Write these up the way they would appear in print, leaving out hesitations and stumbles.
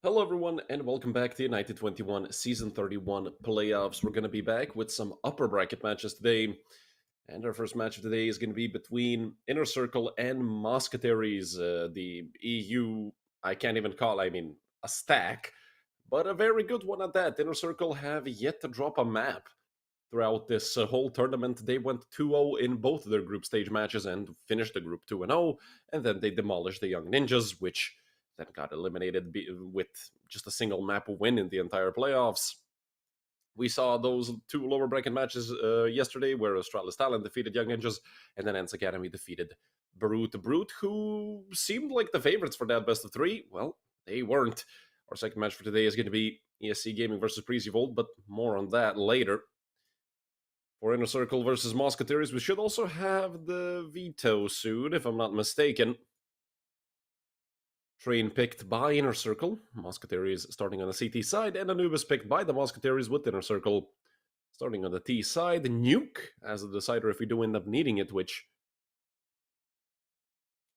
Hello, everyone, and welcome back to United21 Season 31 playoffs. We're going to be back with some upper bracket matches today. And our first match of the day is going to be between Inner Circle and Mousquetaires, the EU, I can't even call, a stack, but a very good one at that. Inner Circle have yet to drop a map throughout this whole tournament. They went 2-0 in both of their group stage matches and finished the group 2-0, and then they demolished the Young Ninjas, which then got eliminated with just a single map win in the entire playoffs. We saw those two lower bracket matches yesterday, where Australis Talent defeated Young Ninjas, and then Ents Academy defeated Brute, who seemed like the favorites for that best of three. Well, they weren't. Our second match for today is going to be ESC Gaming versus Prezi Volt, but more on that later. For Inner Circle versus Mousquetaires, we should also have the veto soon, if I'm not mistaken. Train picked by Inner Circle, Mousquetaires starting on the CT side, and Anubis picked by the Mousquetaires with Inner Circle starting on the T side. Nuke as a decider if we do end up needing it, which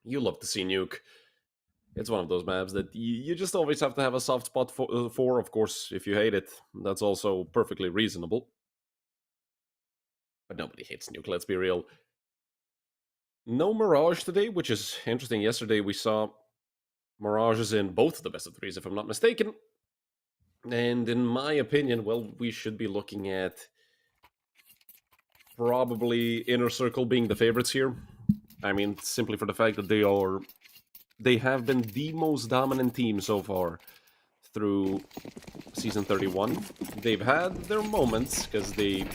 you love to see Nuke. It's one of those maps that you just always have to have a soft spot for. Of course, if you hate it, that's also perfectly reasonable. But nobody hates Nuke, let's be real. No Mirage today, which is interesting. Yesterday we saw Mirages in both of the best of threes, if I'm not mistaken. And in my opinion, well, we should be looking at probably Inner Circle being the favorites here. I mean, simply for the fact that they have been the most dominant team so far through Season 31. They've had their moments, because they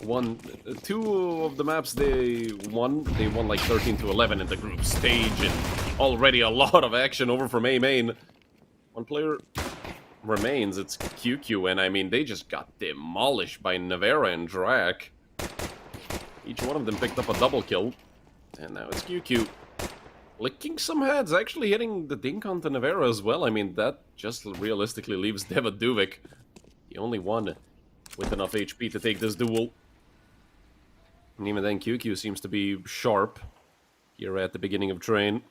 won two of the maps they won like 13-11 in the group stage, and already a lot of action over from A main. One player remains, it's QQ, and I mean, they just got demolished by Nevera and Drak. Each one of them picked up a double kill, and now it's QQ licking some heads, actually hitting the dink onto Nevera as well. I mean, that just realistically leaves Devaduvik the only one with enough HP to take this duel. And even then, QQ seems to be sharp here at the beginning of train.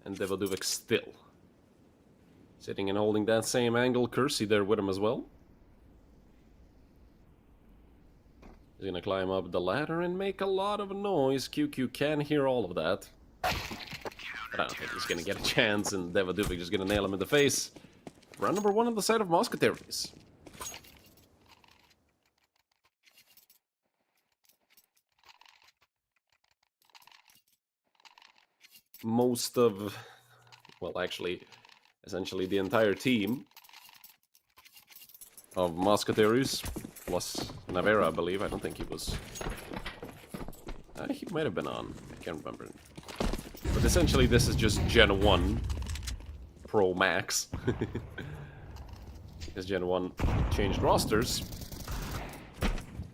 And Devaduvik still sitting and holding that same angle. Kersey there with him as well. He's gonna climb up the ladder and make a lot of noise. QQ can hear all of that. But I don't think he's gonna get a chance, and Devaduvik just gonna nail him in the face. Round number one on the side of Mousquetaires. Most of, well, actually, essentially the entire team of Mousquetaires, plus Nevera, I believe. I don't think he was... he might have been on. I can't remember. But essentially, this is just Gen 1 Pro Max. Because Gen 1 changed rosters.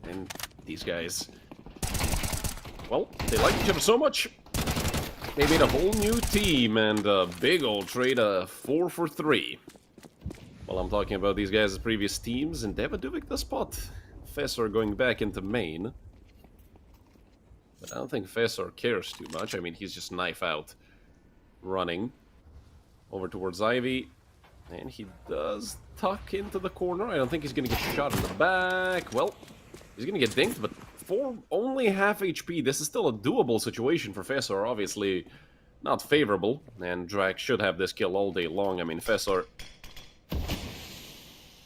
And these guys... well, they like each other so much, they made a whole new team, and a big old trade of 4 for 3. Well, I'm talking about these guys' previous teams, and Devaduvik the spot. Fessor going back into main. But I don't think Fessor cares too much. I mean, he's just knife out, running over towards Ivy. And he does tuck into the corner. I don't think he's going to get shot in the back. Well, he's going to get dinked, but for only half HP, this is still a doable situation for Fessor. Obviously, not favorable, and Drak should have this kill all day long. I mean, Fessor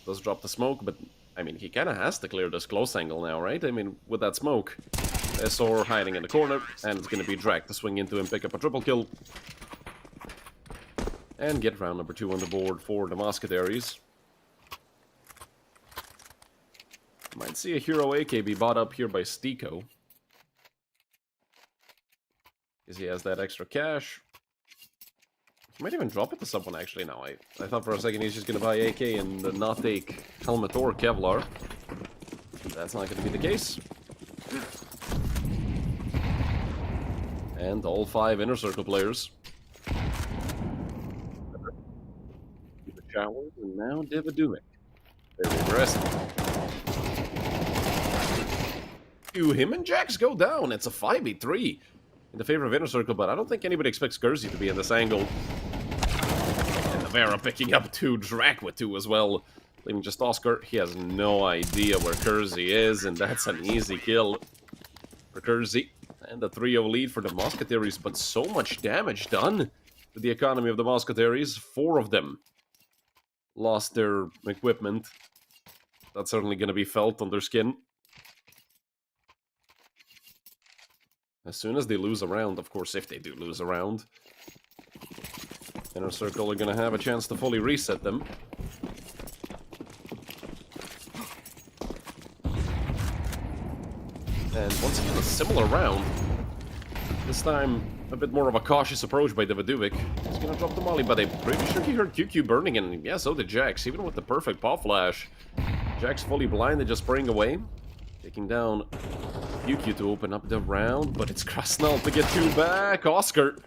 does drop the smoke, but, I mean, he kind of has to clear this close angle now, right? I mean, with that smoke, Fessor hiding in the corner, and it's going to be Drak to swing into and pick up a triple kill. And get round number 2 on the board for the Mousquetaires. Might see a hero AK be bought up here by Stiko, because he has that extra cash. He might even drop it to someone, actually. No, I thought for a second he's just going to buy AK and not take helmet or Kevlar. That's not going to be the case. And all 5 Inner Circle players. The showers, and now Devaduvik. Very aggressive. Him and Jax go down. It's a 5v3. in the favor of Inner Circle, but I don't think anybody expects Gursey to be in this angle. And Navera picking up 2, Drac with 2 as well. Leaving just Oscar. He has no idea where Gursey is, and that's an easy kill for Gursey. And a 3-0 lead for the Mousquetaires, but so much damage done to the economy of the Mousquetaires. 4 of them lost their equipment. That's certainly going to be felt on their skin. As soon as they lose a round, of course, if they do lose a round, Inner Circle are going to have a chance to fully reset them. And once again, a similar round. This time, a bit more of a cautious approach by Devaduvic. He's going to drop the molly, but I'm pretty sure he heard QQ burning, and yeah, so did Jax, even with the perfect pop flash. Jax fully blinded, just spraying away. Taking down QQ to open up the round, but it's Krasnal to get 2 back. Oscar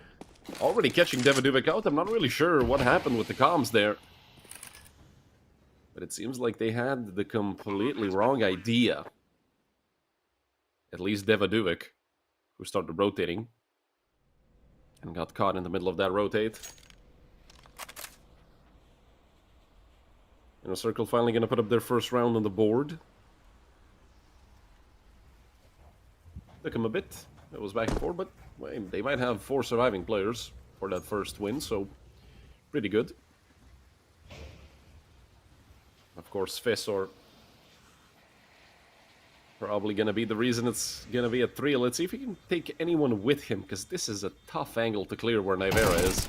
already catching Devaduvic out. I'm not really sure what happened with the comms there. But it seems like they had the completely wrong idea. At least Devaduvic, who started rotating and got caught in the middle of that rotate. Inner Circle finally going to put up their first round on the board. Took him a bit. It was back and forth, but well, they might have 4 surviving players for that first win, so pretty good. Of course, Fessor probably going to be the reason it's going to be a 3. Let's see if he can take anyone with him, because this is a tough angle to clear where Nivera is.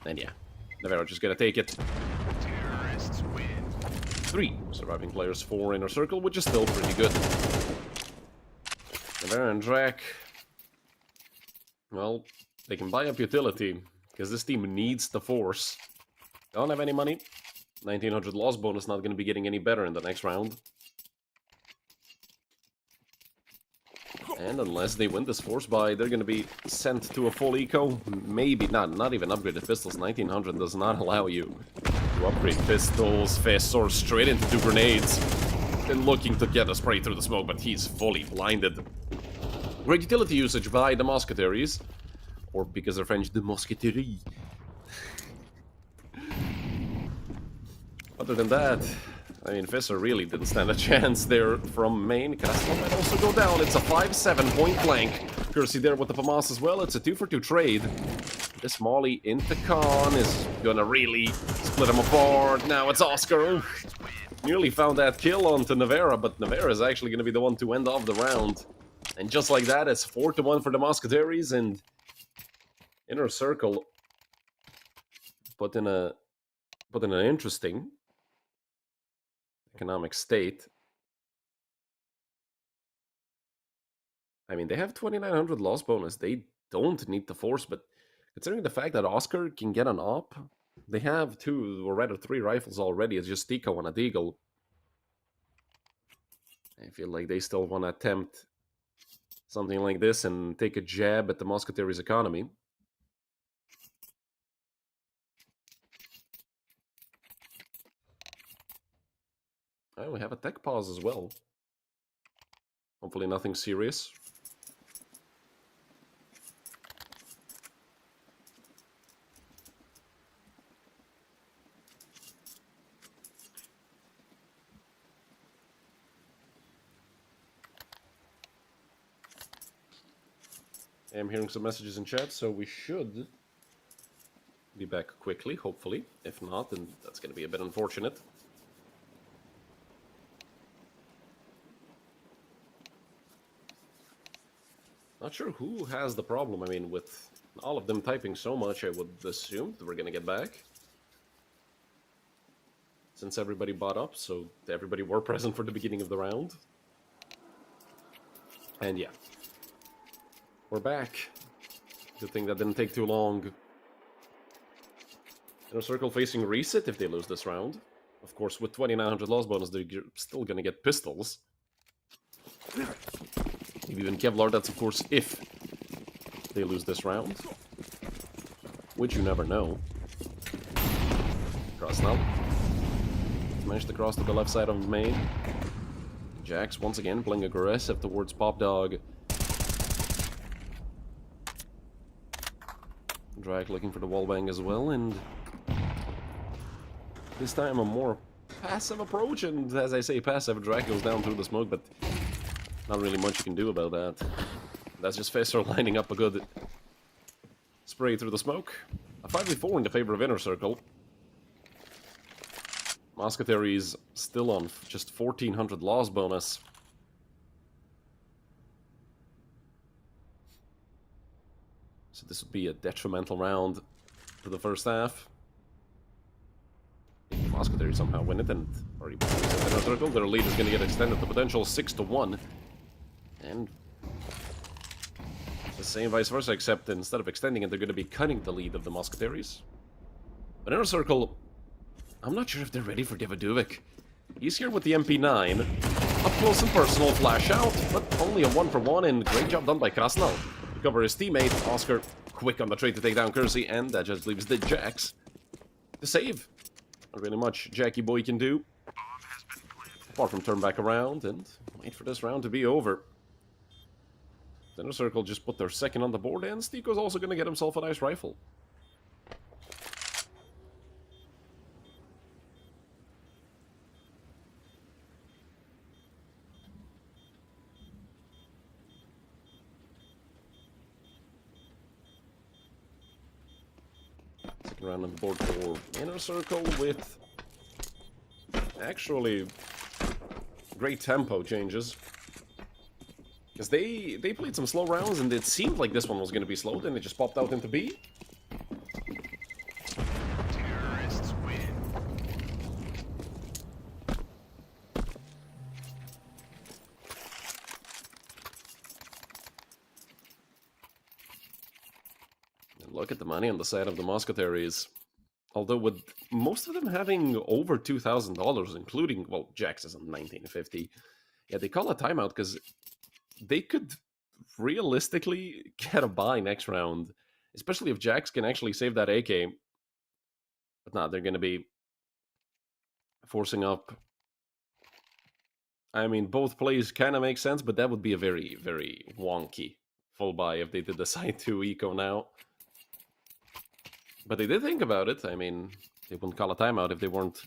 And yeah, Nivera just going to take it. Terrorists win. 3 surviving players for Inner Circle, which is still pretty good. Nivera and Drac, well, they can buy up utility, because this team needs the force. Don't have any money. 1900 loss bonus, not going to be getting any better in the next round. And unless they win this force buy, they're going to be sent to a full eco. Maybe not even upgraded pistols. 1900 does not allow you to upgrade pistols. Fessor straight into 2 grenades. Been looking to get a spray through the smoke, but he's fully blinded. Great utility usage by the Mousquetaires. Or because they're French, the Mousqueterie. Other than that, I mean, Fessor really didn't stand a chance there from main. Krasnal might also go down. It's a 5-7 point blank. Gursey there with the FAMAS as well. It's a 2-for-2 trade. This molly into Khan is gonna really split them apart. Now it's Oscar. Oof. Nearly found that kill onto Navera, but Navera is actually gonna be the one to end off the round. And just like that, it's 4-1 for the Mousquetaires, and Inner Circle put in an interesting economic state. I mean, they have 2900 loss bonus. They don't need the force, but considering the fact that Oscar can get an op, they have 2, or rather 3 rifles already. It's just Tico and a Deagle. I feel like they still want to attempt something like this and take a jab at the Mousquetaires' economy. Oh, we have a tech pause as well. Hopefully nothing serious. I'm hearing some messages in chat, so we should be back quickly, hopefully. If not, then that's going to be a bit unfortunate. Not sure who has the problem. I mean, with all of them typing so much, I would assume that we're going to get back. Since everybody bought up, so everybody were present for the beginning of the round. And yeah. We're back. Good thing that didn't take too long. Inner Circle facing reset if they lose this round. Of course, with 2900 loss bonus, they're still gonna get pistols. Even Kevlar, that's of course if they lose this round. Which you never know. Cross now. Managed to cross to the left side of main. Jax once again playing aggressive towards Pop Dog. Drake looking for the wallbang as well, and this time a more passive approach, and as I say passive, Drake goes down through the smoke, but not really much you can do about that. That's just Facer lining up a good spray through the smoke. A 5v4 in the favor of Inner Circle. Mousquetaires still on just 1400 loss bonus. So this would be a detrimental round for the first half. If Mousquetaires somehow win it, and already Inner Circle, their lead is going to get extended to potential 6-1. And the same vice versa, except instead of extending it, they're going to be cutting the lead of the Mousquetaires. But Inner Circle, I'm not sure if they're ready for Davidovic. He's here with the MP9. Up close and personal, flash out, but only a 1-for-1, and great job done by Krasnal. To cover his teammate, Oscar quick on the trade to take down Kersey, and that just leaves the Jax to save. Not really much Jackie Boy can do, apart from turn back around and wait for this round to be over. Inner Circle just put their second on the board, and Stiko's also going to get himself a nice rifle. Second round on the board for Inner Circle with actually great tempo changes. Because they played some slow rounds, and it seemed like this one was going to be slow, then it just popped out into B. Terrorists win. And look at the money on the side of the Mousquetaires. Although with most of them having over $2,000, including, well, Jax is on 1950. Yeah, they call a timeout because they could realistically get a bye next round, especially if Jax can actually save that AK. But nah, they're going to be forcing up. I mean, both plays kind of make sense, but that would be a very, very wonky full buy if they did decide to eco now. But they did think about it. I mean, they wouldn't call a timeout if they weren't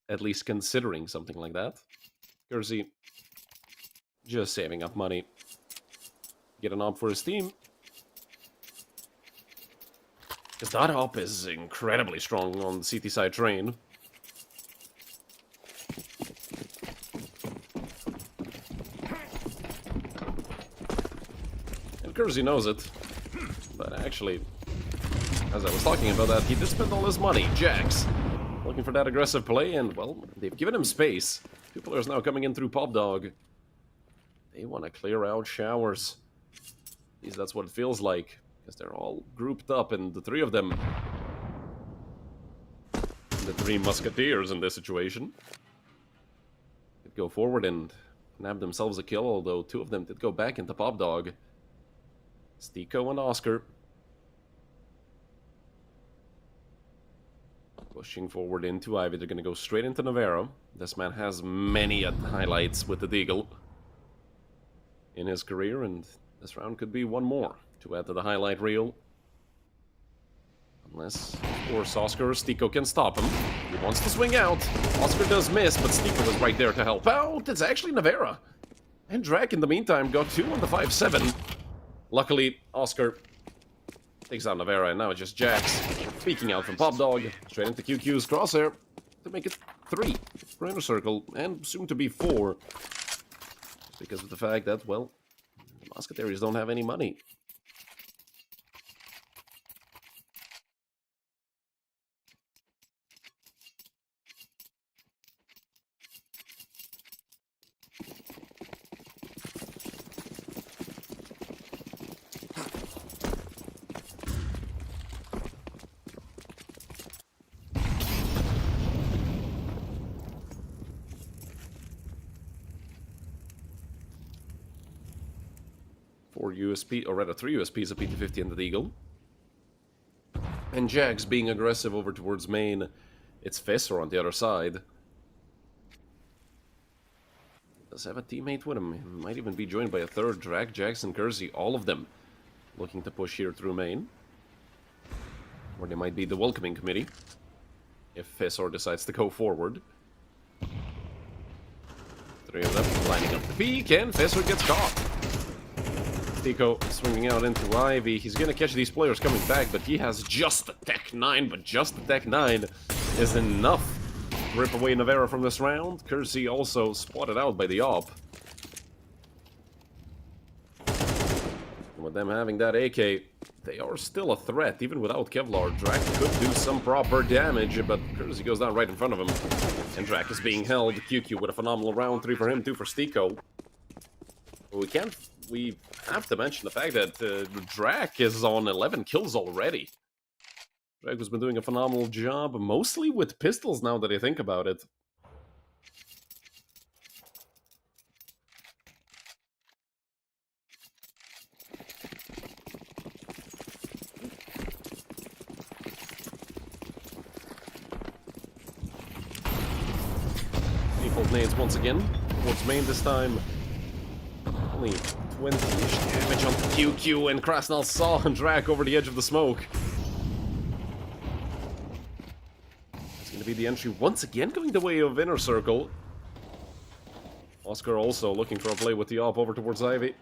at least considering something like that. Kersey just saving up money. Get an op for his team. Because that op is incredibly strong on the CT side train. And Kersey knows it. But actually, as I was talking about that, he did spend all his money. Jax looking for that aggressive play, and, well, they've given him space. Two players now coming in through Pop Dog. They want to clear out showers. At least that's what it feels like, because they're all grouped up, and the three of them, the three Mousquetaires in this situation, could go forward and nab themselves a kill, although two of them did go back into Pop Dog. Stiko and Oscar pushing forward into Ivy. They're going to go straight into Navarro. This man has many highlights with the Deagle in his career, and this round could be one more to add to the highlight reel. Unless, of course, Oscar or Stiko can stop him. He wants to swing out. Oscar does miss, but Stiko is right there to help out. It's actually Navarra. And Drake, in the meantime, got 2 on the 5-7. Luckily, Oscar takes out Navarra, and now it's just Jax peeking out from Pop Dog, straight into QQ's crosshair to make it 3 for Inner Circle, and soon to be 4. Because of the fact that, well, the Mousquetaires don't have any money. USP, or rather 3 USPs, a PT-50 and the Deagle. And Jax being aggressive over towards main. It's Facer on the other side. Does have a teammate with him. He might even be joined by a third. Drake, Jax, and Kersey, all of them looking to push here through main. Or they might be the welcoming committee, if Fissor decides to go forward. Three of them lining up the peak, and Fissor gets caught. Stico swinging out into Ivy. He's gonna catch these players coming back, but he has just the Tech 9, but just the Tech 9 is enough to rip away Navarra from this round. Kersey also spotted out by the op. And with them having that AK, they are still a threat, even without Kevlar. Drak could do some proper damage, but Kersey goes down right in front of him. And Drak is being held. QQ with a phenomenal round, 3 for him, 2 for Stico. We have to mention the fact that Drak is on 11 kills already. Drak has been doing a phenomenal job, mostly with pistols now that I think about it. Default nades once again, towards main this time. Only 20-ish damage on QQ, and Krasnal saw Drak over the edge of the smoke. It's going to be the entry once again going the way of Inner Circle. Oscar also looking for a play with the op over towards Ivy.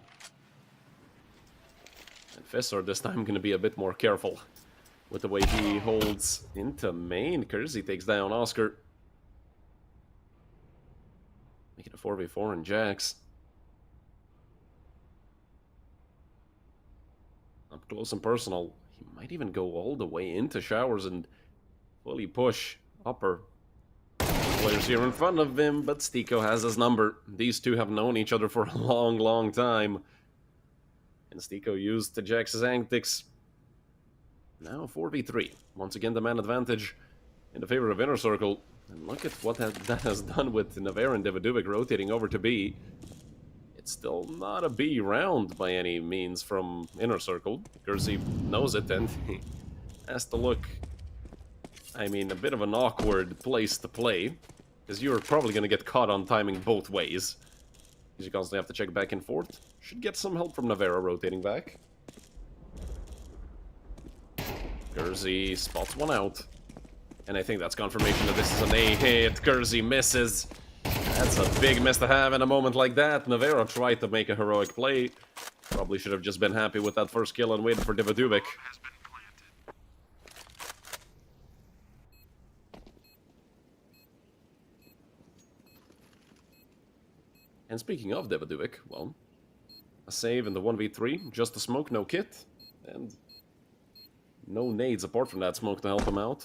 And Fissor this time going to be a bit more careful with the way he holds into main. Kersey takes down Oscar. Making a 4v4 in Jax. Up close and personal. He might even go all the way into showers and fully push upper. Players here in front of him, but Stico has his number. These two have known each other for a long, long time. And Stico used the Jax's antics. Now 4v3. Once again, the man advantage in the favor of Inner Circle. And look at what that has done with Navarra and Davidovic rotating over to B. It's still not a B round by any means from Inner Circle. Kersey knows it, and he has to look, I mean, a bit of an awkward place to play, because you're probably going to get caught on timing both ways. Because you constantly have to check back and forth. Should get some help from Navarra rotating back. Kersey spots one out. And I think that's confirmation that this is an A hit. Kersey misses. That's a big miss to have in a moment like that. Navarra tried to make a heroic play. Probably should have just been happy with that first kill and waited for Davidovic. And speaking of Davidovic, well, a save in the 1v3, just a smoke, no kit, and no nades apart from that smoke to help him out.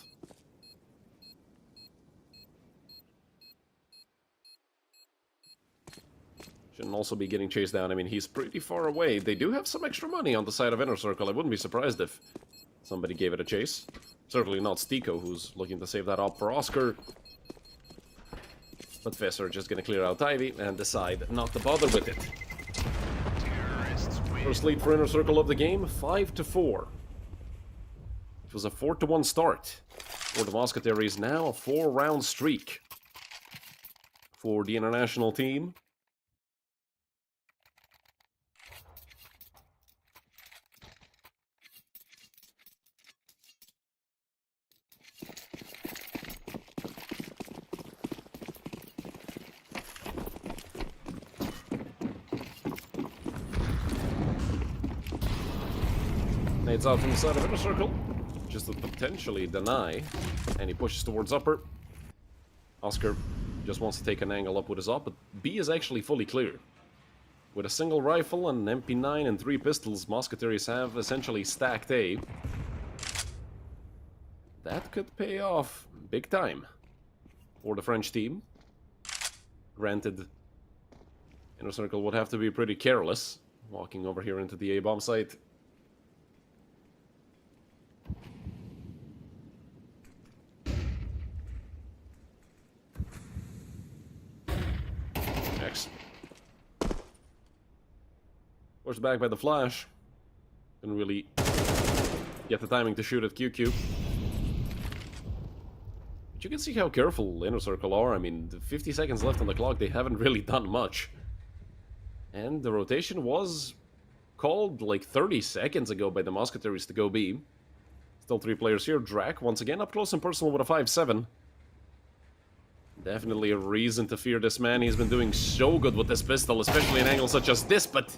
Shouldn't also be getting chased down. I mean, he's pretty far away. They do have some extra money on the side of Inner Circle. I wouldn't be surprised if somebody gave it a chase. Certainly not Stico, who's looking to save that up for Oscar. But Fissor just gonna clear out Ivy and decide not to bother with it. First lead for Inner Circle of the game, 5-4. It was a 4-1 start for the Mousquetaires. Now a 4-round streak for the international team. Nades out from the side of Inner Circle, just to potentially deny, and he pushes towards upper. Oscar just wants to take an angle up with his op, but B is actually fully clear. With a single rifle, an MP9 and 3 pistols, Mousquetaires have essentially stacked A. That could pay off big time for the French team. Granted, Inner Circle would have to be pretty careless walking over here into the A-bomb site. Pushed back by the flash. Couldn't really get the timing to shoot at QQ. But you can see how careful Inner Circle are. I mean, 50 seconds left on the clock, they haven't really done much. And the rotation was called like 30 seconds ago by the Mousquetaires to go B. Still 3 players here. Drac, once again, up close and personal with a 5-7. Definitely a reason to fear this man. He's been doing so good with this pistol, especially in angles such as this, but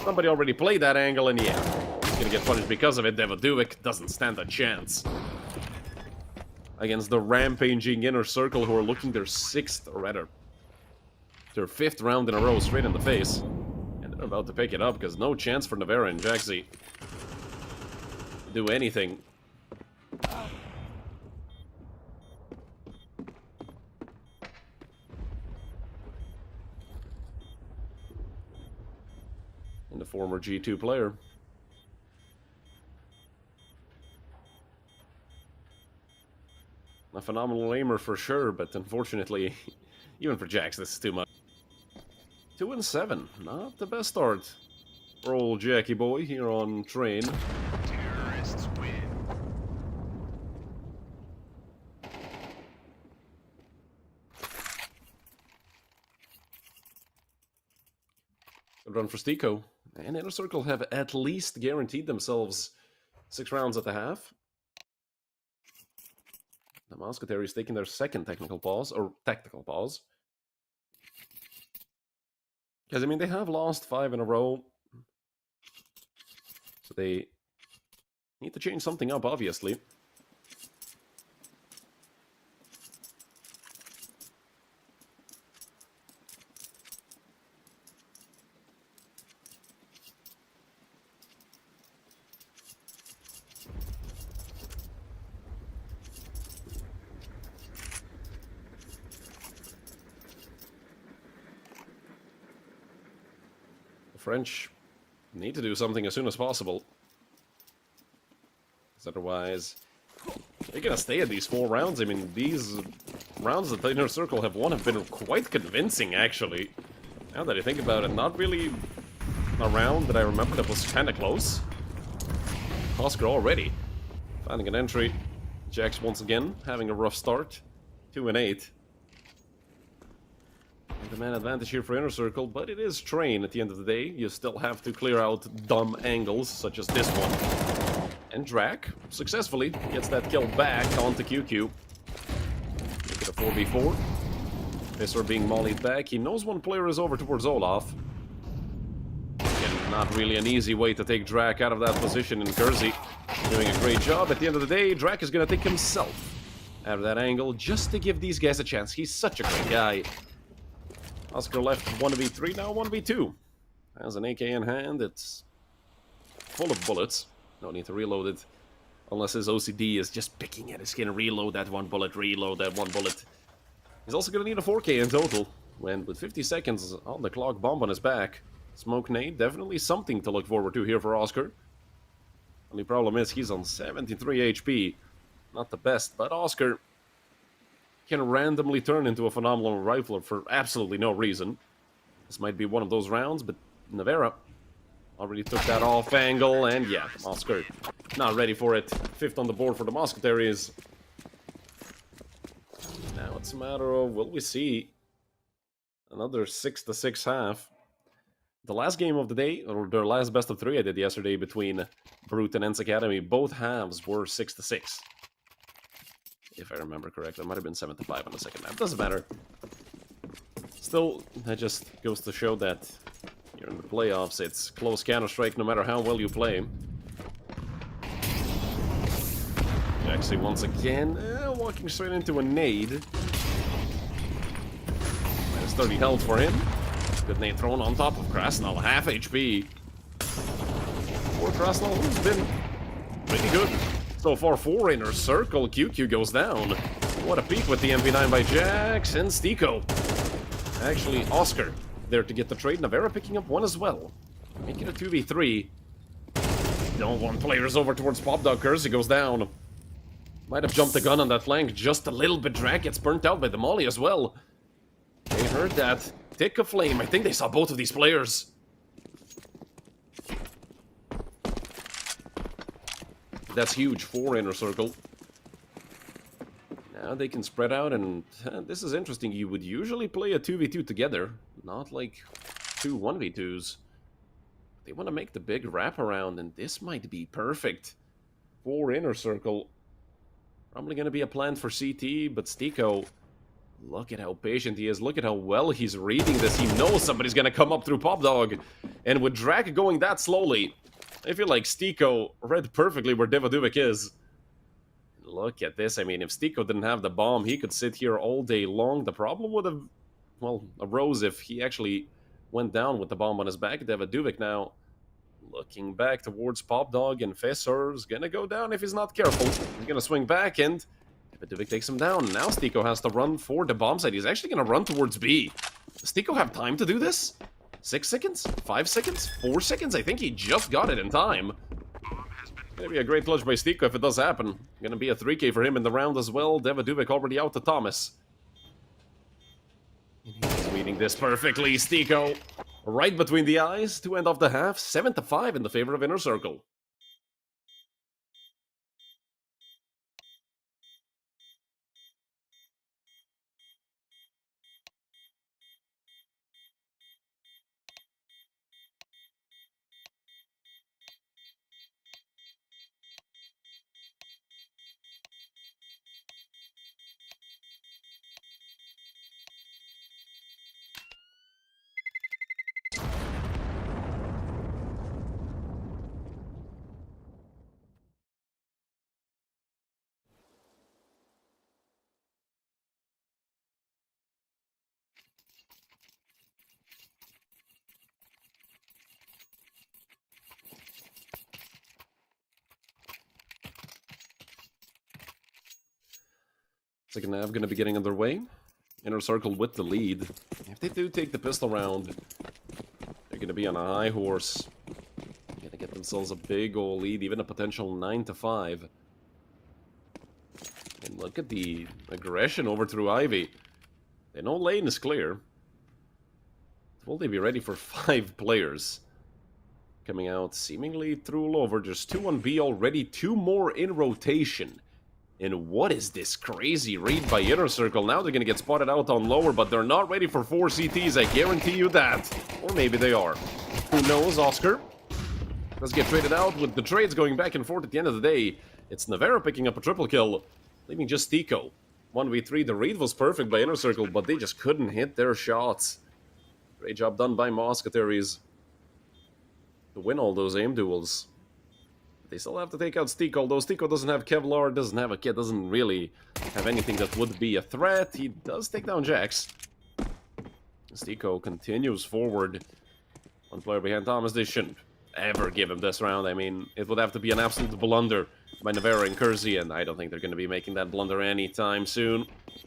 somebody already played that angle, and yeah, he's gonna get punished because of it. Devoduik doesn't stand a chance against the rampaging Inner Circle, who are looking their 6th, or rather, their 5th round in a row straight in the face. And they're about to pick it up, because no chance for Navera and Jaxi to do anything. And the former G2 player. A phenomenal aimer for sure, but unfortunately, even for Jax, this is too much. 2-7, not the best start for old Jackie boy here on Train. Terrorists win. Good run for Stico. And Inner Circle have at least guaranteed themselves 6 rounds at the half. The Mousquetaires taking their 2nd technical pause, or tactical pause. Because, I mean, they have lost 5 in a row. So they need to change something up, obviously. French need to do something as soon as possible. Because otherwise, they're gonna stay at these 4 rounds. I mean, these rounds that the Inner Circle have won have been quite convincing, actually. Now that I think about it, not really a round that I remember that was kind of close. Oscar already finding an entry. Jax once again having a rough start. 2-8. The man advantage here for Inner Circle, but it is Train at the end of the day. You still have to clear out dumb angles, such as this one. And Drac successfully gets that kill back onto QQ. Look at a 4v4. Visser being mollied back. He knows one player is over towards Olaf. Again, not really an easy way to take Drac out of that position, and Kersey doing a great job. At the end of the day, Drac is going to take himself out of that angle just to give these guys a chance. He's such a great guy. Oscar left 1v3, now 1v2. Has an AK in hand, it's full of bullets. No need to reload it, unless his OCD is just picking at his skin. Reload that one bullet, reload that one bullet. He's also going to need a 4K in total. When with 50 seconds on the clock, bomb on his back. Smoke nade, definitely something to look forward to here for Oscar. Only problem is he's on 73 HP. Not the best, but Oscar can randomly turn into a phenomenal rifler for absolutely no reason. This might be one of those rounds, but Navera already took that off angle, and yeah, Oscar not ready for it. 5th on the board for the Mousquetaires. Now it's a matter of, will we see another 6-6 half? The last game of the day, or the last best of 3 I did yesterday between Brute and Ents Academy, both halves were 6-6. If I remember correctly, it might have been 7-5 on the second map. Doesn't matter. Still, that just goes to show that you're in the playoffs. It's close Counter-Strike no matter how well you play. Actually, once again, walking straight into a nade. Minus 30 health for him. Good nade thrown on top of Krasnal, half HP. Poor Krasnal, who's been pretty good so far for Inner Circle. QQ goes down. What a peek with the MP9 by Jax and Stico. Actually, Oscar there to get the trade. Navera picking up 1 as well. Making it a 2v3. No one players over towards Pop Dog. Kersey goes down. Might have jumped the gun on that flank just a little bit. Drac gets burnt out by the molly as well. They heard that. Tick of flame. I think they saw both of these players. That's huge for Inner Circle. Now they can spread out, and this is interesting. You would usually play a 2v2 together, not like 2 1v2s. They want to make the big wraparound, and this might be perfect. for Inner Circle. Probably going to be a plan for CT, but Stiko, look at how patient he is. Look at how well he's reading this. He knows somebody's going to come up through Pop Dog. And with Drag going that slowly, I feel like Stiko read perfectly where Devadovic is. Look at this. I mean, if Stiko didn't have the bomb, he could sit here all day long. The problem would have, well, arose if he actually went down with the bomb on his back. Devadovic now looking back towards Pop Dog, and Fesser's gonna go down if he's not careful. He's gonna swing back, and Devadovic takes him down. Now Stiko has to run for the bomb site. He's actually gonna run towards B. Does Stiko have time to do this? 6 seconds? 5 seconds? 4 seconds? I think he just got it in time. Gonna be a great clutch by Stiko if it does happen. Gonna be a 3K for him in the round as well. Devadovic already out to Thomas. He's reading this perfectly. Stiko right between the eyes to end off the half. 7-5 in the favor of Inner Circle. Second half going to be getting underway. Inner Circle with the lead. If they do take the pistol round, they're going to be on a high horse. Going to get themselves a big ol' lead, even a potential 9-5. And look at the aggression over through Ivy. They know lane is clear. Will they be ready for 5 players? Coming out seemingly through all over. There's 2 on B already, 2 more in rotation. And what is this crazy read by Inner Circle? Now they're going to get spotted out on lower, but they're not ready for 4 CTs, I guarantee you that. Or maybe they are. Who knows, Oscar? Let's get traded out with the trades going back and forth at the end of the day. It's Navarra picking up a triple kill, leaving just Stiko. 1v3, the read was perfect by Inner Circle, but they just couldn't hit their shots. Great job done by Mousquetaires to win all those aim duels. They still have to take out Stiko, although Stiko doesn't have Kevlar, doesn't have a kit, doesn't really have anything that would be a threat. He does take down Jax. Stiko continues forward. One player behind Thomas. They shouldn't ever give him this round. I mean, it would have to be an absolute blunder by Navarra and Kersey, and I don't think they're going to be making that blunder anytime soon.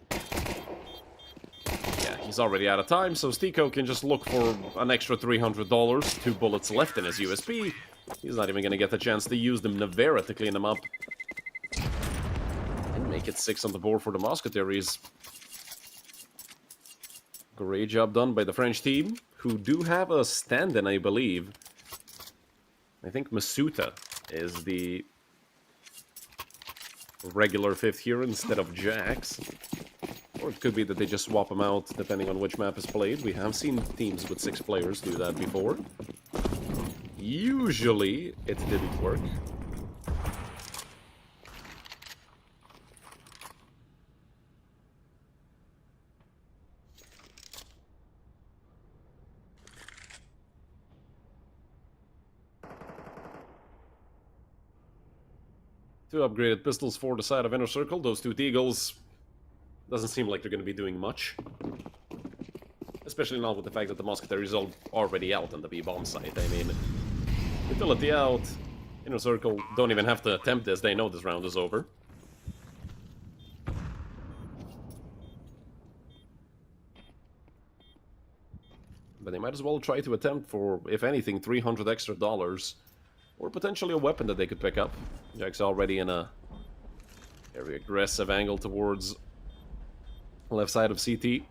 Yeah, he's already out of time, so Stiko can just look for an extra $300, 2 bullets left in his USP. He's not even going to get the chance to use them. Navarra to clean them up. And make it 6 on the board for the Mousquetaires. Great job done by the French team, who do have a stand-in, I believe. I think Masuta is the regular 5th here instead of Jax. Or it could be that they just swap them out depending on which map is played. We have seen teams with 6 players do that before. Usually, it didn't work. Two upgraded pistols for the side of Inner Circle. Those 2 Deagles doesn't seem like they're going to be doing much. Especially not with the fact that the Mousquetaires are already out on the B-bomb site. I mean, utility out. Inner Circle don't even have to attempt this. They know this round is over. But they might as well try to attempt for, if anything, $300 extra. Or potentially a weapon that they could pick up. Jack's already in a very aggressive angle towards left side of CT. He's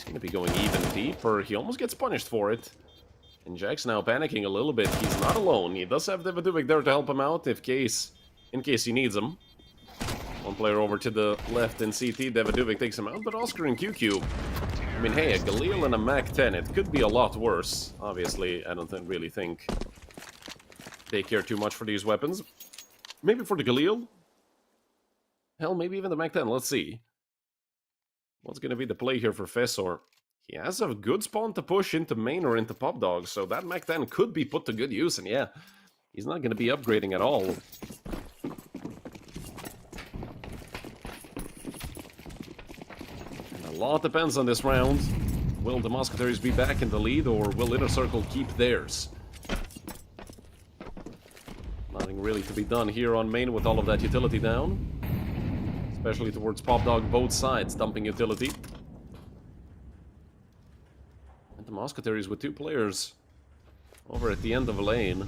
going to be going even deeper. He almost gets punished for it. And Jack's now panicking a little bit. He's not alone. He does have Devadovic there to help him out in case he needs him. One player over to the left in CT. Devadovic takes him out, but Oscar and QQ I mean, hey, a Galil and a Mac-10, it could be a lot worse. Obviously, I don't really think they care too much for these weapons. Maybe for the Galil? Hell, maybe even the Mac-10, let's see. What's gonna be the play here for Fessor? He has a good spawn to push into main or into Pop Dog, so that Mac-10 could be put to good use, and yeah, he's not gonna be upgrading at all. A lot depends on this round. Will the Mousquetaires be back in the lead, or will Inner Circle keep theirs? Nothing really to be done here on main with all of that utility down. Especially towards Pop Dog, both sides dumping utility. And the Mousquetaires with 2 players over at the end of a lane.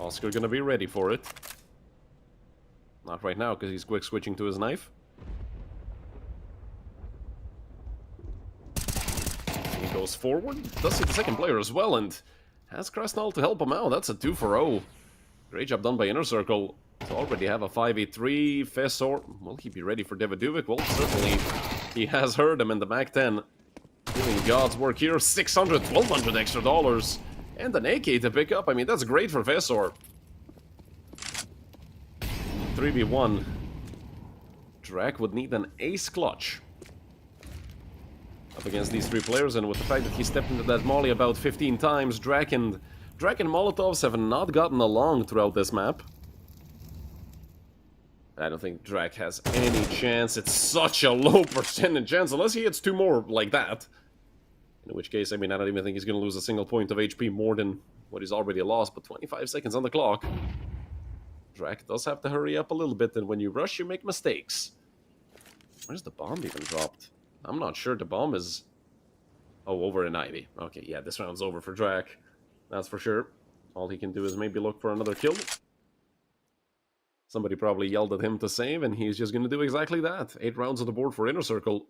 Oscar gonna be ready for it. Not right now, because he's quick switching to his knife. He goes forward, does see the second player as well, and has Krasnal to help him out. That's a 2-for-0. Great job done by Inner Circle to already have a 5v3. Fessor, will he be ready for Daviduvik? Well, certainly he has heard him in the Mac-10. Doing God's work here. 600, 1,200 extra dollars. And an AK to pick up. I mean, that's great for Fessor. 3v1. Drak would need an ace clutch up against these 3 players, and with the fact that he stepped into that molly about 15 times, Drak and Molotovs have not gotten along throughout this map. I don't think Drak has any chance. It's such a low percentage chance, unless he hits 2 more like that. In which case, I mean, I don't even think he's going to lose a single point of HP more than what he's already lost, but 25 seconds on the clock. Drak does have to hurry up a little bit, and when you rush, you make mistakes. Where's the bomb even dropped? I'm not sure. The bomb is... Oh, over in Ivy. Okay, yeah, this round's over for Drak. That's for sure. All he can do is maybe look for another kill. Somebody probably yelled at him to save, and he's just going to do exactly that. 8 rounds on the board for Inner Circle.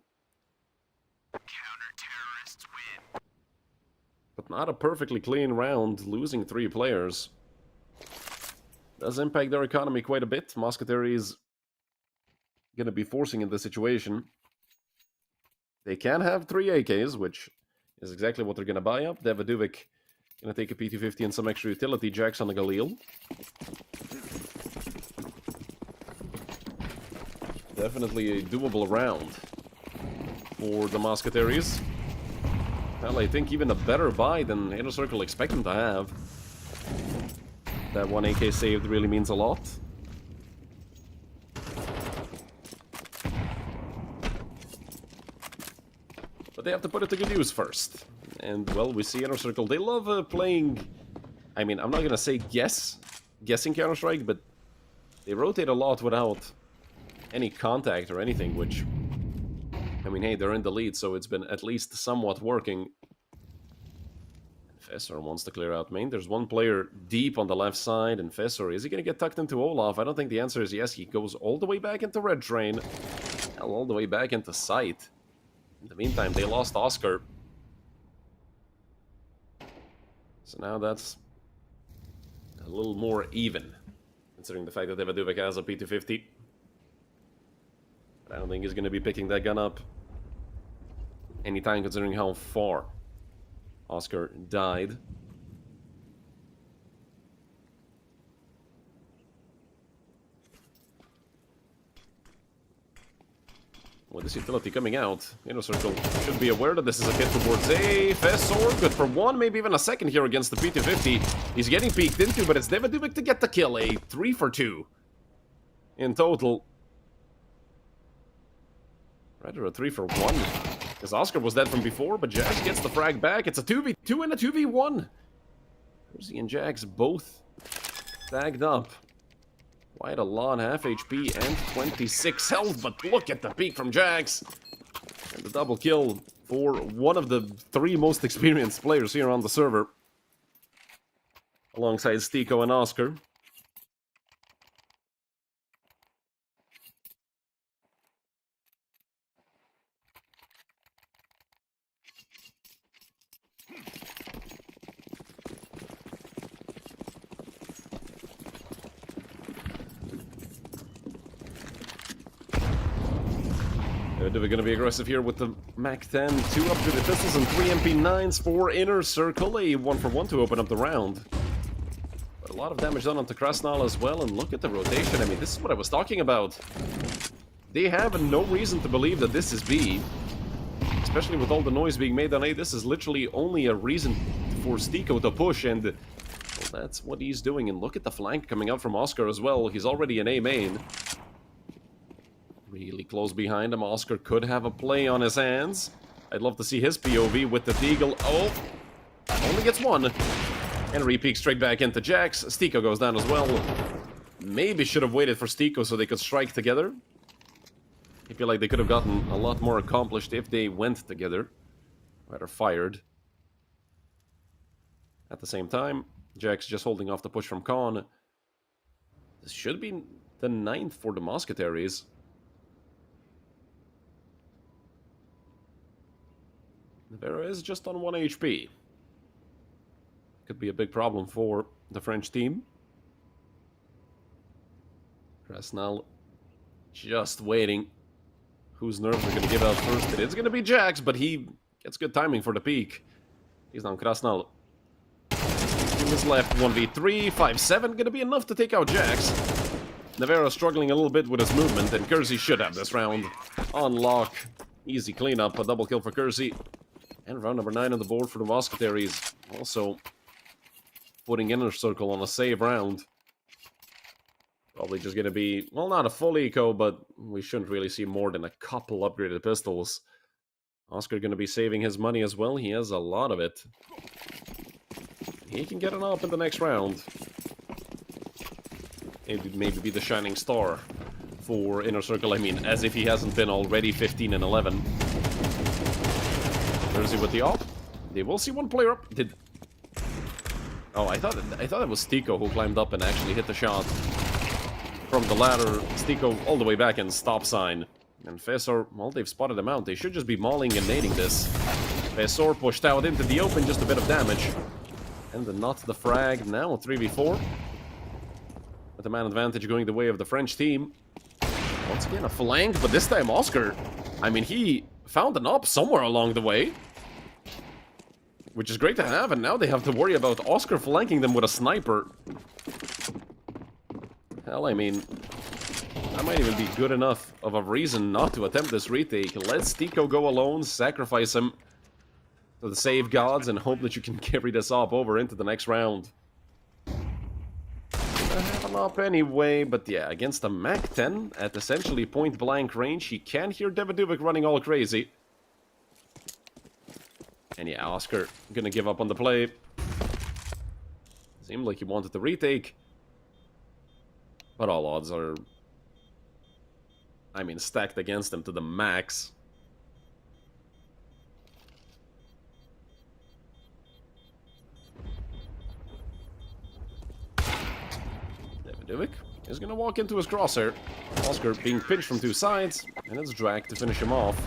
Counter-terrorists win. But not a perfectly clean round, losing 3 players. Does impact their economy quite a bit. Mousquetaires going to be forcing in the situation. They can have 3 AKs, which is exactly what they're going to buy up. Daviduvik going to take a PT-50 and some extra utility. Jax on the Galil. Definitely a doable round for the Mousquetaires. Well, I think even a better buy than Inner Circle expect them to have. That 1 AK saved really means a lot. But they have to put it to good use first. And, well, we see Inner Circle. They love playing... I mean, I'm not going to say guessing Counter-Strike, but they rotate a lot without any contact or anything, which... I mean, hey, they're in the lead, so it's been at least somewhat working. Fessor wants to clear out main. There's 1 player deep on the left side, and Fessor, is he going to get tucked into Olaf? I don't think the answer is yes. He goes all the way back into Red Train. Hell, all the way back into Sight. In the meantime, they lost Oscar. So now that's a little more even, considering the fact that Daviduvik has a P250. But I don't think he's going to be picking that gun up anytime, considering how far Oscar died. With this utility coming out, Inner Circle should be aware that this is a hit towards a Fessor. Good for 1, maybe even a second here against the P250. He's getting peeked into, but it's Daviduvik to get the kill. A 3 for 2 in total. Rather a 3 for 1. Because Oscar was dead from before, but Jax gets the frag back. It's a 2v2 and a 2v1. Rosie and Jax both tagged up. Quite a lot, half HP and 26 health, but look at the peak from Jax. And the double kill for one of the 3 most experienced players here on the server. Alongside Stiko and Oscar. We're going to be aggressive here with the MAC-10. 2 upgraded pistols and 3 MP9s for Inner Circle. A 1-for-1 to open up the round. But a lot of damage done onto Krasnal as well. And look at the rotation. I mean, this is what I was talking about. They have no reason to believe that this is B. Especially with all the noise being made on A. This is literally only a reason for Stiko to push. And well, that's what he's doing. And look at the flank coming up from Oscar as well. He's already in A main. Really close behind him. Oscar could have a play on his hands. I'd love to see his POV with the Deagle. Oh, only gets one. And re-peek straight back into Jax. Stiko goes down as well. Maybe should have waited for Stiko so they could strike together. I feel like they could have gotten a lot more accomplished if they went together. Rather fired. At the same time, Jax just holding off the push from Khan. This should be the 9th for the Mousquetaires. Vera is just on 1 HP. Could be a big problem for the French team. Krasnal just waiting. Whose nerves are going to give out first? It is going to be Jax, but he gets good timing for the peak. He's down Krasnal. In his left, 1v3, 5-7. Going to be enough to take out Jax. Navarro struggling a little bit with his movement, and Kersey should have this round on lock. Easy cleanup, a double kill for Kersey. And round number 9 on the board for the Mousquetaires. Also putting Inner Circle on a save round. Probably just going to be, well, not a full eco, but we shouldn't really see more than a couple upgraded pistols. Oscar going to be saving his money as well. He has a lot of it. He can get an up in the next round. Maybe be the shining star for Inner Circle. I mean, as if he hasn't been already 15 and 11. Kersey with the op. They will see one player up. Oh, I thought it was Stiko who climbed up and actually hit the shot from the ladder. Stiko all the way back in stop sign. And Fesor, well, they've spotted him out. They should just be mauling and nading this. Fesor pushed out into the open, just a bit of damage. And not the frag. Now 3v4. With the man advantage going the way of the French team. Once again, a flank, but this time Oscar, I mean, he found an op somewhere along the way. Which is great to have, and now they have to worry about Oscar flanking them with a sniper. Hell, I mean, that might even be good enough of a reason not to attempt this retake. Let Stiko go alone, sacrifice him to the save gods, and hope that you can carry this op over into the next round. I have an op anyway, but yeah, against a MAC-10 at essentially point-blank range, he can hear Daviduvik running all crazy. And yeah, Oscar gonna give up on the play. Seemed like he wanted to retake. But all odds are, I mean, stacked against him to the max. Daviduvik is gonna walk into his crosshair. Oscar being pinched from 2 sides, and it's Drag to finish him off.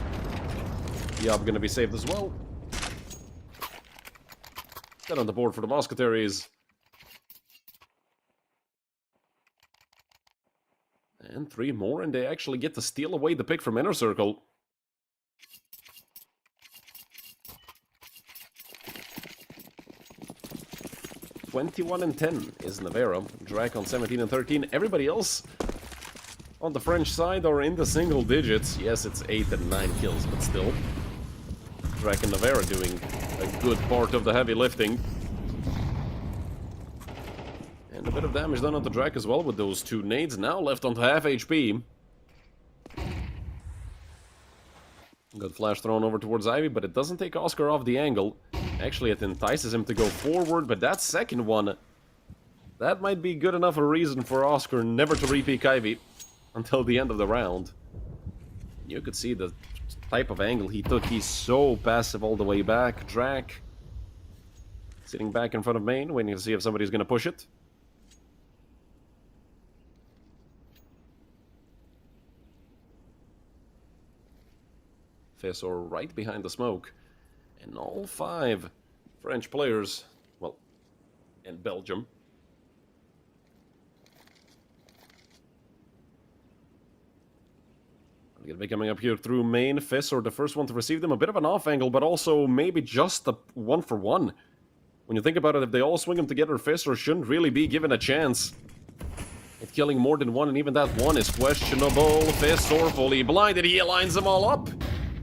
Yob gonna be saved as well. Then on the board for the Mousquetaires. And 3 more, and they actually get to steal away the pick from Inner Circle. (21 and 10 is Navarro. Drag on 17 and 13. Everybody else on the French side are in the single digits. Yes, it's 8 and 9 kills, but still. Drag and Navarro doing a good part of the heavy lifting. And a bit of damage done on the Drag as well with those 2 nades. Now left onto half HP. Good flash thrown over towards Ivy, but it doesn't take Oscar off the angle. Actually, it entices him to go forward, but that second one, that might be good enough a reason for Oscar never to re-peek Ivy until the end of the round. You could see the type of angle he took. He's so passive all the way back. Drag sitting back in front of main, waiting to see if somebody's going to push it. Fesor right behind the smoke. And all 5 French players, well, and Belgium, Gonna be coming up here through main. Fissor, the first one to receive them. A bit of an off angle, but also maybe just a 1-for-1. When you think about it, if they all swing them together, Fissor shouldn't really be given a chance at killing more than one, and even that one is questionable. Fissor fully blinded. He aligns them all up.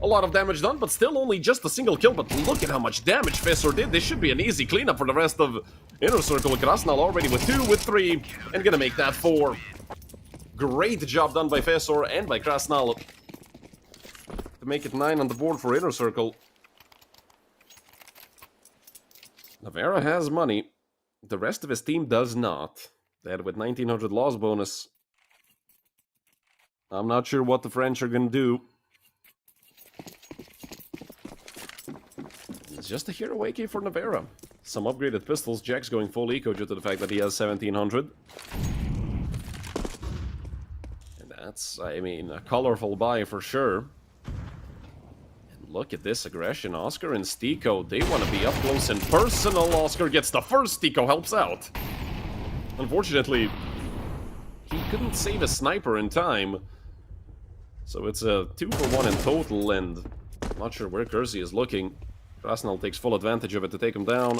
A lot of damage done, but still only just a single kill. But look at how much damage Fissor did. This should be an easy cleanup for the rest of Inner Circle. Krasnal already with 2, with 3, and gonna make that 4. Great job done by Fissor and by Krasnal to make it 9 on the board for Inner Circle. Navera has money. The rest of his team does not. That with 1900 loss bonus. I'm not sure what the French are gonna do. It's just a hero AK for Navera. Some upgraded pistols. Jack's going full eco due to the fact that he has 1700. And that's, I mean, a colorful buy for sure. And look at this aggression. Oscar and Stiko, they want to be up close and personal. Oscar gets the first. Stiko helps out. Unfortunately, he couldn't save a sniper in time. So it's a 2-for-1 in total, and I'm not sure where Kersey is looking. Krasnal takes full advantage of it to take him down.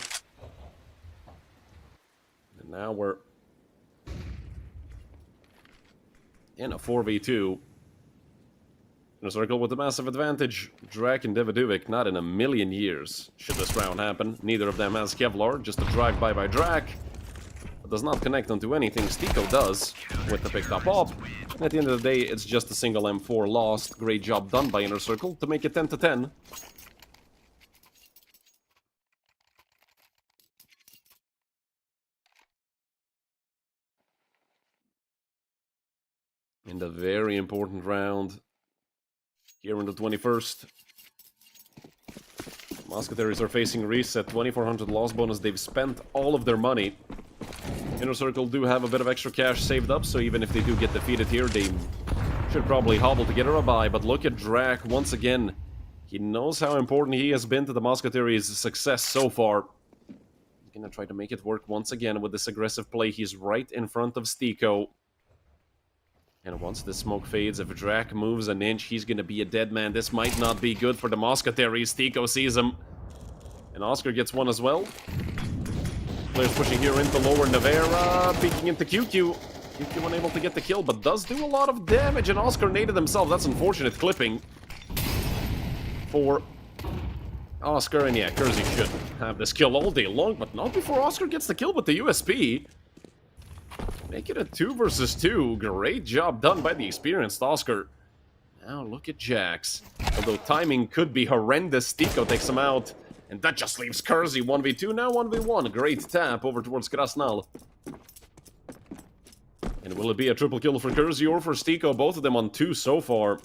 And now we're in a 4v2. In a circle with a massive advantage. Drak and Daviduvik, not in a million years should this round happen. Neither of them has Kevlar, just a drive-by by Drak. It does not connect onto anything. Stiko does, with the picked up op. And at the end of the day, it's just a single M4 lost. Great job done by Inner Circle to make it 10-10. In the very important round here in the 21st. Mousquetaires are facing reset, 2400 loss bonus. They've spent all of their money. Inner Circle do have a bit of extra cash saved up, so even if they do get defeated here, they should probably hobble together a bye. But look at Drak once again. He knows how important he has been to the Mousquetaires' success so far. He's gonna try to make it work once again with this aggressive play. He's right in front of Stiko. And once the smoke fades, if Drak moves an inch, he's gonna be a dead man. This might not be good for the Mousquetaires. Stiko sees him. And Oscar gets one as well. Players pushing here into lower Navera, peeking into QQ. QQ unable to get the kill, but does do a lot of damage, and Oscar naded himself. That's unfortunate clipping for Oscar, and yeah, Kersey should have this kill all day long, but not before Oscar gets the kill with the USP. Make it a 2 versus 2. Great job done by the experienced Oscar. Now look at Jax. Although timing could be horrendous, Stiko takes him out. And that just leaves Kersey 1v2, now 1v1. Great tap over towards Krasnal. And will it be a triple kill for Kersey or for Stiko? Both of them on 2 so far.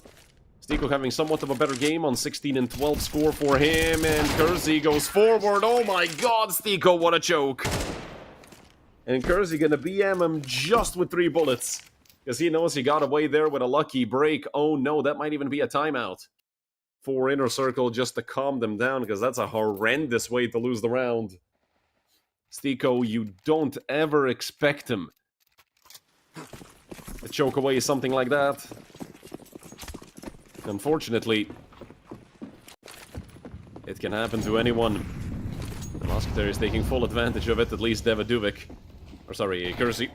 Stiko having somewhat of a better game on 16 and 12 score for him. And Kersey goes forward. Oh my god, Stiko, what a choke. And Kersey gonna BM him just with 3 bullets. Because he knows he got away there with a lucky break. Oh no, that might even be a timeout for Inner Circle just to calm them down, because that's a horrendous way to lose the round. Stiko, you don't ever expect him to choke away something like that. Unfortunately, it can happen to anyone. The Mousquetaires is taking full advantage of it, at least Daviduvik. Or sorry, Kersey,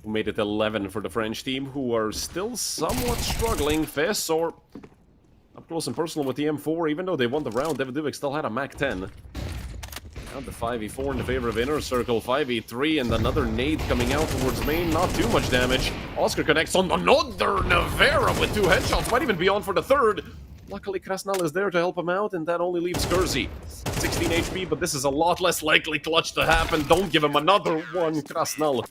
who made it 11 for the French team, who are still somewhat struggling. Fissor up close and personal with the M4, even though they won the round. Daviduvik still had a Mac 10. Now the 5v4 in the favor of Inner Circle. 5v3 and another nade coming out towards main. Not too much damage. Oscar connects on another Navera with 2 headshots. Might even be on for the 3rd. Luckily, Krasnal is there to help him out, and that only leaves Kersey. 16 HP, but this is a lot less likely clutch to happen. Don't give him another one, Krasnal.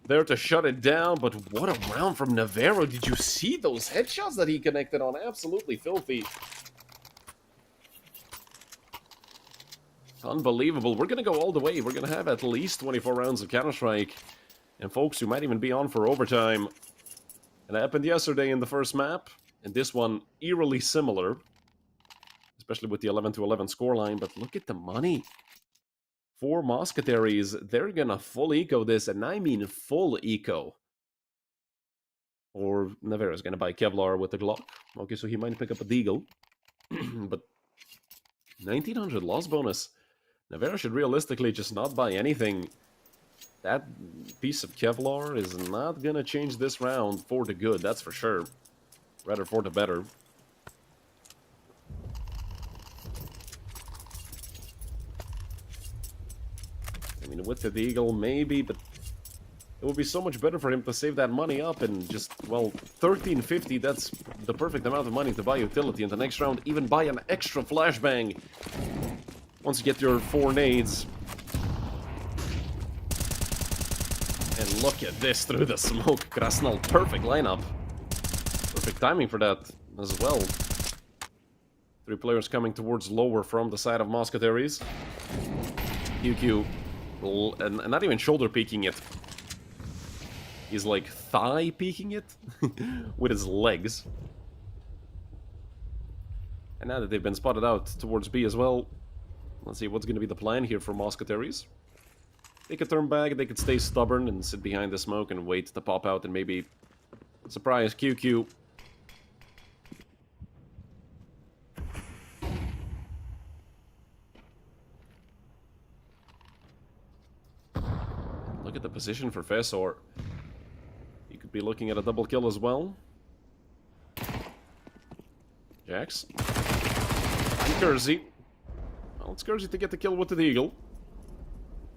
There to shut it down, but what a round from Navera. Did you see those headshots that he connected on? Absolutely filthy. Unbelievable. We're going to go all the way. We're going to have at least 24 rounds of Counter-Strike. And folks, we might even be on for overtime. And it happened yesterday in the first map. And this one, eerily similar. Especially with the 11-11 scoreline. But look at the money. For Mousquetaires, they're gonna full eco this, and I mean full eco. Or Navarra's gonna buy Kevlar with the Glock. Okay, so he might pick up a Deagle. But 1900 loss bonus. Navarra should realistically just not buy anything. That piece of Kevlar is not gonna change this round for the good, that's for sure. Rather for the better. I mean, with the Deagle, maybe, but it would be so much better for him to save that money up and just, well, 1350, that's the perfect amount of money to buy utility in the next round. Even buy an extra flashbang once you get your 4 nades. And look at this through the smoke. Krasnal, perfect lineup. Perfect timing for that as well. 3 players coming towards lower from the side of Mousquetaires. QQ, and not even shoulder peeking it. He's like thigh peeking it with his legs. And now that they've been spotted out towards B as well, let's see what's going to be the plan here for Mousquetaires. They could turn back, they could stay stubborn and sit behind the smoke and wait to pop out and maybe surprise QQ. Look at the position for Fesor. You could be looking at a double kill as well. Jax. And Kersey. Well, it's Kersey to get the kill with the Eagle.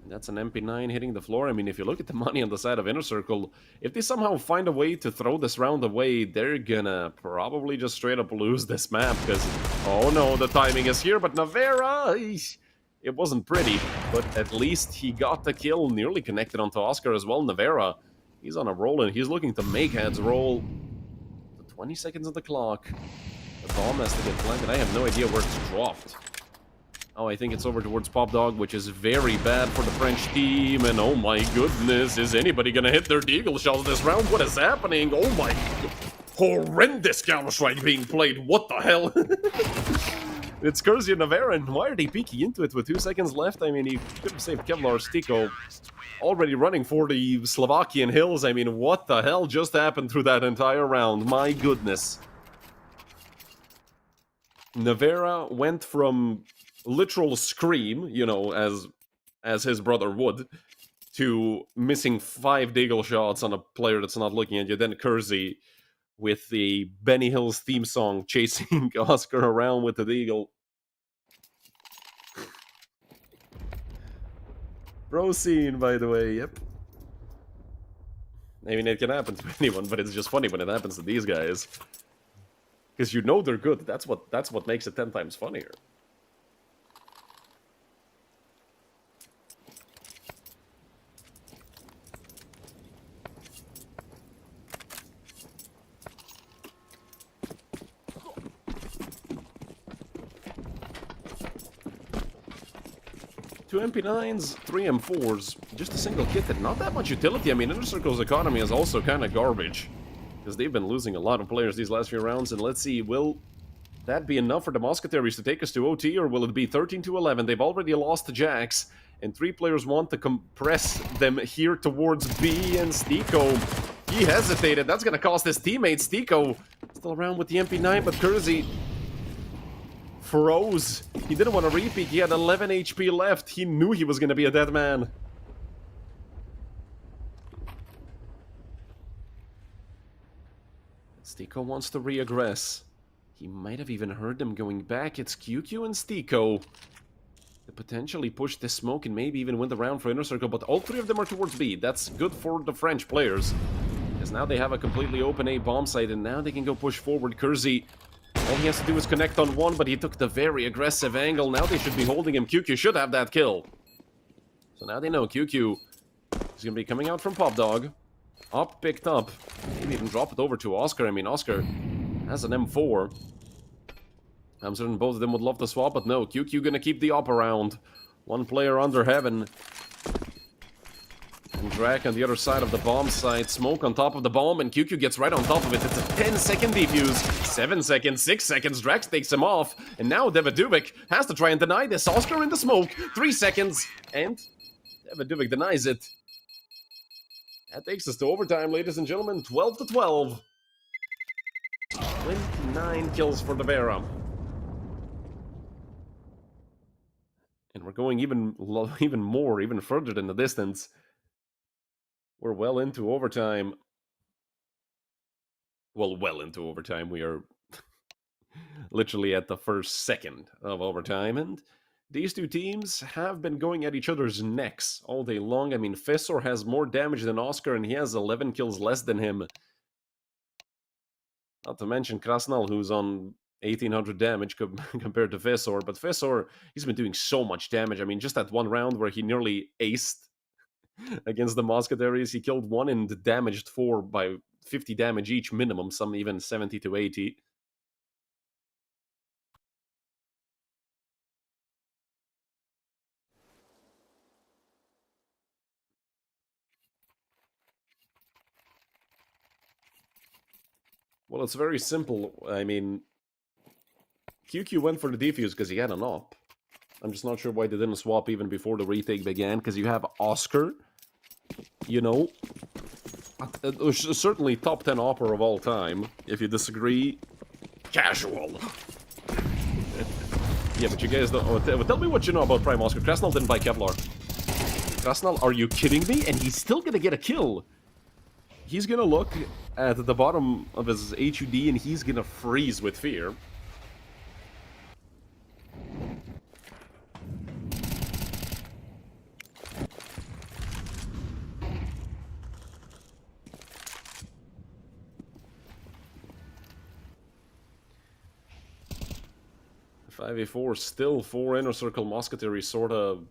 That's an MP9 hitting the floor. I mean, if you look at the money on the side of Inner Circle, if they somehow find a way to throw this round away, they're gonna probably just straight up lose this map, because, oh no, the timing is here, but Navarra, it wasn't pretty, but at least he got the kill, nearly connected onto Oscar as well. Navarra, he's on a roll, and he's looking to make heads roll. The 20 seconds of the clock. The bomb has to get planted. I have no idea where it's dropped. Oh, I think it's over towards Pop Dog, which is very bad for the French team. And oh my goodness, is anybody gonna hit their Deagle shots this round? What is happening? Oh my... horrendous Counter-Strike being played. What the hell? It's Kersey and Navarra, and why are they peeking into it with 2 seconds left? I mean, he could have saved Kevlar. Stiko already running for the Slovakian hills. I mean, what the hell just happened through that entire round? My goodness. Navarra went from literal scream, you know, as his brother would, to missing 5 Deagle shots on a player that's not looking at you. Then Kersey with the Benny Hill's theme song chasing Oscar around with the Deagle. Bro scene, by the way, yep. I mean, it can happen to anyone, but it's just funny when it happens to these guys. Because you know they're good. That's what makes it 10 times funnier. Two MP9s, 3 M4s, just a single kit and not that much utility. I mean, Inner Circle's economy is also kind of garbage, because they've been losing a lot of players these last few rounds, and let's see, will that be enough for the Mousquetaires to take us to OT, or will it be 13-11? They've already lost to Jax, and 3 players want to compress them here towards B, and Stiko, he hesitated. That's going to cost his teammate. Stiko still around with the MP9, but Kersey froze. He didn't want to repeat. He had 11 HP left. He knew he was going to be a dead man. Stiko wants to reaggress. He might have even heard them going back. It's QQ and Stiko to potentially push this smoke and maybe even win the round for Inner Circle, but all 3 of them are towards B. That's good for the French players, because now they have a completely open A bomb site, and now they can go push forward. Kersey, all he has to do is connect on 1, but he took the very aggressive angle. Now they should be holding him. QQ should have that kill. So now they know QQ is going to be coming out from Pop Dog. Up, picked up. Maybe even drop it over to Oscar. I mean, Oscar has an M4. I'm certain both of them would love to swap, but no. QQ going to keep the op around. 1 player under heaven. And Drac on the other side of the bomb site. Smoke on top of the bomb, and QQ gets right on top of it. It's a 10-second defuse. 7 seconds, 6 seconds. Drac takes him off. And now Davidubik has to try and deny this. Oscar in the smoke. 3 seconds. And Davidubik denies it. That takes us to overtime, ladies and gentlemen. 12-12. 29 kills for Nevera. And we're going even further than the distance. We're well into overtime. Well into overtime. We are literally at the first second of overtime, and these two teams have been going at each other's necks all day long. I mean, Fessor has more damage than Oscar, and he has 11 kills less than him. Not to mention Krasnal, who's on 1800 damage compared to Fessor. But Fessor, he's been doing so much damage. I mean, just that one round where he nearly aced against the Mousquetaires, he killed one and damaged four by 50 damage each minimum, some even 70 to 80. Well, it's very simple. I mean, QQ went for the defuse because he had an op. I'm just not sure why they didn't swap even before the retake began, because you have Oscar, you know, certainly top 10 opper of all time. If you disagree, casual. Yeah, but you guys don't... Oh, tell me what you know about Prime Oscar. Krasnal didn't buy Kevlar. Krasnal, are you kidding me? And he's still gonna get a kill. He's gonna look at the bottom of his HUD and he's gonna freeze with fear. .5v4, still 4 Inner Circle Mousquetaires sort of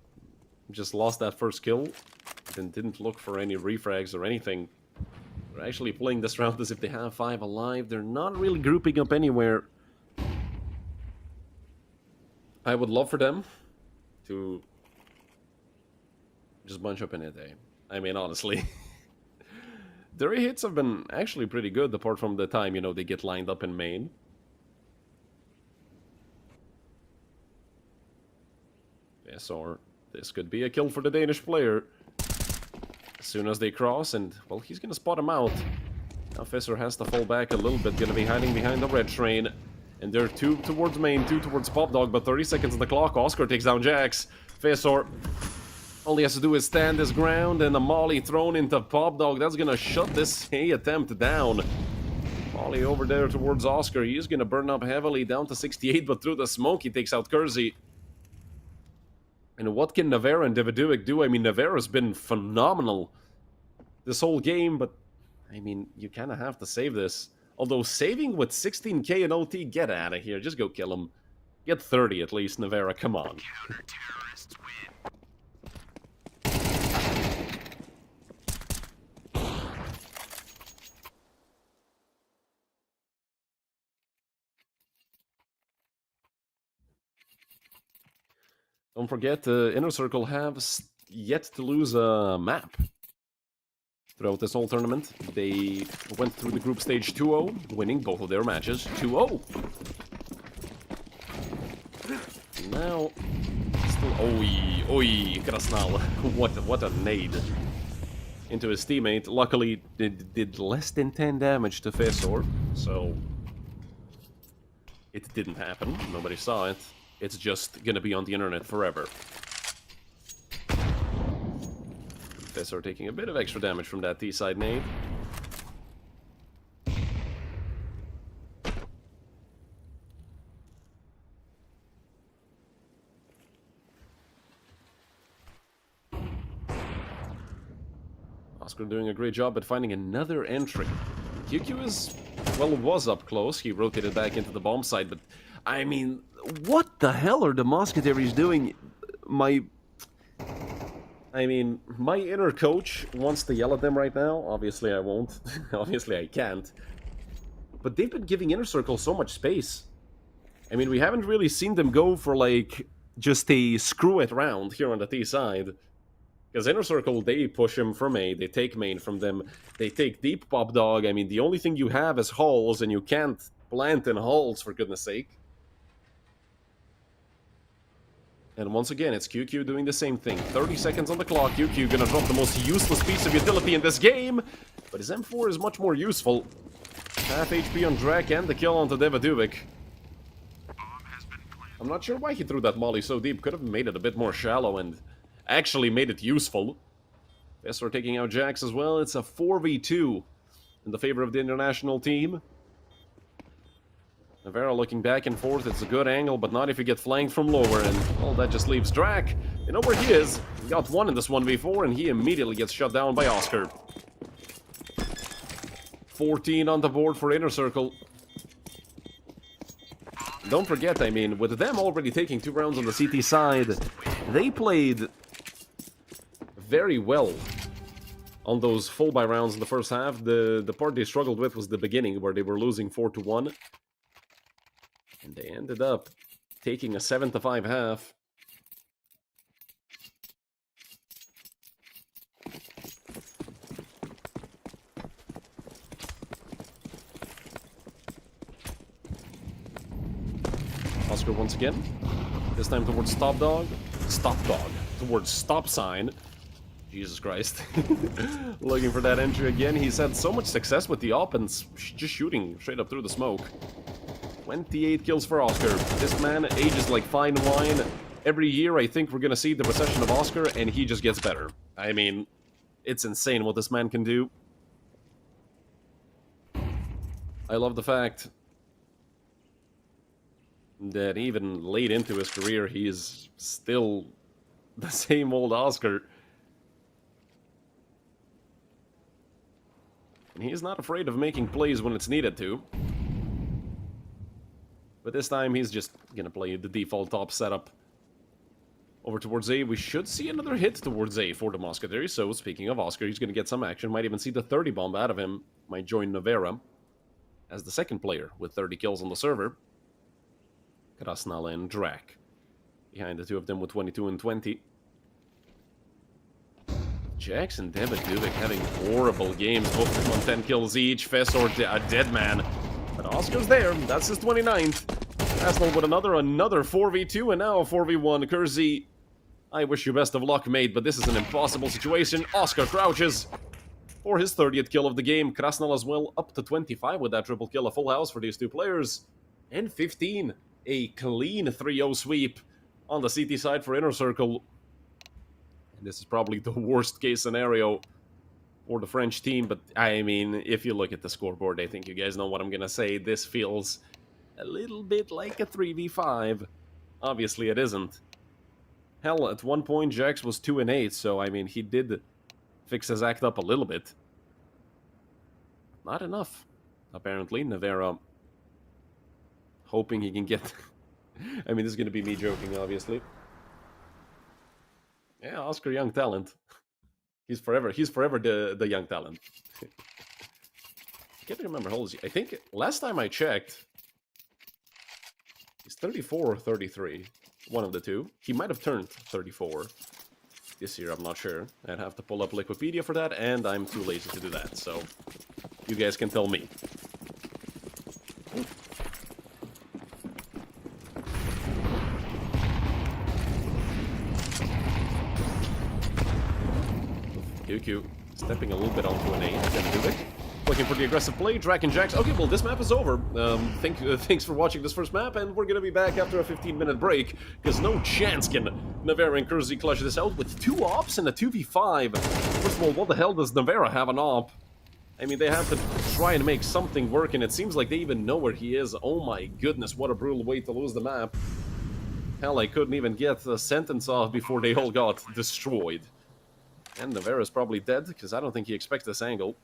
just lost that first kill. And didn't look for any refrags or anything. They're actually playing this round as if they have 5 alive. They're not really grouping up anywhere. I would love for them to just bunch up in it, eh? I mean, honestly. Their hits have been actually pretty good, apart from the time, you know, they get lined up in main. Yes, or this could be a kill for the Danish player. As soon as they cross, and, well, he's gonna spot him out. Now Fessor has to fall back a little bit, gonna be hiding behind the red train. And they're 2 towards main, 2 towards Pop Dog, but 30 seconds on the clock. Oscar takes down Jax. Fessor, all he has to do is stand his ground, and a molly thrown into Pop Dog. That's gonna shut this A attempt down. Molly over there towards Oscar. He's gonna burn up heavily, down to 68, but through the smoke he takes out Kersey. And what can Nevera and Davidovic do? I mean, Nevera's been phenomenal this whole game, but, I mean, you kind of have to save this. Although, saving with 16k and OT, get out of here. Just go kill him. Get 30 at least, Nevera, come on. Counter-terrorists win. Don't forget, Inner Circle have yet to lose a map throughout this whole tournament. They went through the group stage 2-0, winning both of their matches 2-0. Now, still... Oi, Krasnal. What a nade into his teammate. Luckily, it did less than 10 damage to Fessor, so it didn't happen. Nobody saw it. It's just gonna be on the internet forever. Fessor taking a bit of extra damage from that T-side nade. Oscar doing a great job at finding another entry. QQ is, well, was up close. He rotated back into the bomb site, but I mean, what the hell are the Mousquetaires doing? My inner coach wants to yell at them right now. Obviously I won't. Obviously I can't. But they've been giving Inner Circle so much space. I mean, we haven't really seen them go for, like, just a screw-it round here on the T side. Because Inner Circle, they push him from A, they take main from them, they take deep Pop Dog. I mean, the only thing you have is halls, and you can't plant in halls, for goodness sake. And once again, it's QQ doing the same thing. 30 seconds on the clock. QQ gonna drop the most useless piece of utility in this game. But his M4 is much more useful. Half HP on Drek and the kill onto Devadubic. Bomb has been planted. I'm not sure why he threw that molly so deep. Could have made it a bit more shallow and actually made it useful. Fessor taking out Jax as well. It's a 4v2 in the favor of the international team. Navarro looking back and forth. It's a good angle, but not if you get flanked from lower. And, well, that just leaves Drak. You know where he is. He got one in this 1v4, and he immediately gets shut down by Oscar. 14 on the board for Inner Circle. Don't forget, I mean, with them already taking 2 rounds on the CT side, they played very well on those full buy rounds in the first half. The part they struggled with was the beginning, where they were losing 4-1. And they ended up taking a 7-5 half. Oscar once again. This time towards Stop Dog. Stop Dog. Towards Stop Sign. Jesus Christ. Looking for that entry again. He's had so much success with the op and just shooting straight up through the smoke. 28 kills for Oscar. This man ages like fine wine. Every year I think we're gonna see the recession of Oscar and he just gets better. I mean, it's insane what this man can do. I love the fact that even late into his career, he is still the same old Oscar. And he's not afraid of making plays when it's needed to. But this time, he's just gonna play the default top setup. Over towards A, we should see another hit towards A for the Mousquetaires. So, speaking of Oscar, he's gonna get some action. Might even see the 30 bomb out of him. Might join Navera as the second player with 30 kills on the server. Krasnala and Drak behind the two of them with 22 and 20. Jax and Devadubic having horrible games, both of them on 10 kills each. Fessor a dead man. But Oscar's there, that's his 29th. Krasnala with another 4v2 and now a 4v1. Kersey, I wish you best of luck, mate, but this is an impossible situation. Oscar crouches for his 30th kill of the game. Krasnala as well, up to 25 with that triple kill. A full house for these two players. And 15. A clean 3-0 sweep on the CT side for Inner Circle. And this is probably the worst case scenario for the French team, but I mean, if you look at the scoreboard, I think you guys know what I'm gonna say. This feels a little bit like a 3v5. Obviously it isn't. Hell, at one point Jax was 2 and 8, so I mean, he did fix his act up a little bit. Not enough, apparently. Navera hoping he can get... I mean, this is going to be me joking, obviously. Yeah, Oscar, young talent. He's forever the young talent. I can't remember how old is he. I think last time I checked, he's 34 or 33. One of the two. He might have turned 34 this year, I'm not sure. I'd have to pull up Wikipedia for that, and I'm too lazy to do that, so you guys can tell me. QQ stepping a little bit onto an A. Can do it. Looking for the aggressive play. Drak and Jax. Okay, well, this map is over. Thanks for watching this first map, and we're going to be back after a 15-minute break, because no chance can Navera and Kersey clutch this out with 2 ops and a 2v5. First of all, what the hell does Navera have an op? I mean, they have to try and make something work, and it seems like they even know where he is. Oh my goodness, what a brutal way to lose the map. Hell, I couldn't even get a sentence off before they all got destroyed. And Navera's probably dead, because I don't think he expects this angle.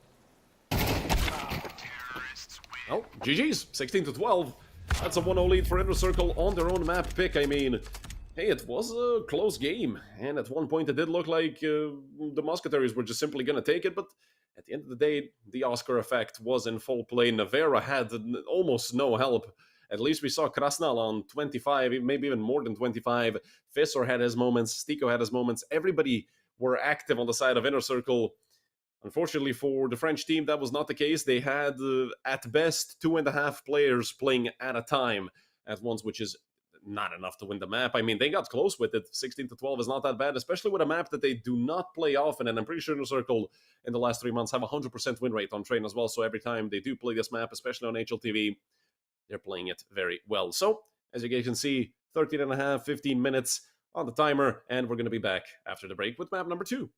Oh, GG's, 16-12. That's a 1-0 lead for Inner Circle on their own map pick. I mean, hey, it was a close game. And at one point it did look like the Mousquetaires were just simply going to take it. But at the end of the day, the Oscar effect was in full play. Navera had almost no help. At least we saw Krasnala on 25, maybe even more than 25. Fessor had his moments. Stiko had his moments. Everybody were active on the side of Inner Circle. Unfortunately for the French team, that was not the case. They had, at best, 2.5 players playing at a time at once, which is not enough to win the map. I mean, they got close with it. 16-12 is not that bad, especially with a map that they do not play often. And I'm pretty sure Inner Circle in the last 3 months have a 100% win rate on Train as well. So every time they do play this map, especially on HLTV, they're playing it very well. So as you guys can see, 13 and a half, 15 minutes on the timer, and we're going to be back after the break with map number 2.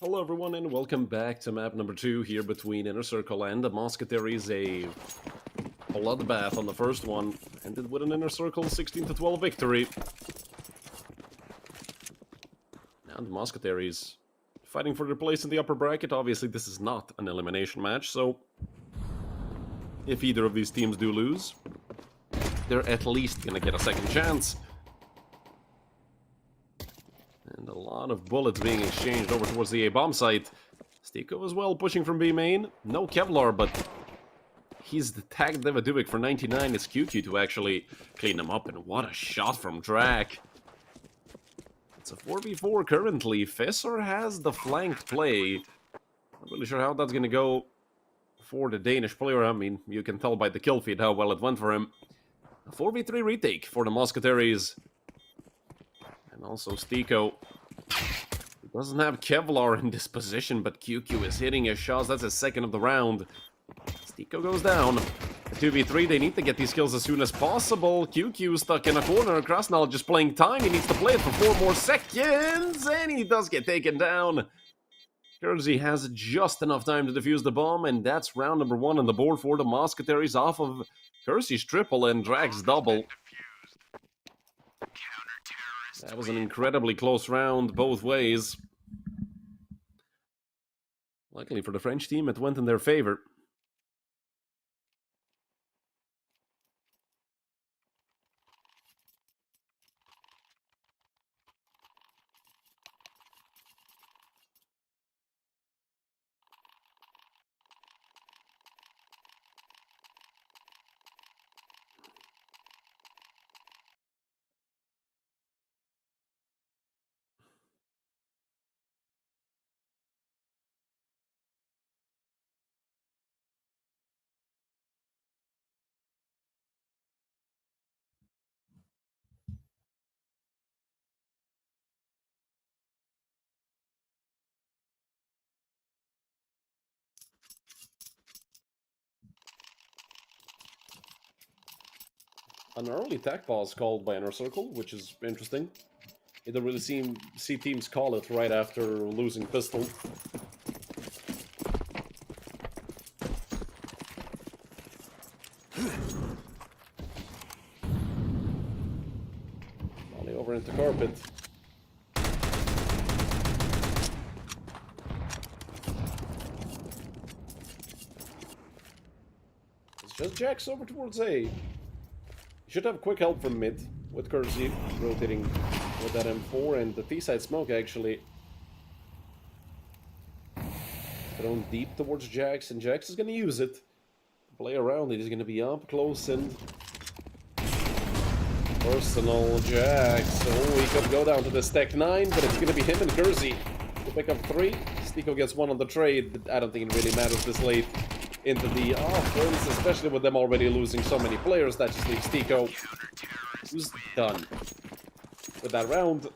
Hello everyone and welcome back to map number 2 here between Inner Circle and the Mousquetaires. A bloodbath on the first one, ended with an Inner Circle 16-12 victory. Now the Mousquetaires fighting for their place in the upper bracket. Obviously this is not an elimination match, so if either of these teams do lose, they're at least gonna get a second chance. And a lot of bullets being exchanged over towards the A-bomb site. Stiko as well, pushing from B main. No Kevlar, but he's tagged Devaduvic for 99. It's QQ to actually clean him up, and what a shot from Drak. It's a 4v4 currently. Fissor has the flanked play. Not really sure how that's going to go for the Danish player. I mean, you can tell by the kill feed how well it went for him. A 4v3 retake for the Mousquetaires. And also Stiko. He doesn't have Kevlar in this position, but QQ is hitting his shots. That's his second of the round. Stiko goes down. A 2v3, they need to get these kills as soon as possible. QQ stuck in a corner. Krasnal just playing time. He needs to play it for 4 more seconds. And he does get taken down. Kersey has just enough time to defuse the bomb. And that's round number 1 on the board for the Mousquetaires off of Kersey's triple and Drag's double. That was an incredibly close round both ways. Luckily for the French team, it went in their favor. An early tech pause called by Inner Circle, which is interesting. You don't really see teams call it right after losing pistol. Molly over into carpet. It's just Jax over towards A. Should have quick help from mid, with Kersey rotating with that M4, and the T-side smoke actually thrown deep towards Jax, and Jax is going to use it. Play around it, he's going to be up close and personal. Jax, oh, he could go down to the stack 9, but it's going to be him and Kersey to pick up 3. Stiko gets 1 on the trade, but I don't think it really matters this late into the offense, especially with them already losing so many players. That just leaves Stiko, who's done with that round.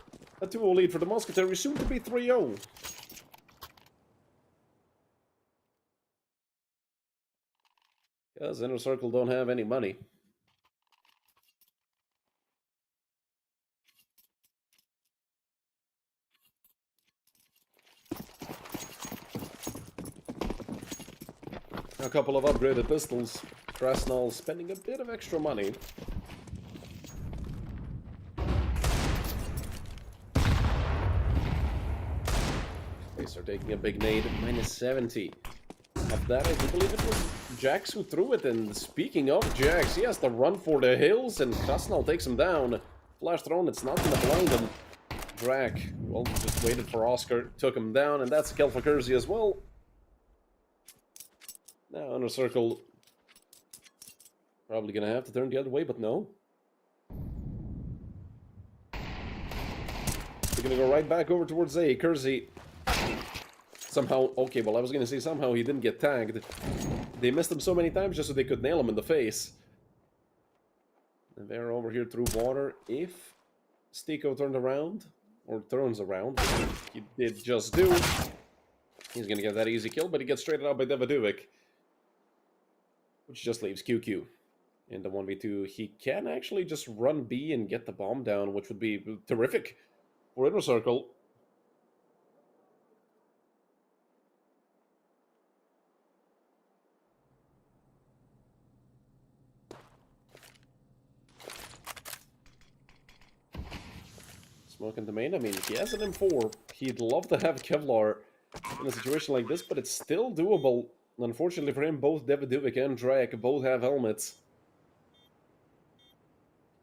A 2-0 lead for the Mousquetaires, soon to be 3-0. Because Inner Circle don't have any money. A couple of upgraded pistols. Krasnal spending a bit of extra money. They start taking a big nade, minus 70. Of that, I do believe it was Jax who threw it, and speaking of Jax, he has to run for the hills, and Krasnal takes him down. Flash thrown, it's not gonna blind him. Drak, well, just waited for Oscar, took him down, and that's a kill for Kersey as well. Now, Inner Circle probably gonna have to turn the other way, but no. They're gonna go right back over towards A. Kersey somehow, okay, well, I was gonna say somehow he didn't get tagged. They missed him so many times just so they could nail him in the face. And they're over here through water. If Stiko turned around, or turns around, he did just do, he's gonna get that easy kill, but he gets traded out by Devaduvic, which just leaves QQ in the 1v2. He can actually just run B and get the bomb down, which would be terrific for Inner Circle. Smoking the main. I mean, he has an M4. He'd love to have Kevlar in a situation like this, but it's still doable. Unfortunately for him, both Davidovic and Drake both have helmets.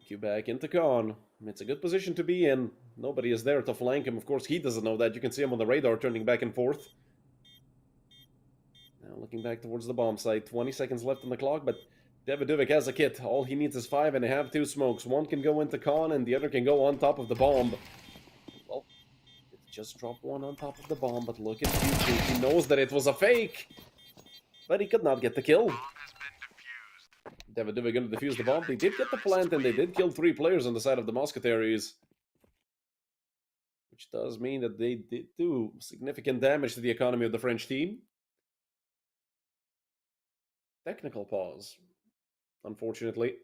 Q back into Khan. It's a good position to be in. Nobody is there to flank him. Of course, he doesn't know that. You can see him on the radar turning back and forth. Now looking back towards the bomb site. 20 seconds left on the clock, but Davidovic has a kit. All he needs is 5, and they have 2 smokes. One can go into Khan, and the other can go on top of the bomb. Well, it just dropped one on top of the bomb, but look at Future. He knows that it was a fake, but he could not get the kill. Bomb has been defused. Davidovic going to defuse the bomb. They did get the plant, and they did kill 3 players on the side of the Mousquetaires, which does mean that they did do significant damage to the economy of the French team. Technical pause, unfortunately.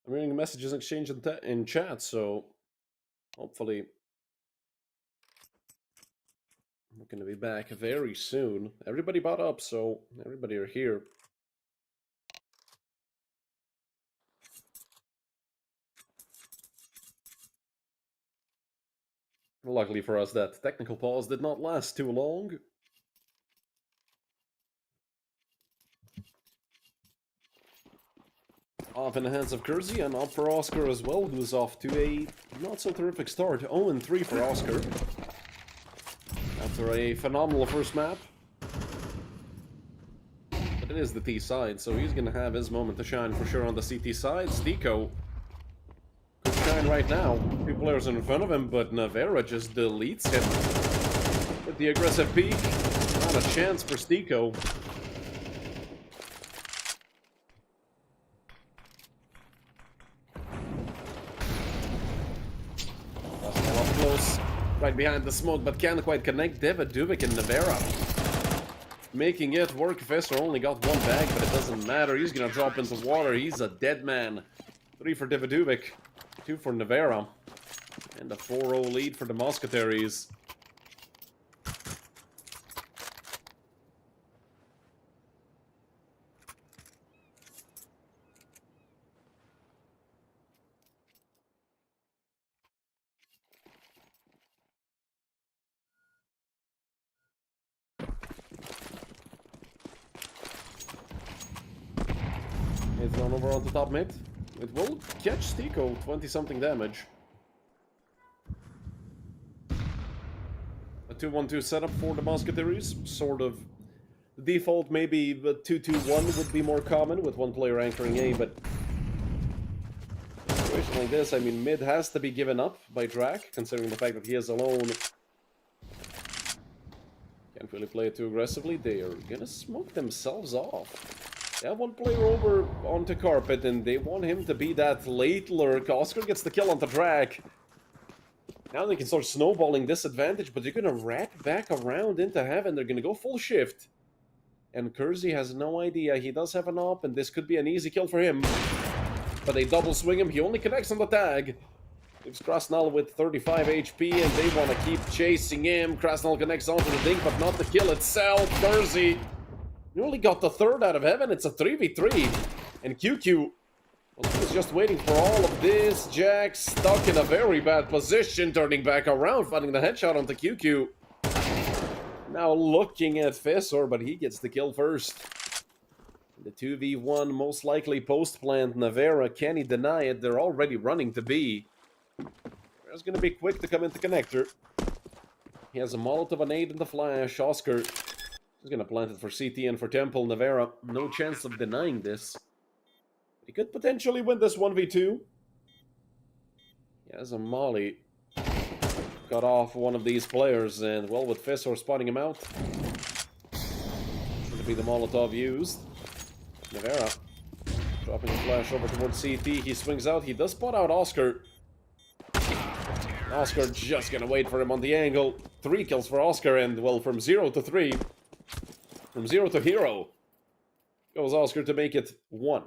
I'm reading messages exchanged in chat, so hopefully we're going to be back very soon. Everybody bought up, so everybody are here. Luckily for us, that technical pause did not last too long. Off in the hands of Kersey, and up for Oscar as well, who's off to a not so terrific start. 0-3 for Oscar. After a phenomenal first map. But it is the T side, so he's gonna have his moment to shine for sure on the CT side. Stico could shine right now. 2 players in front of him, but Navera just deletes him with the aggressive peek. Not a chance for Stico. Right behind the smoke, but can't quite connect. Davidovic and Navera making it work. Fesser only got 1 bag, but it doesn't matter. He's gonna drop into water. He's a dead man. 3 for Davidovic, 2 for Navera, and a 4-0 lead for the Mousquetaires. It's gone over on the top mid. It will catch Stico, 20-something damage. A 2-1-2 setup for the Mousquetaires. Sort of the default, maybe the 2-2-1 would be more common with 1 player anchoring A, but in a situation like this, I mean, mid has to be given up by Drak, considering the fact that he is alone. Can't really play it too aggressively. They are gonna smoke themselves off. They have one player over onto carpet, and they want him to be that late lurk. Oscar gets the kill on the drag. Now they can start snowballing this advantage, but they're gonna wrap back around into heaven. They're gonna go full shift. And Kersey has no idea. He does have an op, and this could be an easy kill for him. But they double swing him. He only connects on the tag. Leaves Krasnal with 35 HP, and they want to keep chasing him. Krasnal connects onto the dink, but not the kill itself. Kersey, you only got the third out of heaven. It's a 3v3. And QQ, well, he was just waiting for all of this. Jack stuck in a very bad position, turning back around, finding the headshot onto QQ. Now looking at Fessor, but he gets the kill first. The 2v1 most likely post-plant Navera. Can he deny it? They're already running to B. Navera's going to be quick to come into connector. He has a Molotov, an 8 in the flash. Oscar is going to plant it for CT and for Temple. Navera, no chance of denying this. He could potentially win this 1v2. He has a Molly. Got off one of these players, and well, with Fessor spotting him out, going to be the Molotov used. Navera dropping a flash over towards CT. He swings out. He does spot out Oscar. Oscar just going to wait for him on the angle. 3 kills for Oscar, and well, from 0 to 3, from 0 to hero, goes Oscar to make it 1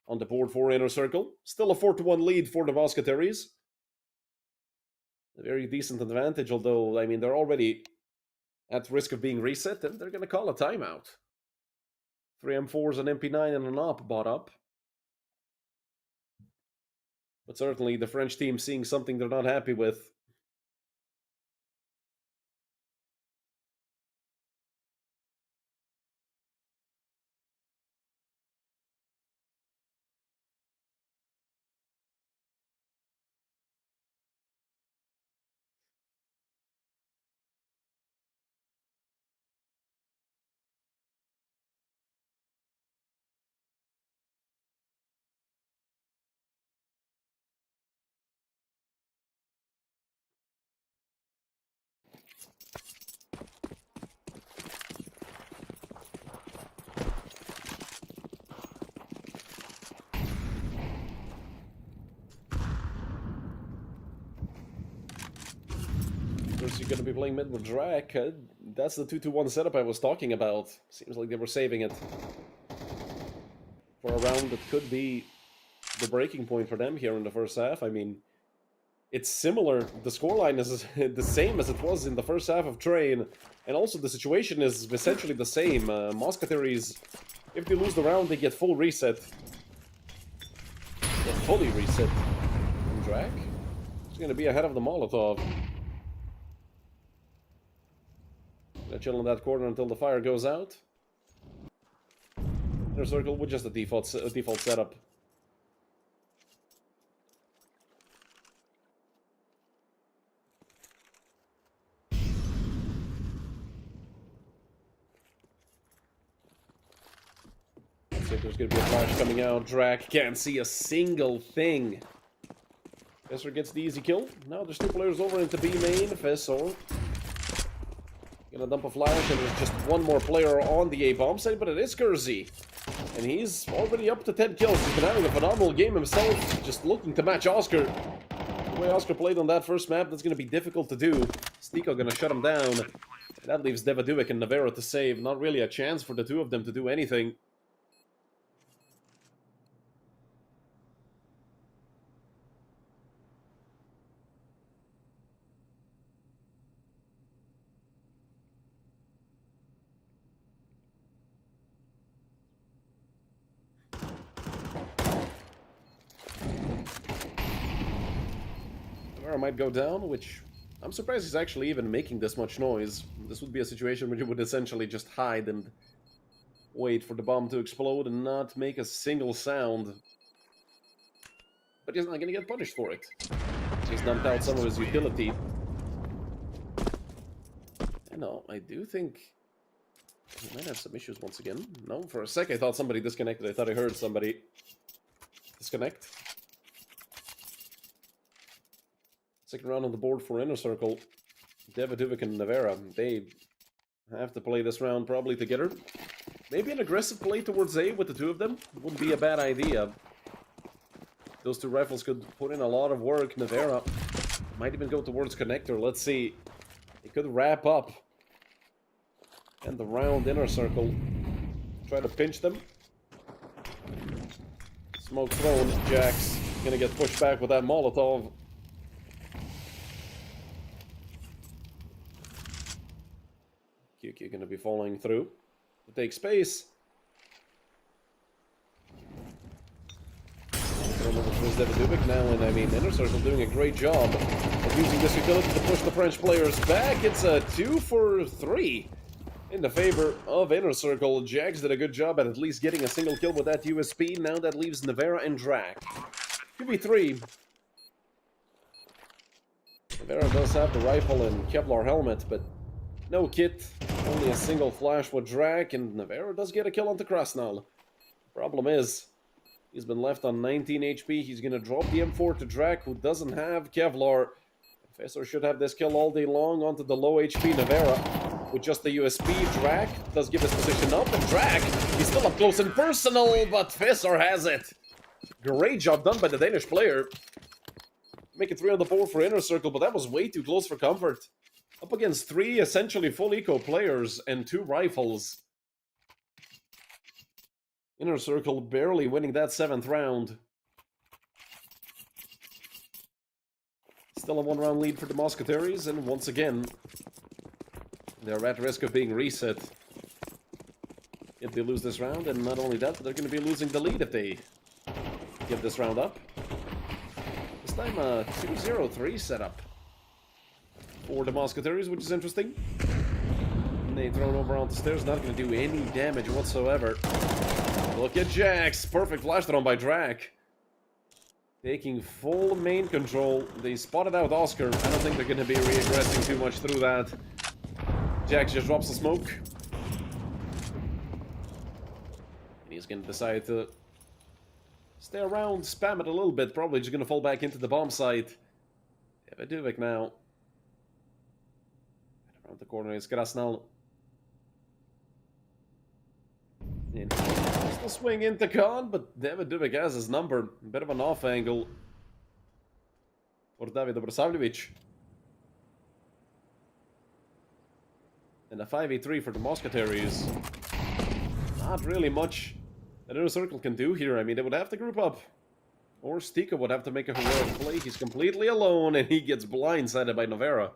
on the board for Inner Circle. Still a 4-1 lead for the Mousquetaires. A very decent advantage, although, I mean, they're already at risk of being reset, and they're going to call a timeout. 3 M4s, an MP9, and an op bought up. But certainly the French team seeing something they're not happy with. You're going to be playing mid with Drak. That's the 2-2-1 setup I was talking about. Seems like they were saving it for a round that could be the breaking point for them here in the first half. I mean, it's similar. The scoreline is the same as it was in the first half of Train. And also the situation is essentially the same. Mousquetaires, if they lose the round, they get full reset. Get fully reset. And Drak is going to be ahead of the Molotov. Gonna chill in that corner until the fire goes out. Inner Circle with just a default setup. Looks like there's gonna be a flash coming out. Drak can't see a single thing. Fessor gets the easy kill. Now there's 2 players over into B main. Fessor gonna dump a flash, and there's just 1 more player on the A-bomb side, but it is Kersey. And he's already up to 10 kills. He's been having a phenomenal game himself, just looking to match Oscar. The way Oscar played on that first map, that's gonna be difficult to do. Stiko gonna shut him down. And that leaves Devaduik and Navera to save. Not really a chance for the 2 of them to do anything. Might go down, which I'm surprised he's actually even making this much noise. This would be a situation where you would essentially just hide and wait for the bomb to explode and not make a single sound. But he's not going to get punished for it. He's dumped out some of his utility. And no, I do think he might have some issues once again. No, for a sec I thought somebody disconnected. I thought I heard somebody disconnect. Second round on the board for Inner Circle. Devaduik and Navera, they have to play this round probably together. Maybe an aggressive play towards A with the two of them wouldn't be a bad idea. Those two rifles could put in a lot of work. Nevera might even go towards connector. Let's see. He could wrap up. And the round inner circle. Try to pinch them. Smoke thrown. Jax gonna get pushed back with that Molotov. QQ gonna be falling through. To take space. Now, and I mean, Inner Circle doing a great job of using this utility to push the French players back. It's a 2 for 3 in the favor of Inner Circle. Jax did a good job at least getting a single kill with that USP. Now that leaves Nevera and Drak. 2v3. Nevera does have the rifle and Kevlar helmet, but no kit. Only a single flash with Drak, and Nevera does get a kill onto Krasnal. Problem is, he's been left on 19 HP. He's going to drop the M4 to Drak, who doesn't have Kevlar. Professor should have this kill all day long onto the low HP Nevera. With just the USP, Drak does give his position up, and Drak, he's still up close and personal, but Professor has it. Great job done by the Danish player. Make it 3 on the board for Inner Circle, but that was way too close for comfort. Up against 3 essentially full eco players and 2 rifles. Inner Circle barely winning that 7th round. Still a 1-round lead for the Mousquetaires, and once again, they're at risk of being reset if they lose this round, and not only that, but they're going to be losing the lead if they give this round up. This time a 2-0-3 setup for the Mousquetaires, which is interesting. And they thrown over onto the stairs, not going to do any damage whatsoever. Look at Jax, perfect flash thrown by Drak. Taking full main control. They spotted out Oscar. I don't think they're going to be reaggressing too much through that. Jax just drops the smoke. And he's going to decide to stay around, spam it a little bit. Probably just going to fall back into the bomb site. Daviduvik now. Around the corner is Krasnal. And still swing into Khan, but Daviduvik has his number. A bit of an off angle for David Dobrosavljevic. And a 5v3 for the Mousquetaires. Not really much that Inner Circle can do here. I mean, they would have to group up. Or Stika would have to make a heroic play. He's completely alone, and he gets blindsided by Nevera.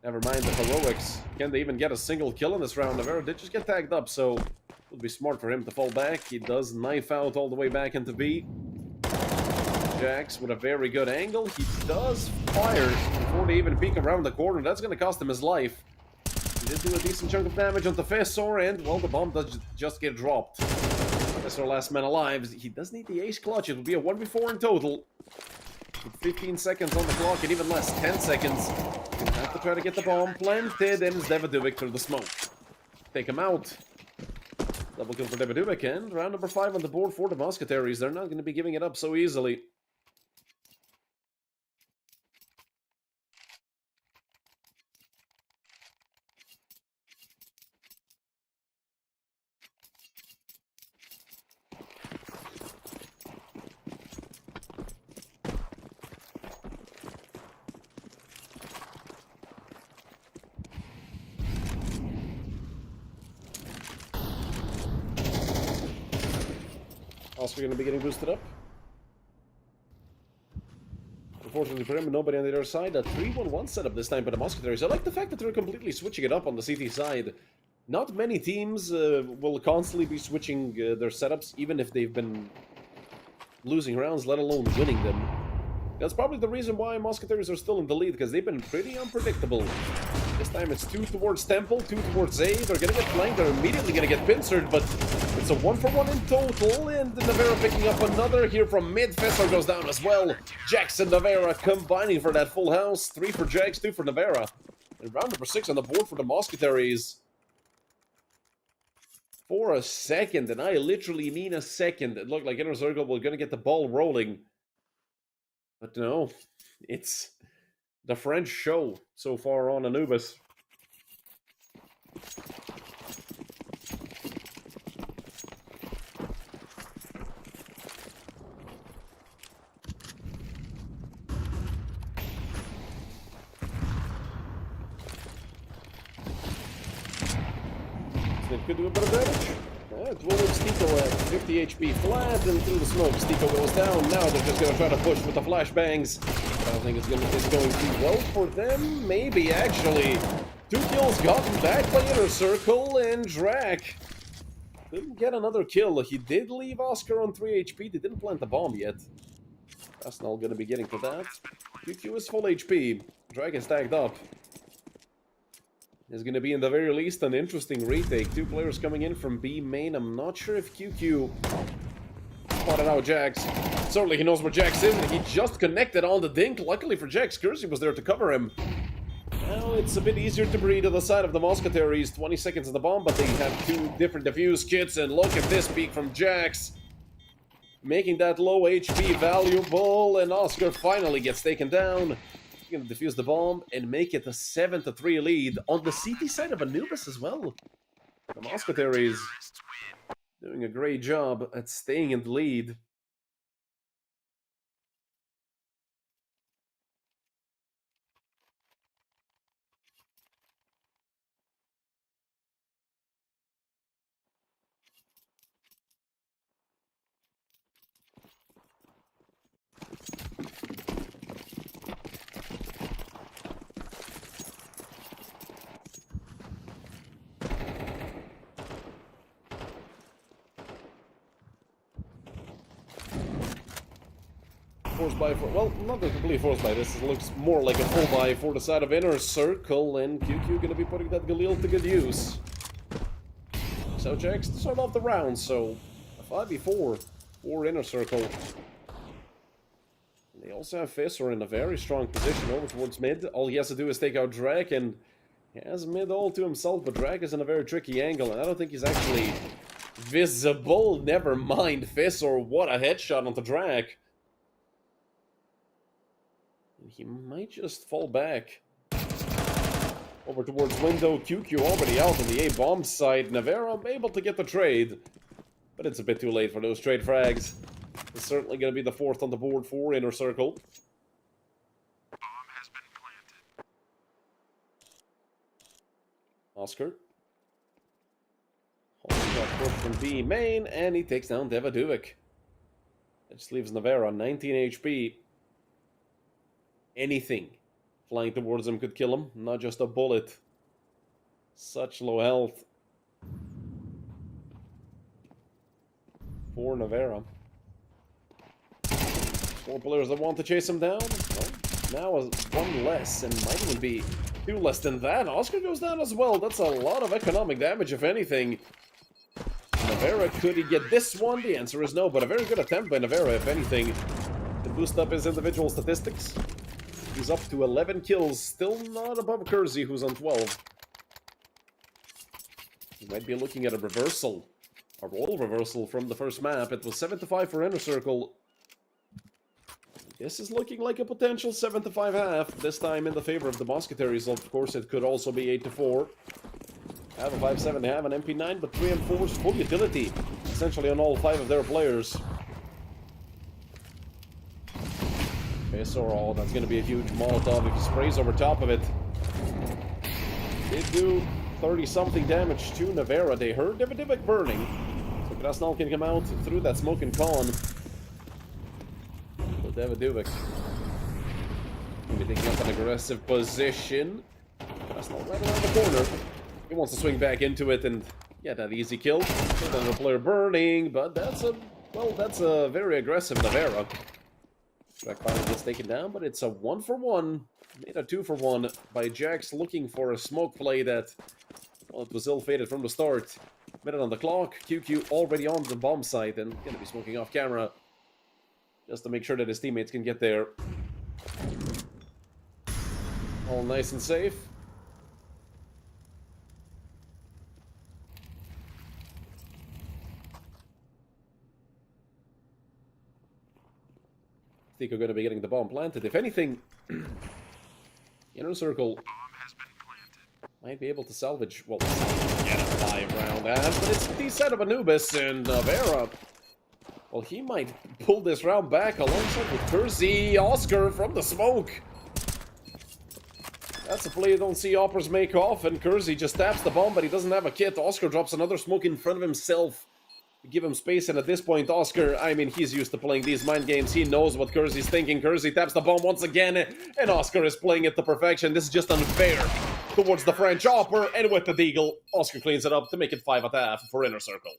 Never mind the heroics. Can they even get a single kill in this round? Nevera did just get tagged up, so it would be smart for him to fall back. He does knife out all the way back into B. Jax with a very good angle. He does fire before they even peek around the corner. That's going to cost him his life. He did do a decent chunk of damage on the Fessor, and, well, the bomb does just get dropped. Fessor last man alive. He does need the ace clutch. It will be a 1v4 in total. With 15 seconds on the clock, and even less, 10 seconds. Gonna have to try to get the bomb planted, and it's Daviduvik through the smoke. Take him out. Double kill for Daviduvik, and round number 5 on the board for the Mousquetaires. They're not going to be giving it up so easily. Oscar going to be getting boosted up. Unfortunately for him, nobody on the other side. A 3-1-1 setup this time by the Mousquetaires. I like the fact that they're completely switching it up on the CT side. Not many teams will constantly be switching their setups, even if they've been losing rounds, let alone winning them. That's probably the reason why Mousquetaires are still in the lead, because they've been pretty unpredictable. This time it's 2 towards Temple, 2 towards A. They're going to get flanked. They're immediately going to get pincered, but it's a 1-for-1 in total. And Nevera picking up another here from mid. Fessor goes down as well. Jax and Nevera combining for that full house. 3 for Jax, 2 for Nevera. And round number 6 on the board for the Mousquetaires. For a second, and I literally mean a second, it looked like Inner Circle was going to get the ball rolling. But no, it's the French show so far on Anubis. It could do a bit of damage. It will leave Stico at 50 HP flat, and through the smoke, Stico goes down. Now they're just gonna try to push with the flashbangs. I don't think it's going too well for them. Maybe, actually. 2 kills gotten back by Inner Circle, and Drac couldn't get another kill. He did leave Oscar on 3 HP. They didn't plant the bomb yet. Arsenal gonna be getting to that. QQ is full HP. Drac is tagged up. Is going to be, in the very least, an interesting retake. 2 players coming in from B main. I'm not sure if QQ spotted out Jax. Certainly he knows where Jax is, and he just connected on the dink. Luckily for Jax, Kersey was there to cover him. Now it's a bit easier to breathe to the side of the Mousquetaires. 20 seconds in the bomb, but they have 2 different defuse kits, and look at this peek from Jax. Making that low HP valuable, and Oscar finally gets taken down. Going to defuse the bomb and make it a 7-3 lead on the CT side of Anubis as well. The Mousquetaires doing a great job at staying in the lead. Forced buy for, well, not a complete forced buy. This looks more like a full buy for the side of Inner Circle, and QQ gonna be putting that Galil to good use. So Jax to start off the round, so a 5v4 for Inner Circle. They also have Fissor in a very strong position over towards mid. All he has to do is take out Drac, and he has mid all to himself, but Drac is in a very tricky angle, and I don't think he's actually visible. Never mind Fissor, what a headshot onto Drac. He might just fall back over towards window. QQ already out on the A-bomb side. Navarro able to get the trade, but it's a bit too late for those trade frags. It's certainly going to be the 4th on the board for Inner Circle. Bomb has been planted. Oscar. Holding that push from B main, and he takes down Devaduvic. It just leaves Navarro on 19 HP. Anything flying towards him could kill him, not just a bullet. Such low health for Navarro. 4 players that want to chase him down. Well, now 1 less, and might even be 2 less than that. Oscar goes down as well. That's a lot of economic damage, if anything. Navarro, could he get this one? The answer is no, but a very good attempt by Navarro, if anything, to boost up his individual statistics. He's up to 11 kills, still not above Kersey, who's on 12. He might be looking at a reversal, a role reversal from the first map. It was 7-5 for Inner Circle. This is looking like a potential 7-5 half, this time in the favor of the Mousquetaires. Of course, it could also be 8-4. Have a 5-7, they have an MP9, but 3 and 4's full utility, essentially on all 5 of their players. Fissor, oh, that's going to be a huge Molotov if he sprays over top of it. Did do 30-something damage to Navarro. They heard Devaduvic burning, so Krasnal can come out through that smoke and con. So Devaduvic maybe taking up an aggressive position. Krasnal right around the corner. He wants to swing back into it and get that easy kill. Another player burning, but that's a very aggressive Navarro. Drac finally gets taken down, but it's a 1-for-1. Made a 2-for-1 by Jax, looking for a smoke play that, well, it was ill-fated from the start. Minute on the clock. QQ already on the bomb site and gonna be smoking off camera just to make sure that his teammates can get there. All nice and safe. Tico going to be getting the bomb planted. If anything, Inner Circle Bomb has been planted. might be able to salvage, well, get a 5-round ass, but it's the set of Anubis and Vera. Well, he might pull this round back alongside with Kersey. Oscar from the smoke. That's a play you don't see Oppers make off, and Kersey just taps the bomb, but he doesn't have a kit. Oscar drops another smoke in front of himself to give him space, and at this point, Oscar, I mean, he's used to playing these mind games. He knows what Kersey's thinking. Kersey taps the bomb once again, and Oscar is playing it to perfection. This is just unfair towards the French Opper, and with the deagle, Oscar cleans it up to make it 5.5 for Inner Circle.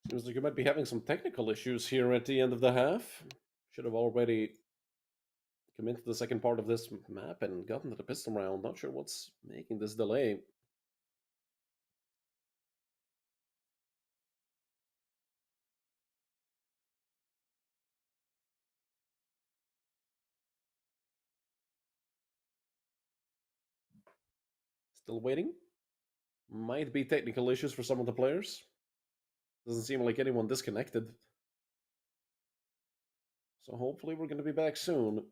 Seems like you might be having some technical issues here at the end of the half. Should have already come into the second part of this map and gotten to the pistol round. Not sure what's making this delay. Still waiting. Might be technical issues for some of the players. Doesn't seem like anyone disconnected. So hopefully we're going to be back soon.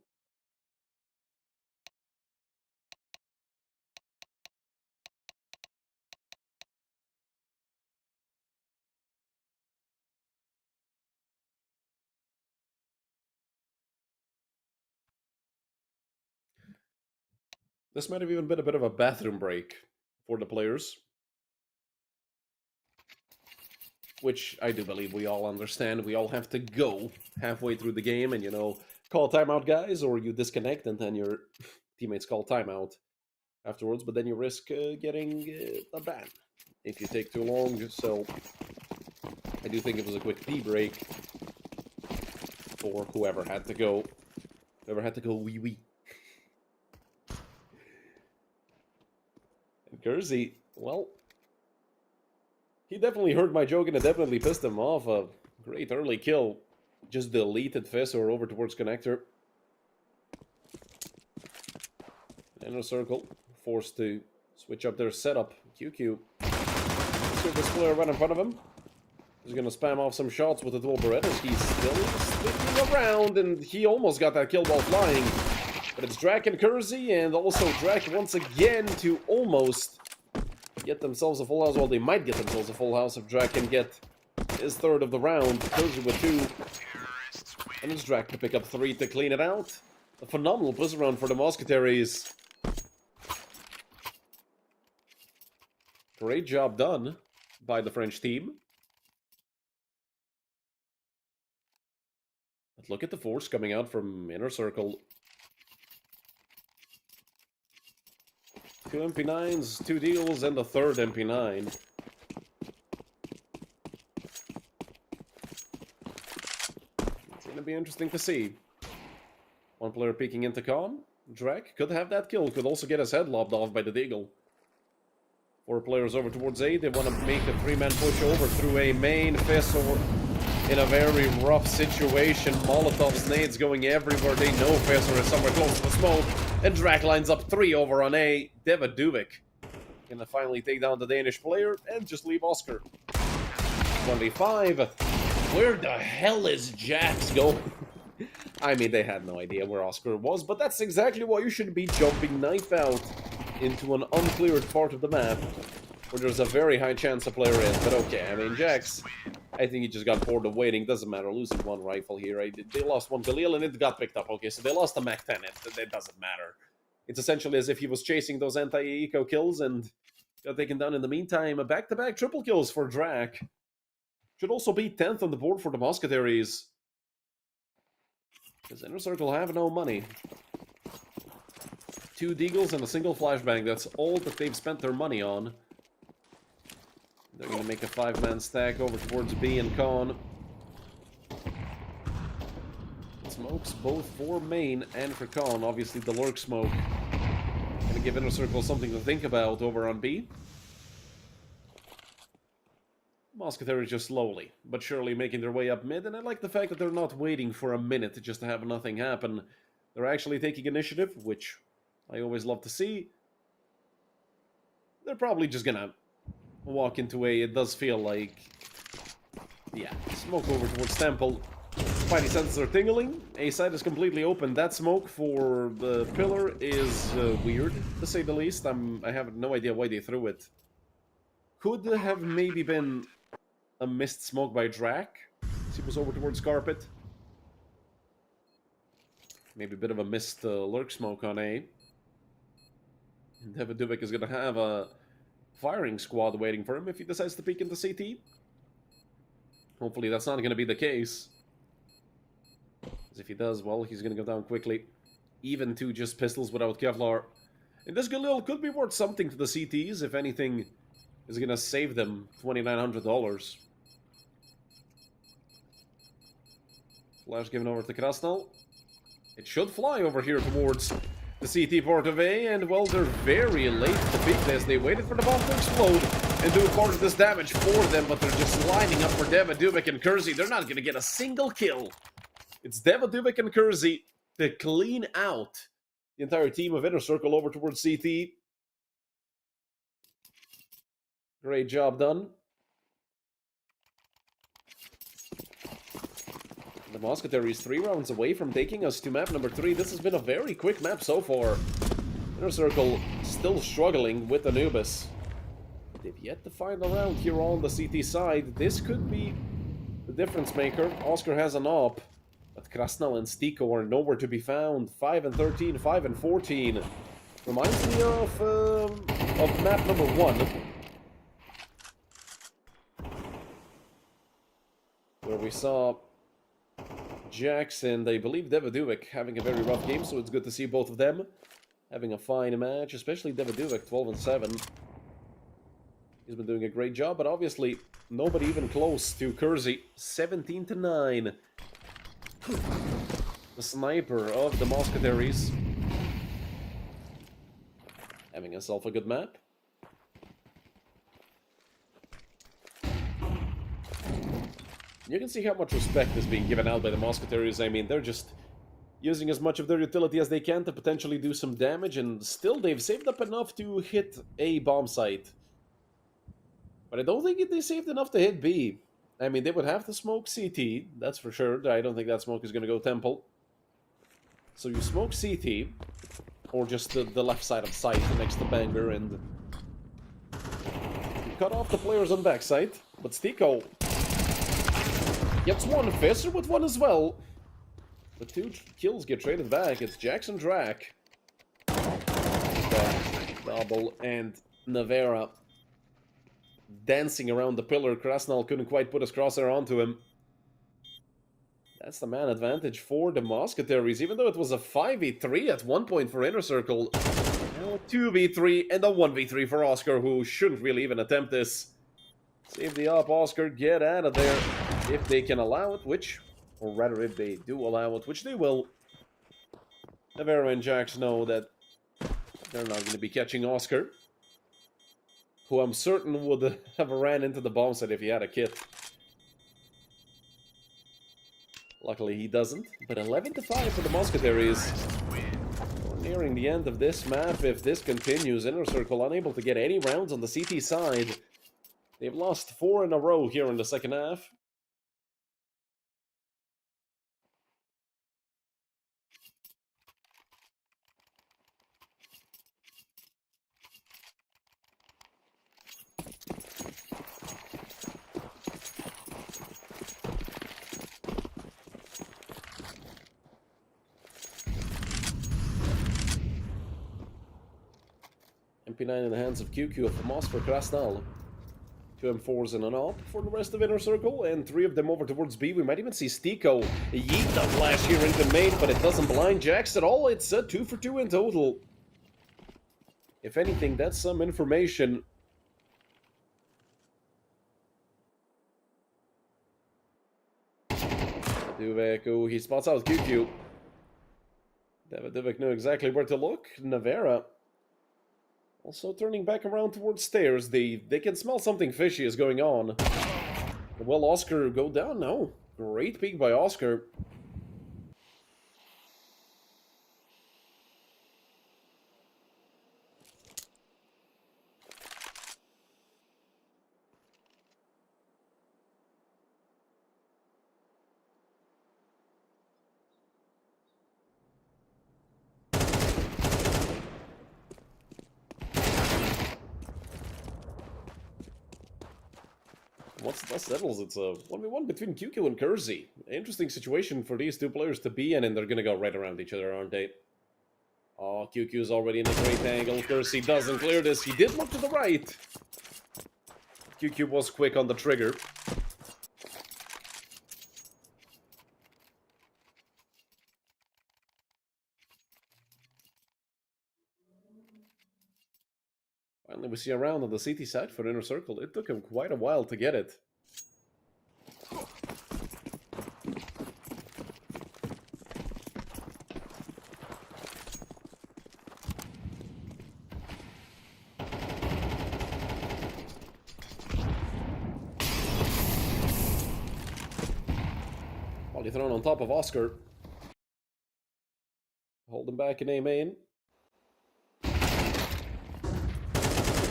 This might have even been a bit of a bathroom break for the players. Which I do believe we all understand. We all have to go halfway through the game and, you know, call timeout, guys, or you disconnect and then your teammates call timeout afterwards, but then you risk getting a ban if you take too long. So I do think it was a quick tea break for whoever had to go. Whoever had to go wee-wee. And Kersey, well, he definitely heard my joke and it definitely pissed him off. A great early kill. Just deleted Fessor over towards Connector. Inner Circle, forced to switch up their setup. QQ. Let's see if this player right in front of him. He's gonna spam off some shots with the dual Berettas. He's still sticking around, and he almost got that kill while flying. But it's Drac and Kersey, and also Drac once again to almost get themselves a full house. Well, they might get themselves a full house if Drac can get his third of the round. Kersey with 2. And it's Drac to pick up 3 to clean it out. A phenomenal buzz around for the Mousquetaires. Great job done by the French team. But look at the force coming out from Inner Circle. 2 MP9s, 2 deals, and a third MP9. It's going to be interesting to see. One player peeking into con. Drac could have that kill, could also get his head lobbed off by the Deagle. 4 players over towards A. They want to make a 3-man push over through A main. Fessor in a very rough situation. Molotov's nades going everywhere. They know Fessor is somewhere close to the smoke. And Drac lines up 3 over on A. Devadubic gonna finally take down the Danish player and just leave Oscar. 25. Where the hell is Jax going? I mean, they had no idea where Oscar was, but that's exactly why you should be jumping knife out into an uncleared part of the map where there's a very high chance a player is. But okay, I mean, Jax, I think he just got bored of waiting. Doesn't matter, losing 1 rifle here. They lost 1 Galil and it got picked up. Okay, so they lost a Mac 10. It doesn't matter. It's essentially as if he was chasing those anti-eco kills and got taken down in the meantime. A back-to-back triple kills for Drac. Should also be 10th on the board for the Mousquetaires. Because Inner Circle have no money. 2 Deagles and a single flashbang. That's all that they've spent their money on. They're going to make a 5-man stack over towards B and con. Smokes both for main and for con. Obviously the lurk smoke. Going to give Inner Circle something to think about over on B. Mousquetaires just slowly, but surely making their way up mid, and I like the fact that they're not waiting for a minute just to have nothing happen. They're actually taking initiative, which I always love to see. They're probably just gonna walk into A. It does feel like... yeah, smoke over towards Temple. Spidey senses are tingling. A side is completely open. That smoke for the pillar is weird, to say the least. I have no idea why they threw it. Could have maybe been a missed smoke by Drac. He was over towards Carpet. Maybe a bit of a missed lurk smoke on A. And Devadubic is going to have a firing squad waiting for him if he decides to peek into CT. Hopefully that's not going to be the case. Because if he does, well, he's going to go down quickly. Even 2 just pistols without Kevlar. And this Galil could be worth something to the CTs, if anything is going to save them $2,900. Flash given over to Krasnal. It should fly over here towards the CT port of A, and well, they're very late to peek this. They waited for the bomb to explode and do part of this damage for them, but they're just lining up for Devadubic and Kersey. They're not going to get a single kill. It's Devadubic and Kersey to clean out the entire team of Inner Circle over towards CT. Great job done. The Mousquetaires 3 rounds away from taking us to map number 3. This has been a very quick map so far. Inner Circle still struggling with Anubis. They've yet to find a round here on the CT side. This could be the difference maker. Oscar has an op, but Krasnal and Stiko are nowhere to be found. 5 and 13, 5 and 14. Reminds me of map number 1. Where we saw Jax and I believe Devadubic having a very rough game, so it's good to see both of them having a fine match, especially Devadubic, 12 and 7. He's been doing a great job, but obviously nobody even close to Kersey, 17 to 9. The sniper of the Mousquetaires having himself a good map. You can see how much respect is being given out by the Mousquetaires. I mean, they're just using as much of their utility as they can to potentially do some damage, and still they've saved up enough to hit A bomb site. But I don't think they saved enough to hit B. I mean, they would have to smoke CT, that's for sure. I don't think that smoke is going to go Temple. So you smoke CT, or just the left side of sight next to Banger, and you cut off the players on backside. But Stiko gets one, Fisher with one as well. The two kills get traded back. It's Jackson Drac. Double and Navera dancing around the pillar. Krasnal couldn't quite put his crosshair onto him. That's the man advantage for the Mousquetaires, even though it was a 5v3 at one point for Inner Circle. Now a 2v3 and a 1v3 for Oscar, who shouldn't really even attempt this. Save the up, Oscar, get out of there. If they can allow it, which, or rather if they do allow it, which they will. Navera and Jax know that they're not going to be catching Oscar, who I'm certain would have ran into the bomb site if he had a kit. Luckily he doesn't, but 11-5 for the Mousquetaires. We're nearing the end of this map. If this continues, Inner Circle unable to get any rounds on the CT side. They've lost 4 in a row here in the second half. MP9 in the hands of QQ of Moss for Krasnal. 2 M4s in an op for the rest of Inner Circle, and 3 of them over towards B. We might even see Stiko yeet the flash here into main, but it doesn't blind Jax at all. It's a 2 for 2 in total. If anything, that's some information. Duvek, he spots out QQ. Duvek knew exactly where to look. Navera also turning back around towards stairs. They can smell something fishy is going on. Will Oscar go down? No. Great peek by Oscar. Once that settles, it's a 1v1 between QQ and Kersey. Interesting situation for these two players to be in, and they're gonna go right around each other, aren't they? Oh, QQ's already in a great angle. Kersey doesn't clear this. He did look to the right. QQ was quick on the trigger. Finally, we see a round on the CT side for Inner Circle. It took him quite a while to get it. Volley thrown on top of Oscar. Hold him back in A main.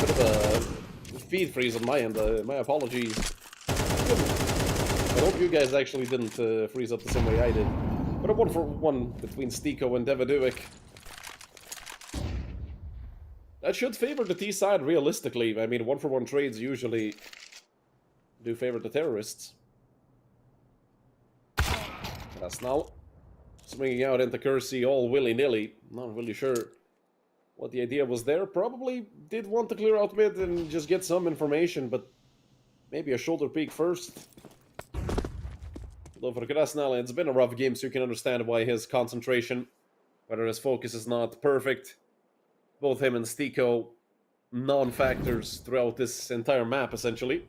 Bit of a feed freeze on my end. My apologies. I hope you guys actually didn't freeze up the same way I did. But a 1-for-1 between Stiko and Devaduic. That should favor the T side realistically. I mean, 1-for-1 trades usually do favor the terrorists. That's now swinging out into Kersey all willy-nilly. Not really sure what the idea was there. Probably did want to clear out mid and just get some information, but maybe a shoulder peek first. Although for Krasnal, it's been a rough game, so you can understand why his concentration, whether his focus is not perfect. Both him and Stiko, non-factors throughout this entire map, essentially.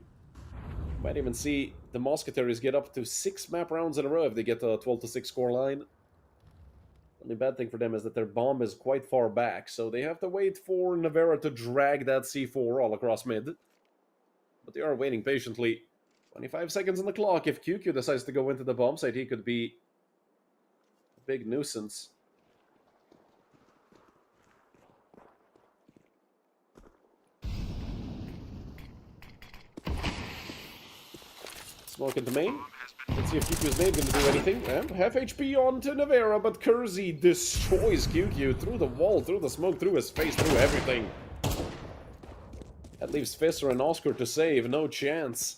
Might even see the Mousquetaires get up to 6 map rounds in a row if they get a 12-6 score line. The only bad thing for them is that their bomb is quite far back, so they have to wait for Navera to drag that C4 all across mid. But they are waiting patiently. 25 seconds on the clock. If QQ decides to go into the bomb site, he could be a big nuisance. Smoke into main. Let's see if QQ's name going to do anything. And half HP on to Navera, but Kersey destroys QQ through the wall, through the smoke, through his face, through everything. That leaves Fisser and Oscar to save. No chance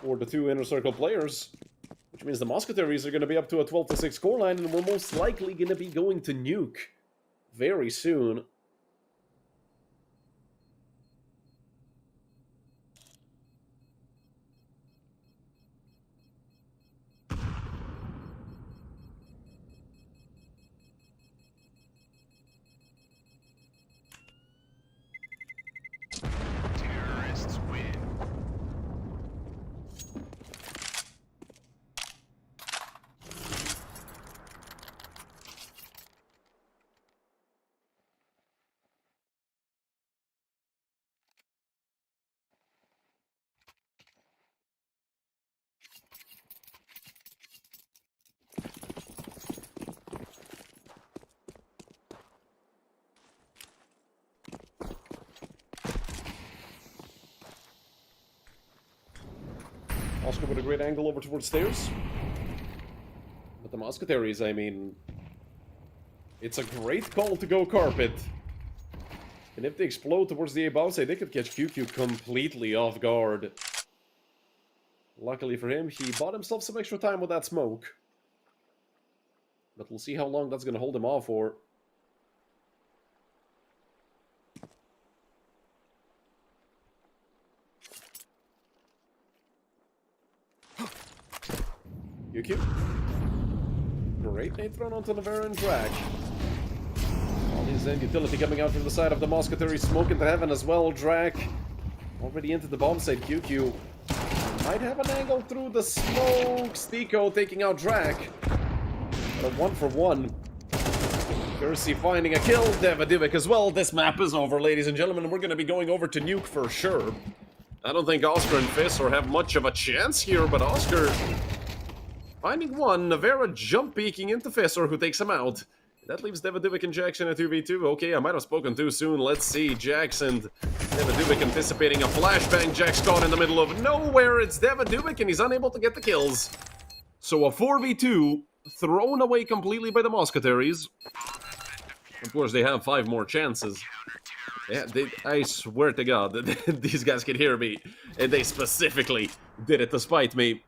for the two Inner Circle players, which Which means the Mousquetaires are going to be up to a 12-6 scoreline, and we're most likely going to be going to nuke very soon. Terrorists win. Oscar with a great angle over towards stairs. But the Mousquetaires, I mean, it's a great call to go carpet. And if they explode towards the A bomb site, they could catch QQ completely off guard. Luckily for him, he bought himself some extra time with that smoke. But we'll see how long that's going to hold him off for. QQ. Great nade thrown onto Navarra and Drag. All his end utility coming out from the side of the Mousquetaires, smoke into heaven as well. Drag already into the bomb site. QQ might have an angle through the smoke. Stiko taking out Drag. But a 1-for-1. Kersey finding a kill. Devaduvic as well. This map is over, ladies and gentlemen. We're going to be going over to nuke for sure. I don't think Oscar and Fissor have much of a chance here, but Oscar finding one. Navarra jump peeking into Fissor, who takes him out. That leaves Devaduvic and Jackson at 2v2. Okay, I might have spoken too soon. Let's see. Jackson. Devaduvic anticipating a flashbang. Jack's caught in the middle of nowhere. It's Devaduvic, and he's unable to get the kills. So a 4v2 thrown away completely by the Mousquetaires. Of course, they have 5 more chances. Yeah, I swear to God, these guys can hear me. And they specifically did it to spite me.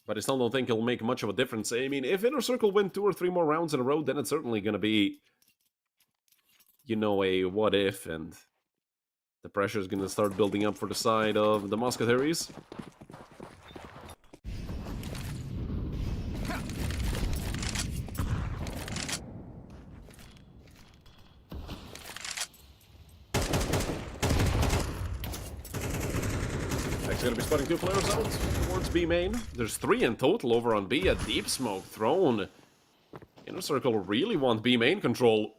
But I still don't think it'll make much of a difference. I mean, if Inner Circle win 2 or 3 more rounds in a row, then it's certainly going to be, you know, a what if, and the pressure is going to start building up for the side of the Mousquetaires. Going to be spotting 2 players out towards B main. There's 3 in total over on B. A deep smoke thrown. Inner Circle really want B main control.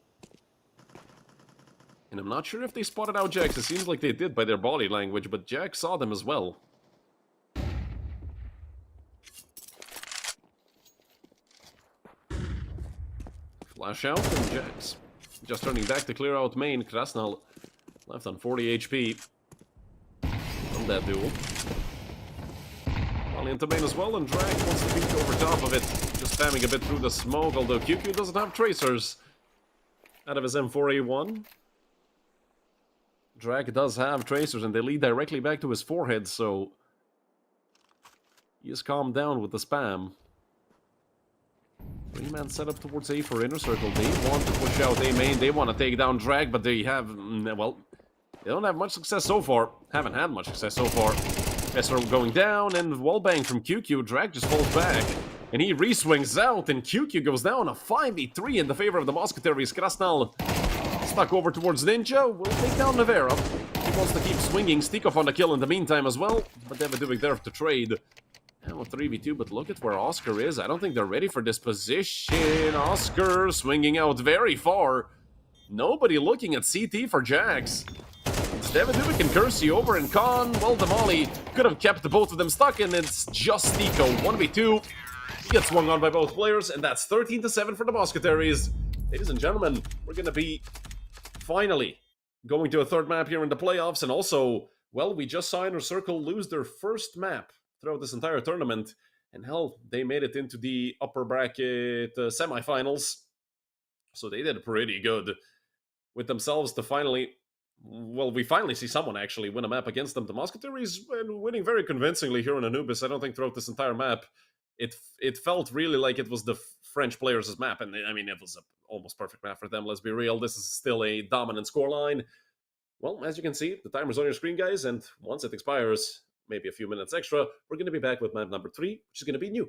And I'm not sure if they spotted out Jax. It seems like they did by their body language, but Jax saw them as well. Flash out from Jax. Just turning back to clear out main. Krasnal left on 40 HP from that duel. Into main as well, and Drag wants to peek over top of it, just spamming a bit through the smoke, although QQ doesn't have tracers out of his M4A1. Drag does have tracers, and they lead directly back to his forehead, so he is calmed down with the spam. 3-man setup towards A for Inner Circle. They want to push out A main, they want to take down Drag, but they have, well, they don't have much success so far. Haven't had much success so far. Fissor going down, and wallbang from QQ. Drag just falls back, and he re-swings out, and QQ goes down. A 5v3 in the favor of the Mousquetaires. Krasnal stuck over towards Ninja. Will take down Navarra. He wants to keep swinging. Stikov on the kill in the meantime as well, but Devaduvic there to trade. Now a 3v2, but look at where Oscar is. I don't think they're ready for this position. Oscar swinging out very far. Nobody looking at CT for Jax. It's Devaduvic and Kersey over in Con. Well, the Molly could have kept both of them stuck, and it's just Stiko. 1v2. He gets swung on by both players, and that's 13-7 for the Mousquetaires. Ladies and gentlemen, we're going to be finally going to a 3rd map here in the playoffs, and also, well, we just saw Inner Circle lose their 1st map throughout this entire tournament, and hell, they made it into the upper bracket semifinals, so they did pretty good with themselves to finally well, we finally see someone actually win a map against them. The Mousquetaires winning very convincingly here on Anubis. I don't think throughout this entire map, it felt really like it was the French players' map, and I mean it was a almost perfect map for them. Let's be real. This is still a dominant scoreline. Well, as you can see, the timer's on your screen, guys, and once it expires, maybe a few minutes extra, we're going to be back with map number 3, which is going to be Nuke.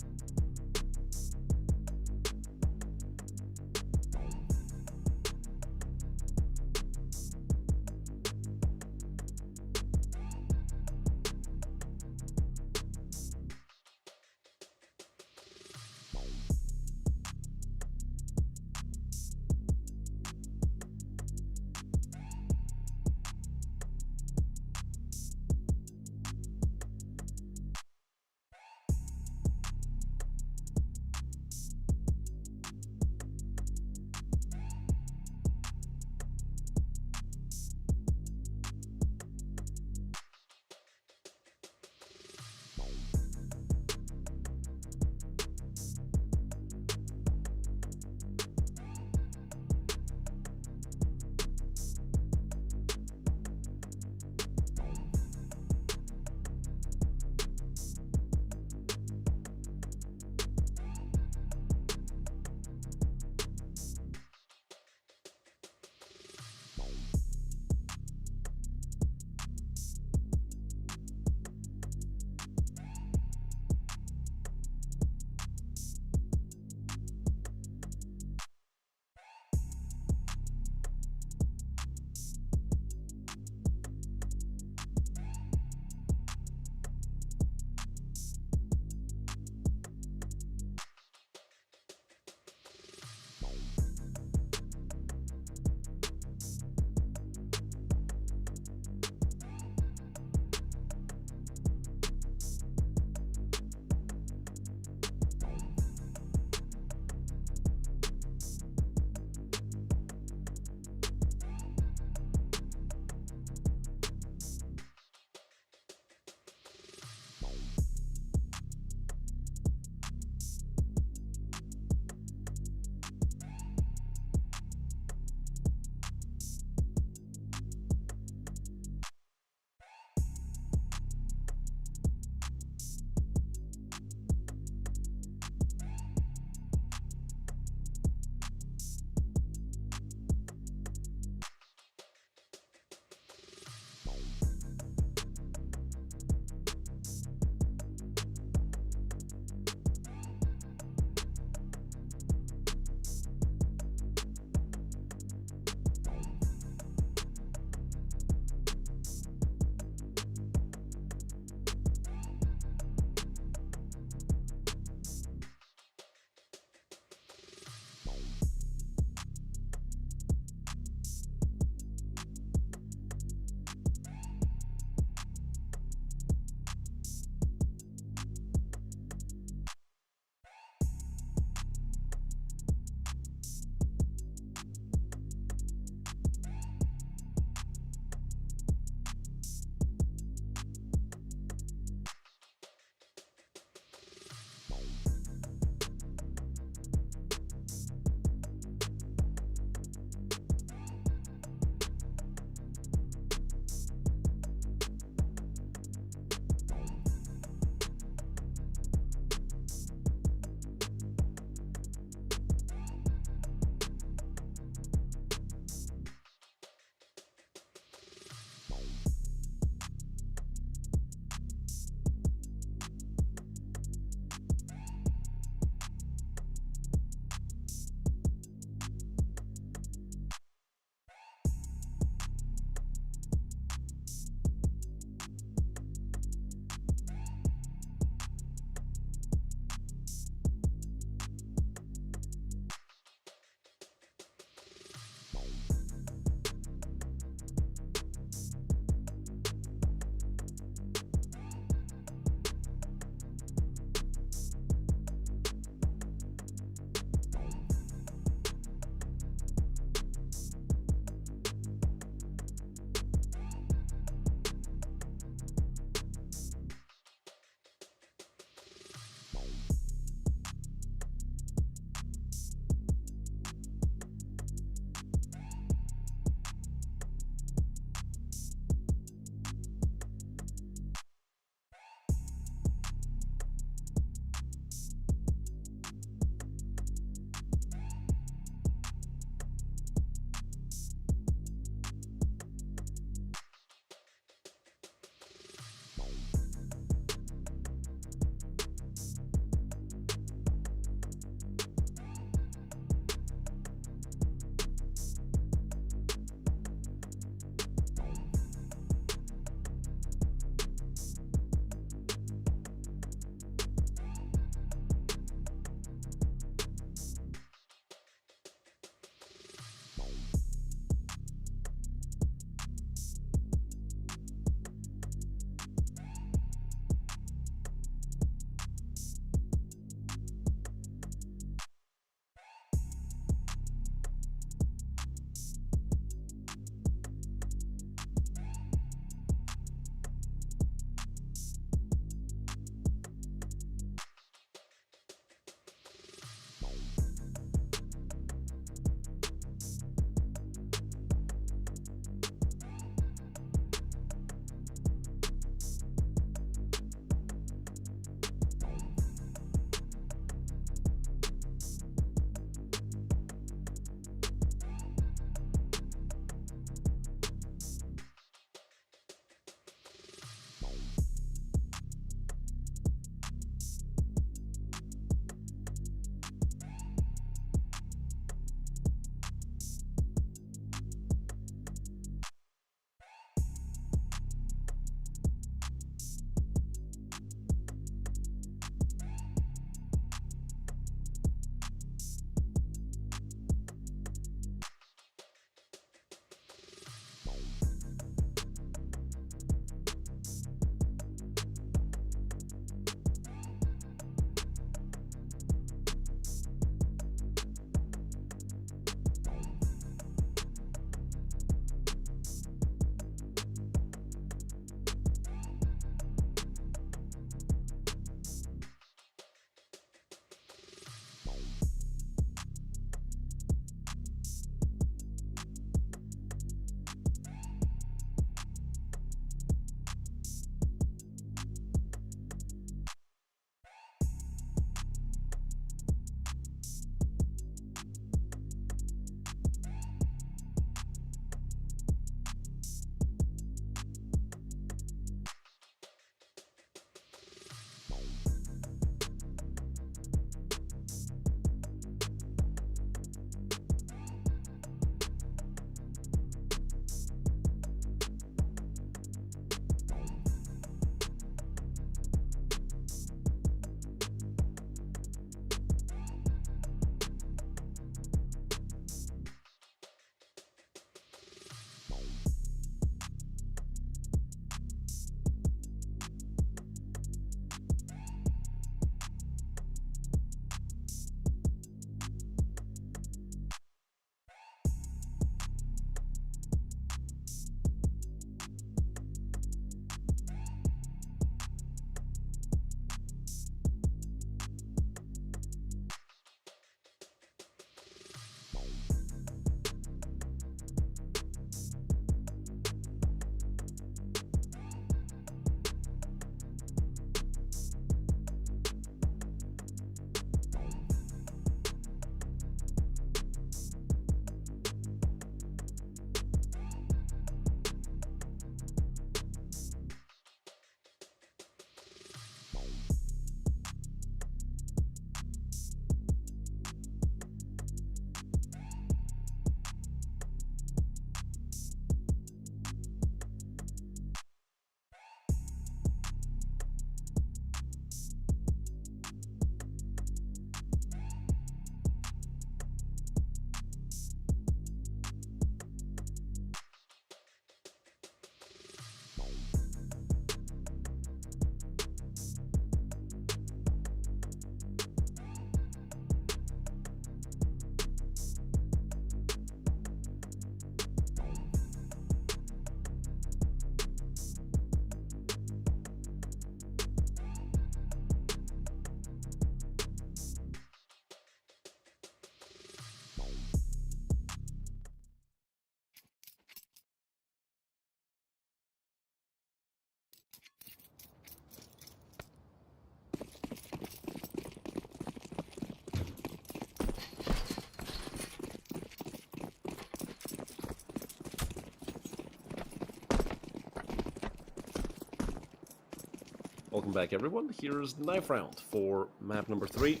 Welcome back, everyone. Here's the knife round for map number 3.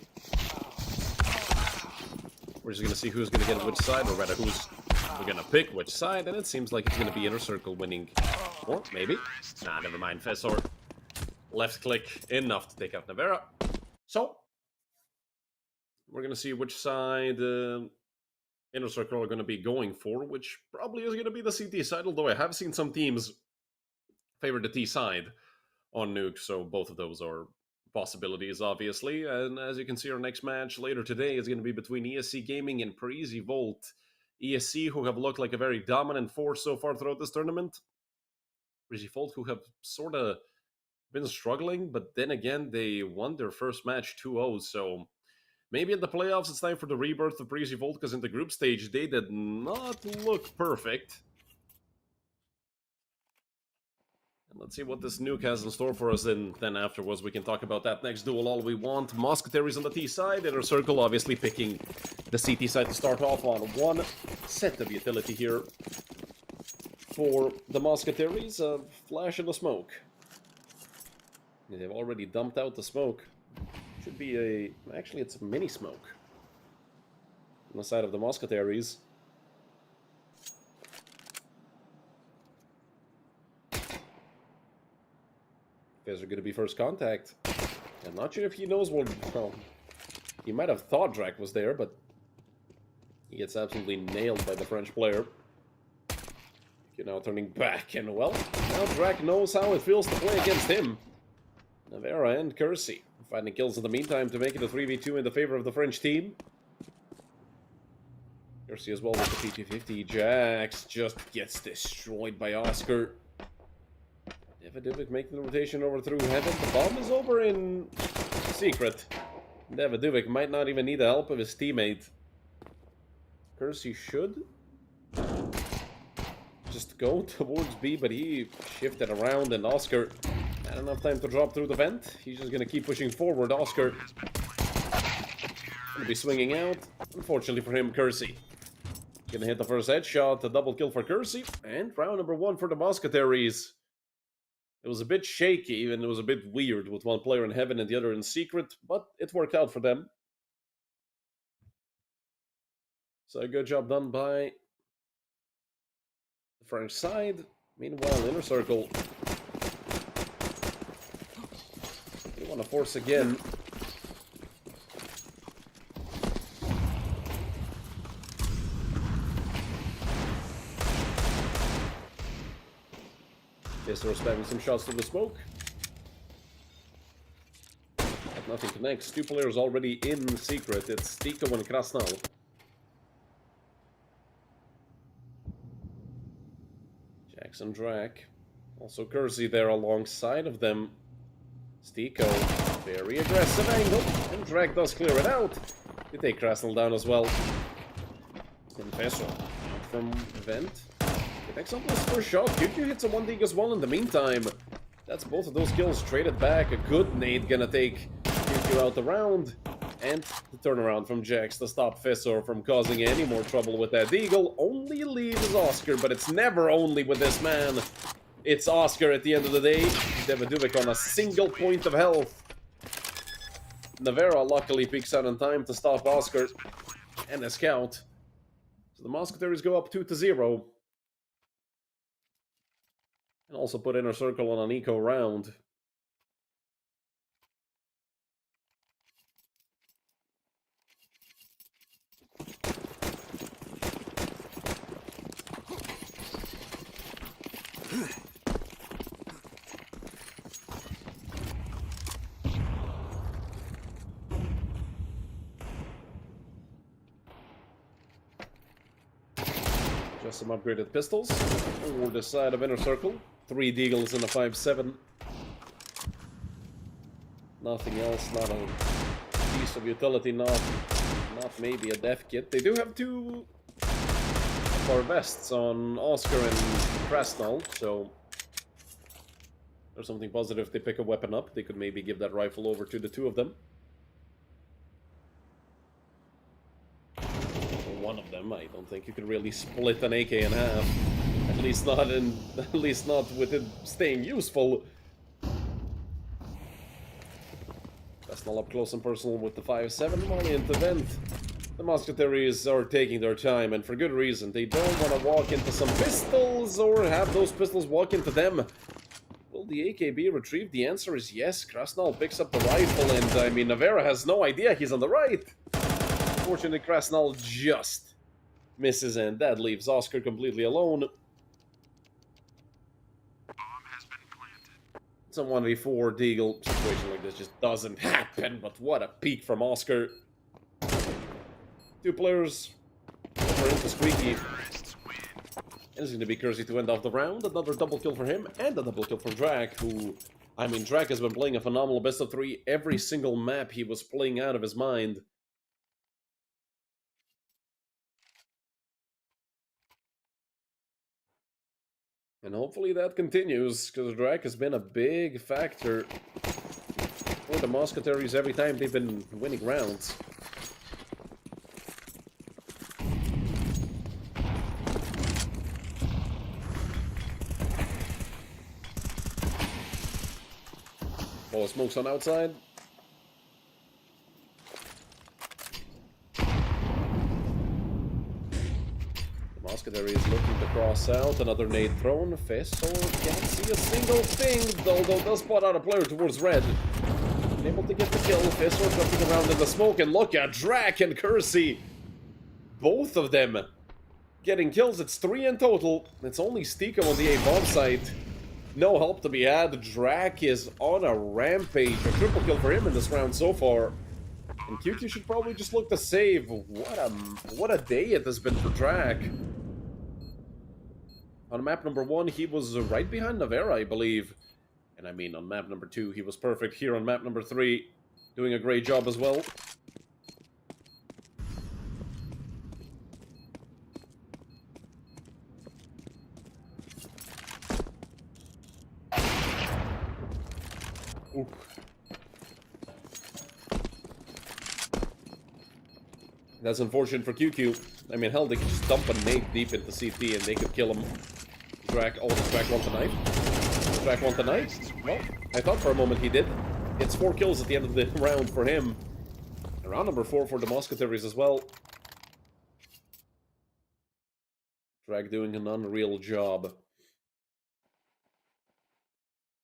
We're just going to see who's going to get which side, or rather, who's we're going to pick which side, and it seems like it's going to be Inner Circle winning. Or maybe. Nah, never mind. Fessor. Left click enough to take out Navera. So, we're going to see which side Inner Circle are going to be going for, which probably is going to be the CT side, although I have seen some teams favor the T side on Nuke, so both of those are possibilities, obviously. And as you can see, our next match later today is going to be between ESC Gaming and Parisi Volt. ESC, who have looked like a very dominant force so far throughout this tournament. Parisi Volt, who have sort of been struggling, but then again, they won their first match 2-0, so maybe in the playoffs it's time for the rebirth of Parisi Volt, because in the group stage they did not look perfect. And let's see what this Nuke has in store for us, and then afterwards we can talk about that next duel all we want. Mousquetaires on the T side, Inner Circle obviously picking the CT side to start off on. One set of utility here for the Mousquetaires, flash in the smoke. They've already dumped out the smoke. Should be a... actually it's a mini smoke on the side of the Mousquetaires. Guys are going to be first contact. I'm not sure if he knows what... well, he might have thought Drac was there, but he gets absolutely nailed by the French player. Okay, now turning back, and well, now Drac knows how it feels to play against him. Navera and Kersey finding kills in the meantime to make it a 3v2 in the favor of the French team. Kersey as well with the PT-50. Jax just gets destroyed by Oscar. Davidovic making the rotation over through heaven. The bomb is over in secret. Davidovic might not even need the help of his teammate. Kersey should just go towards B, but he shifted around, and Oscar had enough time to drop through the vent. He's just going to keep pushing forward. Oscar going to be swinging out. Unfortunately for him, Kersey going to hit the first headshot. A double kill for Kersey. And round number 1 for the Mousquetaires. It was a bit shaky, and it was a bit weird with one player in heaven and the other in secret, but it worked out for them. So a good job done by the French side. Meanwhile, Inner Circle, they want to force again. They're spamming some shots to the smoke. But nothing connects. 2 players already in secret. It's Tico and Krasnal. Jackson Drac. Also Kersey there alongside of them. Stico, very aggressive angle. And Drac does clear it out. They take Krasnal down as well. Confessor from Vent. Next up was first shot. QQ hits a 1D as well in the meantime. That's both of those kills traded back. A good nade gonna take QQ out the round. And the turnaround from Jax to stop Fessor from causing any more trouble with that deagle. Only leaves Oscar, but it's never only with this man. It's Oscar at the end of the day. Davidovic on a single point of health. Navera luckily peeks out in time to stop Oscar and a scout. So the Mousquetaires go up 2-0. And also put Inner Circle on an eco round. Just some upgraded pistols for the side of Inner Circle. 3 deagles and a 5.7. Nothing else, not a piece of utility, not maybe a death kit. They do have 2 bar vests on Oscar and Krasnal, so there's something positive if they pick a weapon up. They could maybe give that rifle over to the 2 of them. One of them, I don't think you could really split an AK in half. At least not with it staying useful. Krasnal up close and personal with the 5-7. Molly into vent. The Mousquetaires are taking their time, and for good reason. They don't want to walk into some pistols or have those pistols walk into them. Will the AKB retrieve? The answer is yes. Krasnal picks up the rifle, and I mean, Navarra has no idea he's on the right. Fortunately, Krasnal just misses, and that leaves Oscar completely alone. It's a 1v4 Deagle. Situation like this just doesn't happen, but what a peek from Oscar. Two players over into Squeaky. And it's going to be Kersey to end off the round. Another double kill for him, and a double kill for Drak, who... I mean, Drak has been playing a phenomenal best of 3 every single map he was playing out of his mind. And hopefully that continues, because Drak has been a big factor for the Mousquetaires every time they've been winning rounds. Oh, smokes on outside. The Mousquetaires looking to cross out. Another nade thrown. Fessor can't see a single thing, although does spot out a player towards red. Able to get the kill. Fessor jumping around in the smoke, and look at Drak and Kersey. Both of them getting kills. It's 3 in total. It's only Stiko on the A bomb site. No help to be had. Drak is on a rampage. A triple kill for him in this round so far. And QQ should probably just look to save. What a day it has been for Drak. On map number 1, he was right behind Navarra, I believe. And I mean, on map number 2, he was perfect. Here on map number 3, doing a great job as well. Ooh. That's unfortunate for QQ. I mean, hell, they could just dump a nade deep into CT and they could kill him. Drak, oh, does Drak want the knife? Does Drak want the knife? Well, I thought for a moment he did. It's 4 kills at the end of the round for him. And round number 4 for the Mousquetaires as well. Drak doing an unreal job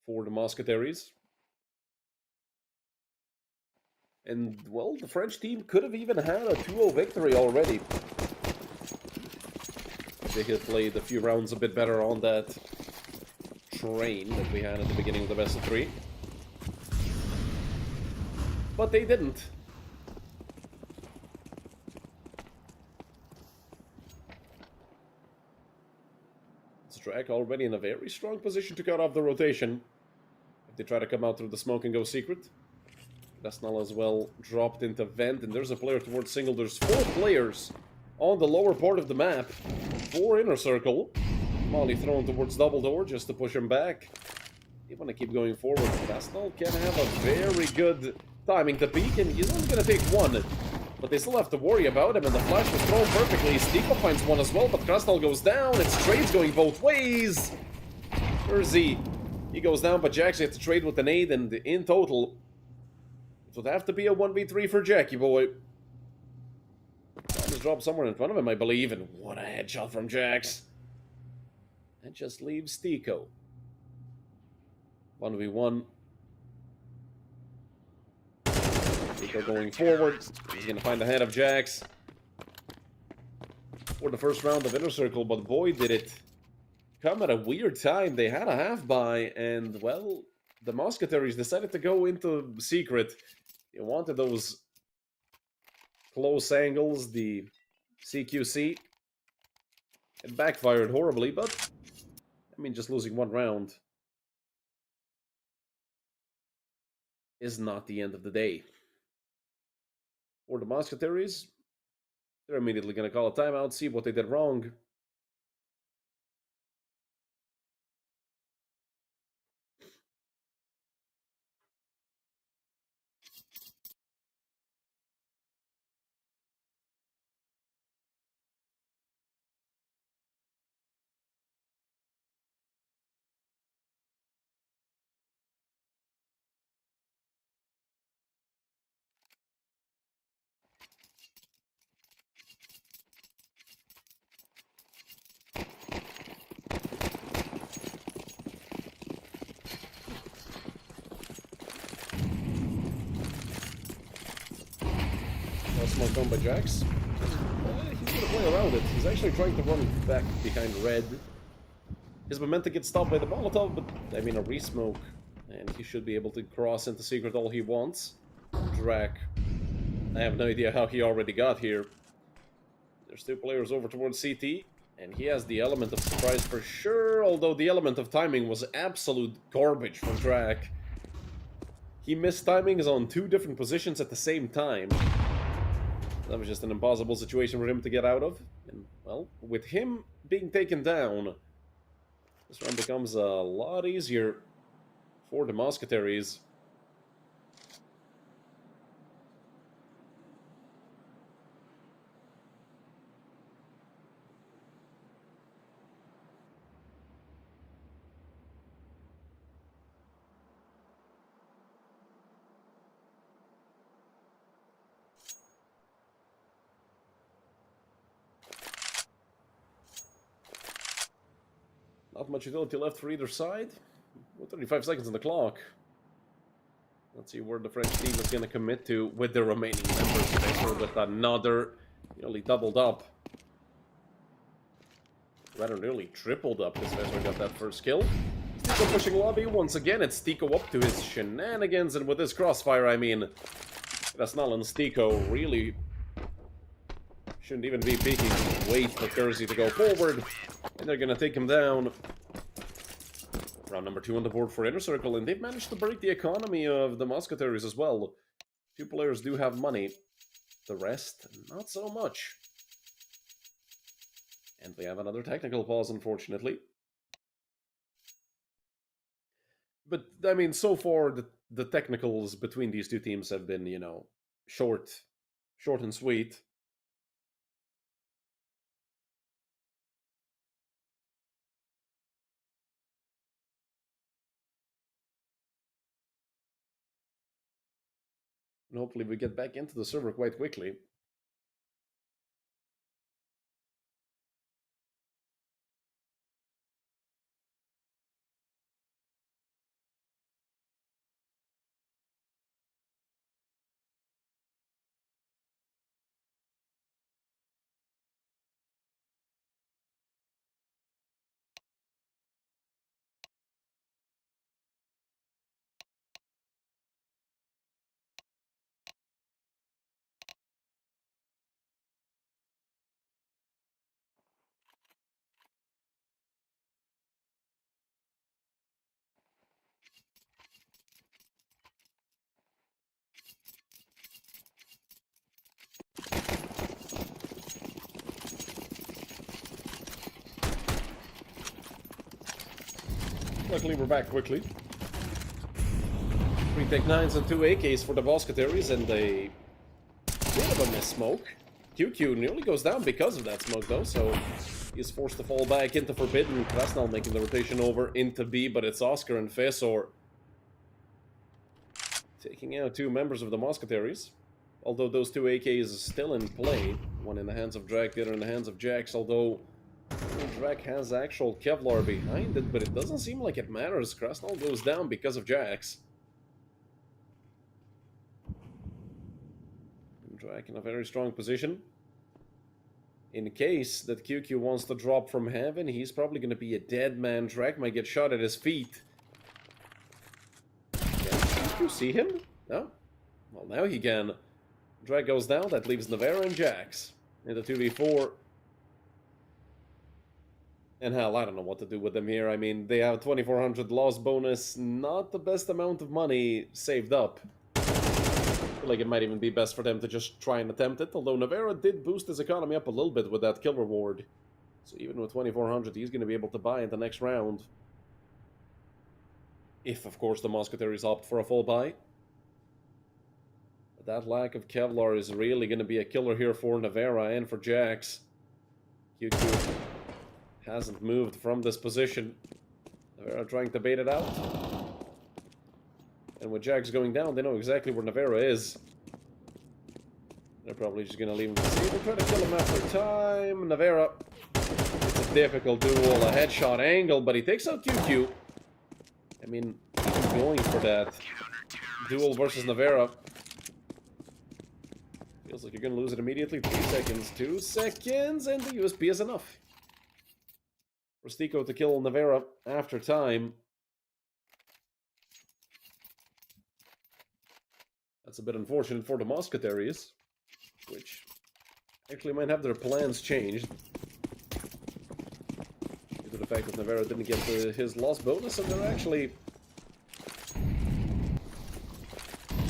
for the Mousquetaires. And, well, the French team could have even had a 2-0 victory already. They had played a few rounds a bit better on that train that we had at the beginning of the best of 3. But they didn't. Drak already in a very strong position to cut off the rotation. If they try to come out through the smoke and go secret. Krasnal as well dropped into vent, and there's a player towards single. There's 4 players on the lower part of the map. 4 inner circle. Molly thrown towards double door just to push him back. They want to keep going forward. Krasnal can have a very good timing to peek, and he's only going to take 1. But they still have to worry about him, and the flash was thrown perfectly. Stiko finds 1 as well, but Krasnal goes down. It's trades going both ways. Kersey, he goes down, but Jax has to trade with the nade, and in total, it would have to be a 1v3 for Jackie Boy. Just dropped somewhere in front of him, I believe, and what a headshot from Jax. That just leaves Stiko. 1v1. Stiko going forward. He's going to find the head of Jax for the first round of Inner Circle, but boy, did it come at a weird time. They had a half buy, and, well, the Mousquetaires decided to go into secret. They wanted those close angles, the CQC. It backfired horribly, but, I mean, just losing 1 round is not the end of the day. For the Mousquetaires, they're immediately going to call a timeout, see what they did wrong. smoked on by Jax. He's gonna play around it. He's actually trying to run back behind red. His momentum gets stopped by the Molotov, but I mean a re-smoke. And he should be able to cross into secret all he wants. Drac. I have no idea how he already got here. There's two players over towards CT. And he has the element of surprise for sure, although the element of timing was absolute garbage from Drac. He missed timings on two different positions at the same time. That was just an impossible situation for him to get out of. And, well, with him being taken down, this round becomes a lot easier for the Mousquetaires. Not much utility left for either side. 35 seconds on the clock. Let's see where the French team is going to commit to with the remaining members. Spencer with another nearly doubled up. Rather nearly tripled up because Spencer got that first kill. Stico pushing lobby. Once again, it's Stico up to his shenanigans. And with this crossfire, I mean, Rasnal and Stico really shouldn't even be peeking. Wait for Kersey to go forward. And they're going to take him down. Round number 2 on the board for Inner Circle, and they've managed to break the economy of the Mousquetaires as well. Two players do have money. The rest, not so much. And we have another technical pause, unfortunately. But, I mean, so far, the technicals between these two teams have been, you know, short and sweet. And hopefully we get back into the server quite quickly. Luckily, we're back quickly. 3 Tech 9s and 2 AKs for the Mousquetaires, and a bit of a miss smoke. QQ nearly goes down because of that smoke, though, so he's forced to fall back into Forbidden. Krasnal making the rotation over into B, but it's Oscar and Fesor taking out 2 members of the Mousquetaires. Although those 2 AKs are still in play. One in the hands of Drac, the other in the hands of Jax, although Drac has actual Kevlar behind it, but it doesn't seem like it matters. Krasnal goes down because of Jax. And Drac in a very strong position. In case that QQ wants to drop from heaven, he's probably going to be a dead man. Drac might get shot at his feet. Can QQ see him? No? Well, now he can. Drac goes down, that leaves Navarra and Jax in the 2v4. And hell, I don't know what to do with them here. I mean, they have 2400 loss bonus, not the best amount of money saved up. I feel like it might even be best for them to just try and attempt it, although Navarra did boost his economy up a little bit with that kill reward. So even with 2400, he's going to be able to buy in the next round. If, of course, the Mousquetaires opt for a full buy. But that lack of Kevlar is really going to be a killer here for Navarra and for Jax. QQ hasn't moved from this position. Navarra trying to bait it out. And with Jax going down, they know exactly where Navarra is. They're probably just going to leave him to see. They'll try to kill him after time. Navarra, it's a difficult duel, a headshot angle, but he takes out QQ. I mean, he's going for that duel versus Navarra. Feels like you're gonna lose it immediately. 3 seconds, 2 seconds, and the USP is enough for Stiko to kill Navera after time. That's a bit unfortunate for the Mousquetaires, which actually might have their plans changed due to the fact that Navera didn't get his loss bonus, and they're actually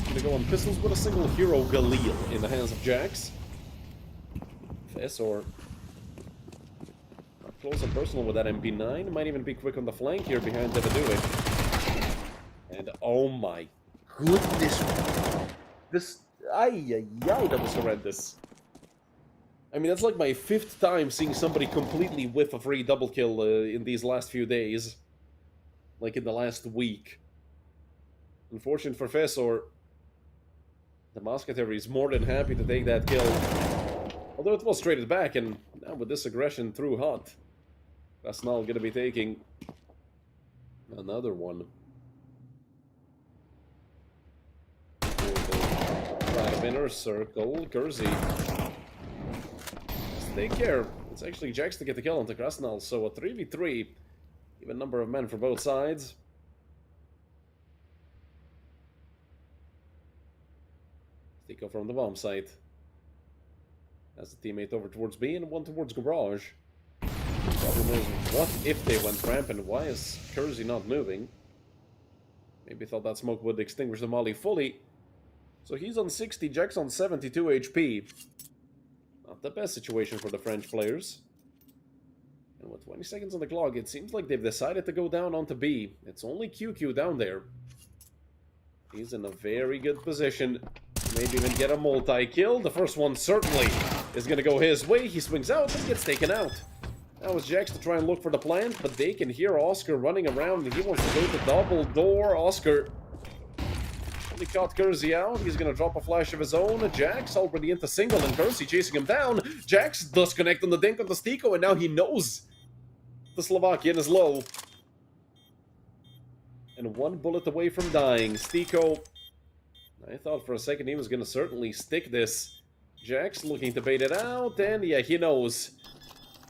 gonna go on pistols with a single hero Galil in the hands of Jax. Fessor not close and personal with that MP9. Might even be quick on the flank here behind Devaduic. And oh my goodness. This... that was horrendous. I mean, that's like my 5th time seeing somebody completely whiff a free double kill in these last few days. Like in the last week. Unfortunate for Fessor. The Mousquetaire is more than happy to take that kill. Although it was traded back, and now with this aggression through Hot, Krasnal gonna be taking another one. Right of inner circle, Gurzy. Take care. It's actually Jax to get the kill onto Krasnal, so a 3v3. Even number of men for both sides. Stiko from the bomb site. Has the teammate over towards B and one towards Garage. Problem is, what if they went rampant? Why is Kersey not moving? Maybe thought that smoke would extinguish the molly fully. So he's on 60, Jack's on 72 HP. Not the best situation for the French players. And with 20 seconds on the clock, it seems like they've decided to go down onto B. It's only QQ down there. He's in a very good position. Maybe even get a multi-kill. The first one certainly is going to go his way. He swings out and gets taken out. Now it's Jax to try and look for the plant, but they can hear Oscar running around and he wants to go to double door. Oscar only caught Kersey out. He's going to drop a flash of his own. Jax already into single and Kersey chasing him down. Jax does connect on the dink on the Stiko and now he knows the Slovakian is low. And one bullet away from dying. Stiko, I thought for a second he was going to certainly stick this. Jax looking to bait it out, and yeah, he knows.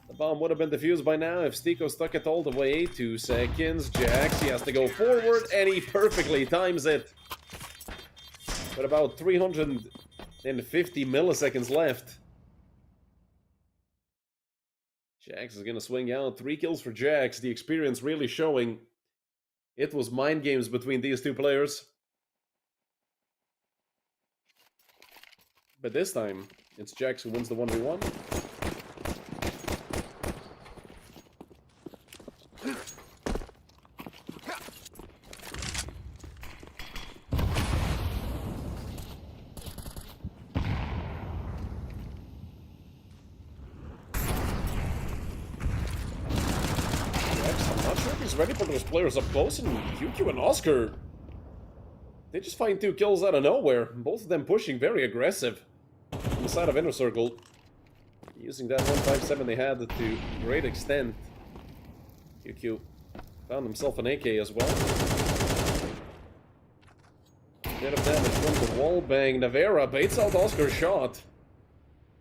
The bomb would have been defused by now if Stiko stuck it all the way. 2 seconds. Jax, he has to go forward, and he perfectly times it. With about 350 milliseconds left. Jax is going to swing out. 3 kills for Jax. The experience really showing. It was mind games between these two players. But this time, it's Jax who wins the 1v1. Ready for those players up close, and QQ and Oscar, they just find 2 kills out of nowhere. Both of them pushing very aggressive on the side of Inner Circle, using that 157 they had to great extent. QQ found himself an AK as well. Bit of damage from the wall bang. Navera baits out Oscar's shot.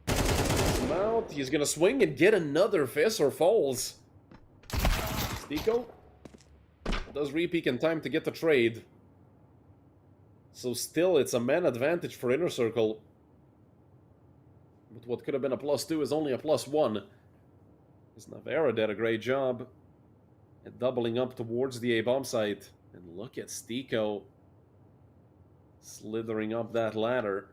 Him out. He's gonna swing and get another Fessor falls. Stiko does repeak in time to get the trade. So still, it's a man advantage for Inner Circle. But what could have been a +2 is only a +1. Because Navera did a great job at doubling up towards the A-bomb site. And look at Stiko slithering up that ladder.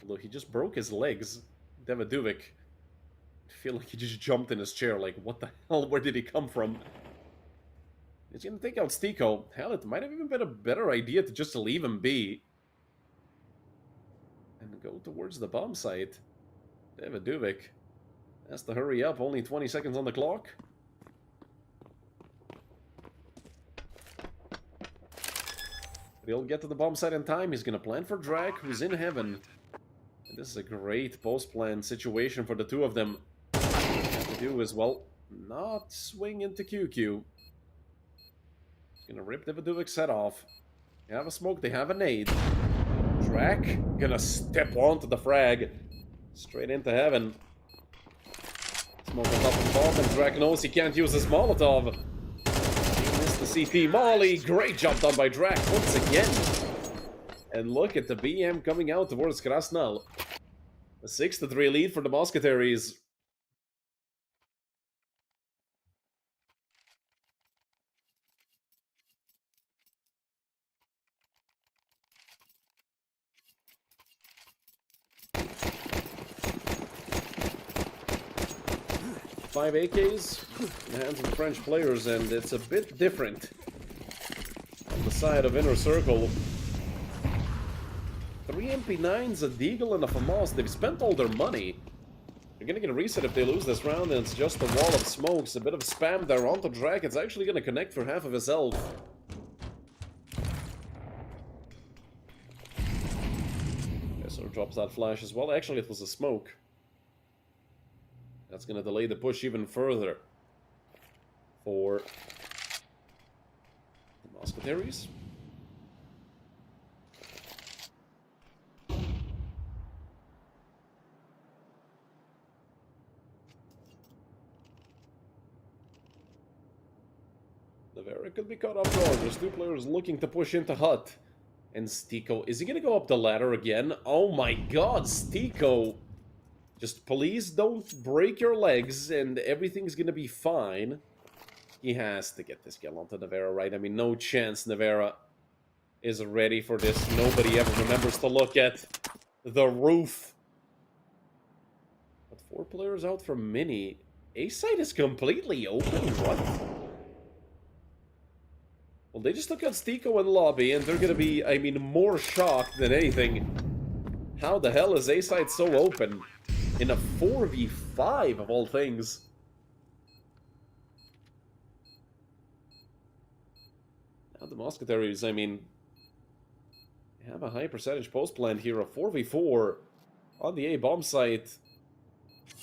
Although he just broke his legs. Devaduic. I feel like he just jumped in his chair, like, what the hell, where did he come from? He's gonna take out Stiko. Hell, it might have even been a better idea to just leave him be. And go towards the bomb site. Devaduic has to hurry up, only 20 seconds on the clock. But he'll get to the bomb site in time. He's gonna plan for Drag, who's in heaven. And this is a great post-plan situation for the two of them. To do as well, not swing into QQ. He's gonna rip Devaduic's head off. They have a smoke, they have a nade. Drac gonna step onto the frag. Straight into heaven. Smoke on top of the bomb, and Drac knows he can't use his Molotov. He missed the CT Molly. Great job done by Drac once again. And look at the BM coming out towards Krasnal. A 6-3 lead for the Mousquetaires. Five AKs in the hands of the French players, and it's a bit different on the side of Inner Circle. 3 MP9s, a Deagle, and a FAMAS. They've spent all their money. They're gonna get a reset if they lose this round, and it's just a wall of smokes. A bit of spam there onto Drac. It's actually gonna connect for half of his health. Kessler drops that flash as well. Actually, it was a smoke. That's gonna delay the push even further for the Mousquetaires. Nevera could be caught off guard. There's two players looking to push into Hut. And Stiko, is he gonna go up the ladder again? Oh my god, Stiko! Just please don't break your legs and everything's gonna be fine. He has to get this kill onto Nevera, right? I mean, no chance Nevera is ready for this. Nobody ever remembers to look at the roof. But 4 players out from Mini. A-side is completely open, what? Well, they just took out Stiko in lobby, and they're gonna be, I mean, more shocked than anything. How the hell is A-side so open? In a 4v5 of all things. Now the Mousquetaires, I mean, have a high percentage post plant here. A 4v4 on the A bomb site.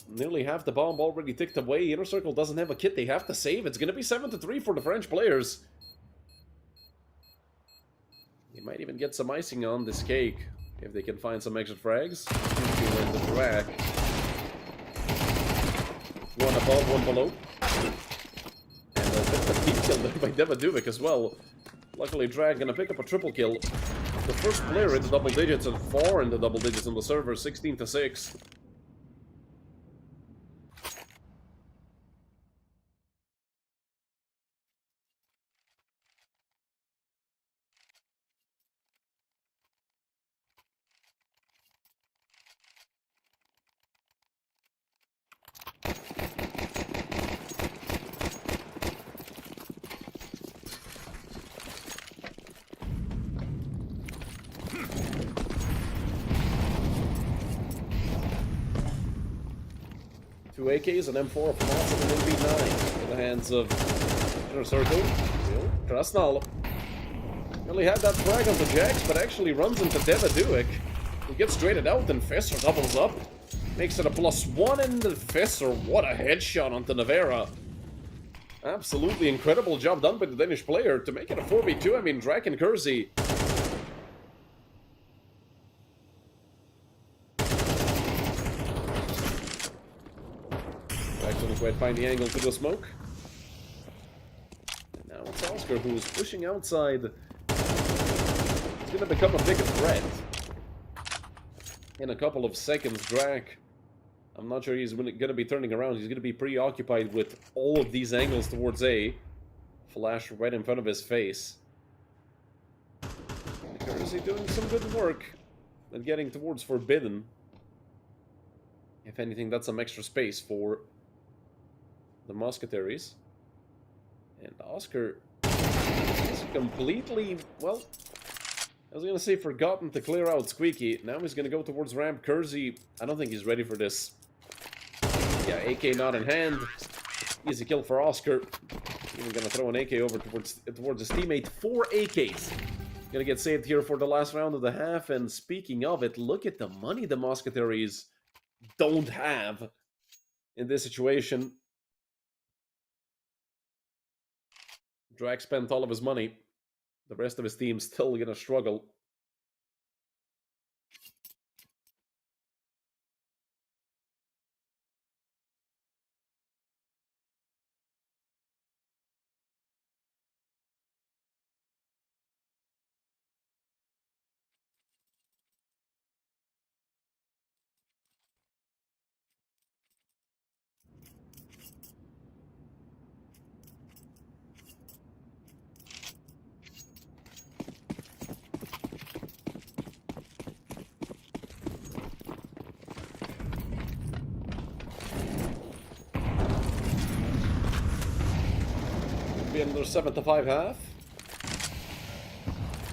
Nearly half the bomb already ticked away. Inner Circle doesn't have a kit. They have to save. It's going to be 7-3 for the French players. They might even get some icing on this cake if they can find some extra frags. In the Drac. One above, one below. And a deep kill there by Devaduvic as well. Luckily, Drag gonna pick up a triple kill. The first player in the double digits and 4 in the double digits on the server, 16-6. Two AKs, an M4, a FAMAS, and an MB9 in the hands of Inner Circle. Krasnal nearly had that frag on the Jax, but actually runs into Devaduic. He gets traded out, and Fesser doubles up. Makes it a +1, and Fesser, what a headshot onto Nevera. Absolutely incredible job done by the Danish player to make it a 4v2. I mean, Drac and Kersey. Couldn't quite find the angle to the smoke. And now it's Oscar who's pushing outside. He's gonna become a bigger threat. In a couple of seconds, Drac. I'm not sure he's gonna be turning around. He's gonna be preoccupied with all of these angles towards A. Flash right in front of his face. Kersey doing some good work at getting towards Forbidden. If anything, that's some extra space for the Mousquetaires. And Oscar is completely, well, I was gonna say forgotten to clear out Squeaky. Now he's gonna go towards ramp. Kersey, I don't think he's ready for this. Yeah, AK not in hand. Easy kill for Oscar. Even gonna throw an AK over towards his teammate. 4 AKs. Gonna get saved here for the last round of the half. And speaking of it, look at the money the Mousquetaires don't have in this situation. Drag spent all of his money. The rest of his team's still gonna struggle. be another 7-5 half.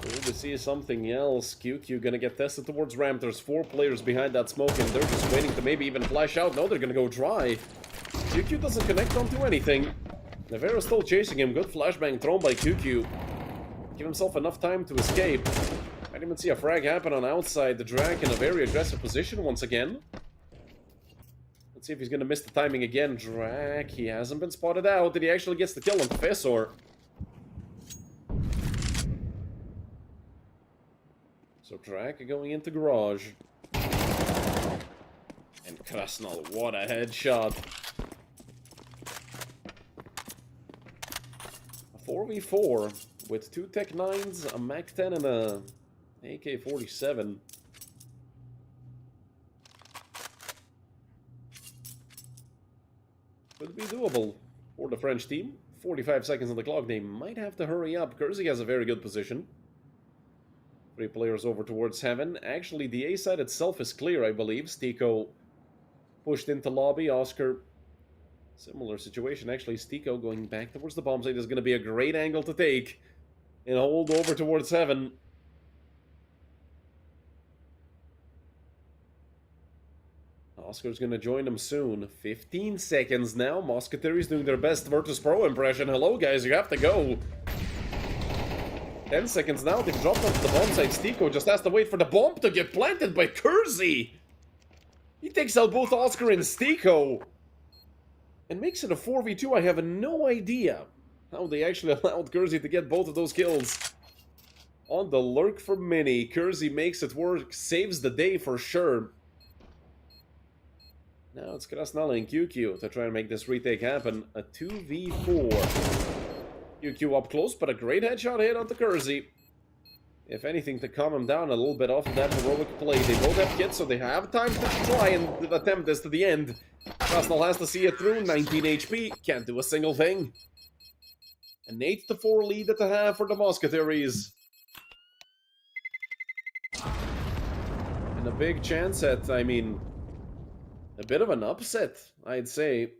We see something else. QQ gonna get tested towards ramp. There's 4 players behind that smoke, and they're just waiting to maybe even flash out. No, they're gonna go dry. QQ doesn't connect onto anything. Nevera's still chasing him. Good flashbang thrown by QQ. Give himself enough time to escape. I didn't even see a frag happen on outside. The Drac in a very aggressive position once again. Let's see if he's gonna miss the timing again. Drac, he hasn't been spotted out. Did he actually get the kill on Professor? So Drac going into garage. And Krasnal, what a headshot. A 4v4 with 2 Tech 9s, a Mac 10, and a AK-47. Could be doable for the French team. 45 seconds on the clock. They might have to hurry up. Kersey has a very good position. 3 players over towards heaven. Actually, the A side itself is clear, I believe. Stiko pushed into lobby. Oscar, similar situation. Actually, Stiko going back towards the bomb site is going to be a great angle to take. And hold over towards heaven. Oscar's going to join him soon. 15 seconds now. Mousquetaires doing their best Virtus Pro impression. Hello, guys, you have to go. 10 seconds now, they've dropped onto the bomb site. Stiko just has to wait for the bomb to get planted by Kersey. He takes out both Oscar and Stiko. And makes it a 4v2. I have no idea how they actually allowed Kersey to get both of those kills. On the lurk for Mini, Kersey makes it work, saves the day for sure. Now it's Krasnala and QQ to try and make this retake happen. A 2v4. QQ up close, but a great headshot hit onto Kersey. If anything, to calm him down a little bit off of that heroic play. They both have kits, so they have time to try and attempt this to the end. Krasnal has to see it through. 19 HP, can't do a single thing. An 8-4 lead at the half for the Mousquetaires. And a big chance at, I mean, a bit of an upset, I'd say.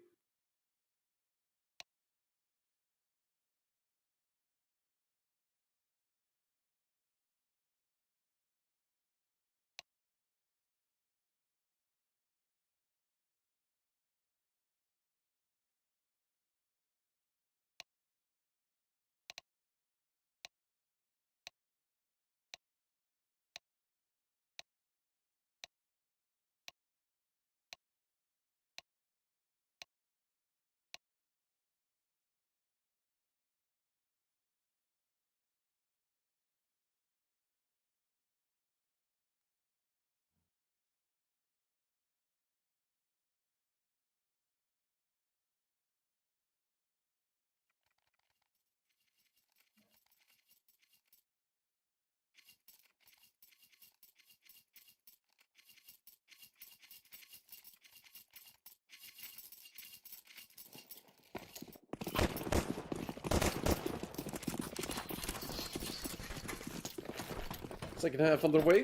Second half underway.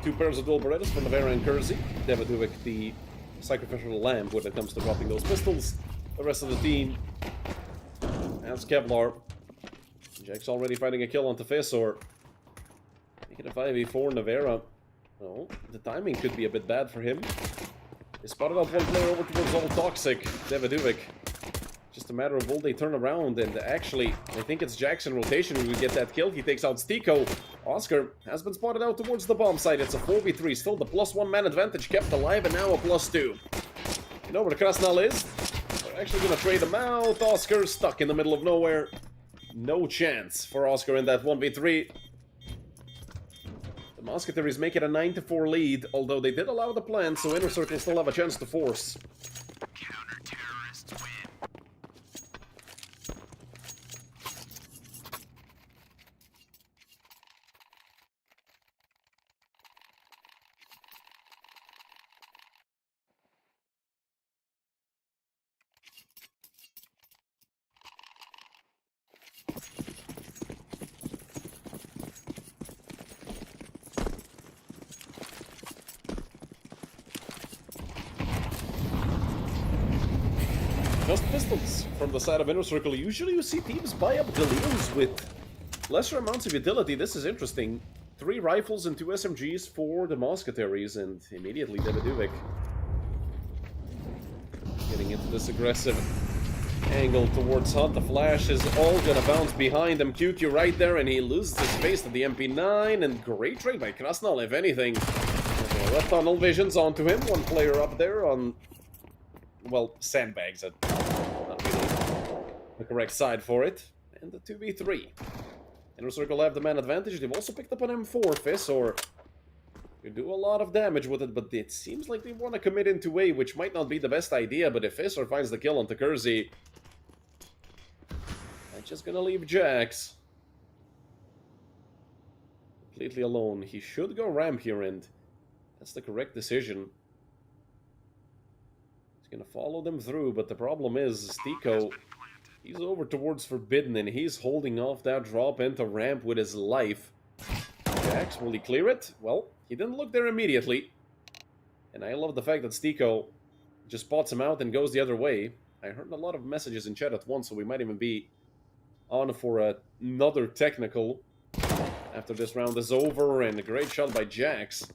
2 pairs of dual Berettas from Nevera and Kersey. Davidovic, the sacrificial lamb when it comes to dropping those pistols. The rest of the team has Kevlar. Jack's already fighting a kill on Tefesor. Making a 5v4 Nevera. Oh, the timing could be a bit bad for him. They spotted up one player over towards all toxic. Davidovic. Just a matter of will they turn around, and actually, I think it's Jackson rotation who will get that kill. He takes out Stiko. Oscar has been spotted out towards the bomb site. It's a 4v3. Still the +1 man advantage kept alive, and now a +2. You know where the Krasnal is? They're actually going to trade him out. Oscar stuck in the middle of nowhere. No chance for Oscar in that 1v3. The Mousquetaires make it a 9-4 lead, although they did allow the plant, so Inner Circle still have a chance to force. just pistols from the side of Inner Circle. Usually you see teams buy up Galeos with lesser amounts of utility. This is interesting. 3 rifles and 2 SMGs for the Mousquetaires, and immediately Davidovic getting into this aggressive angle towards Hunt. The flash is all gonna bounce behind him. QQ right there, and he loses his face to the MP9, and great trade by Krasnal, if anything. Okay, left tunnel visions onto him. One player up there on, well, sandbags at not really the correct side for it. And the 2v3. Inner Circle have the man advantage. They've also picked up an M4 Fizz, or you do a lot of damage with it, but it seems like they want to commit into A, which might not be the best idea, but if Fizz finds the kill on Takurzi, that's just gonna leave Jax completely alone. He should go ramp here, and that's the correct decision. He's gonna follow them through, but the problem is, Stiko, he's over towards Forbidden, and he's holding off that drop into ramp with his life. Jax, will he clear it? Well, he didn't look there immediately. And I love the fact that Stiko just spots him out and goes the other way. I heard a lot of messages in chat at once, so we might even be on for another technical after this round is over. And a great shot by Jax.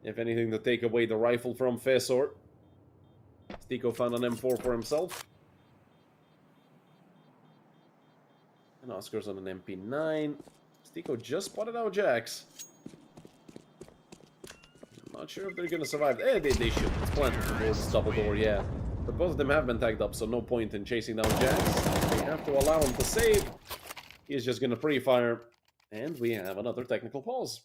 If anything, to take away the rifle from Fesor. Stiko found an M4 for himself. And Oscar's on an MP9. Stiko just spotted out Jax. I'm not sure if they're gonna survive. They should. It's planted towards double door, yeah. But both of them have been tagged up, so no point in chasing down Jax. They have to allow him to save. He's just gonna pre-fire. And we have another technical pause.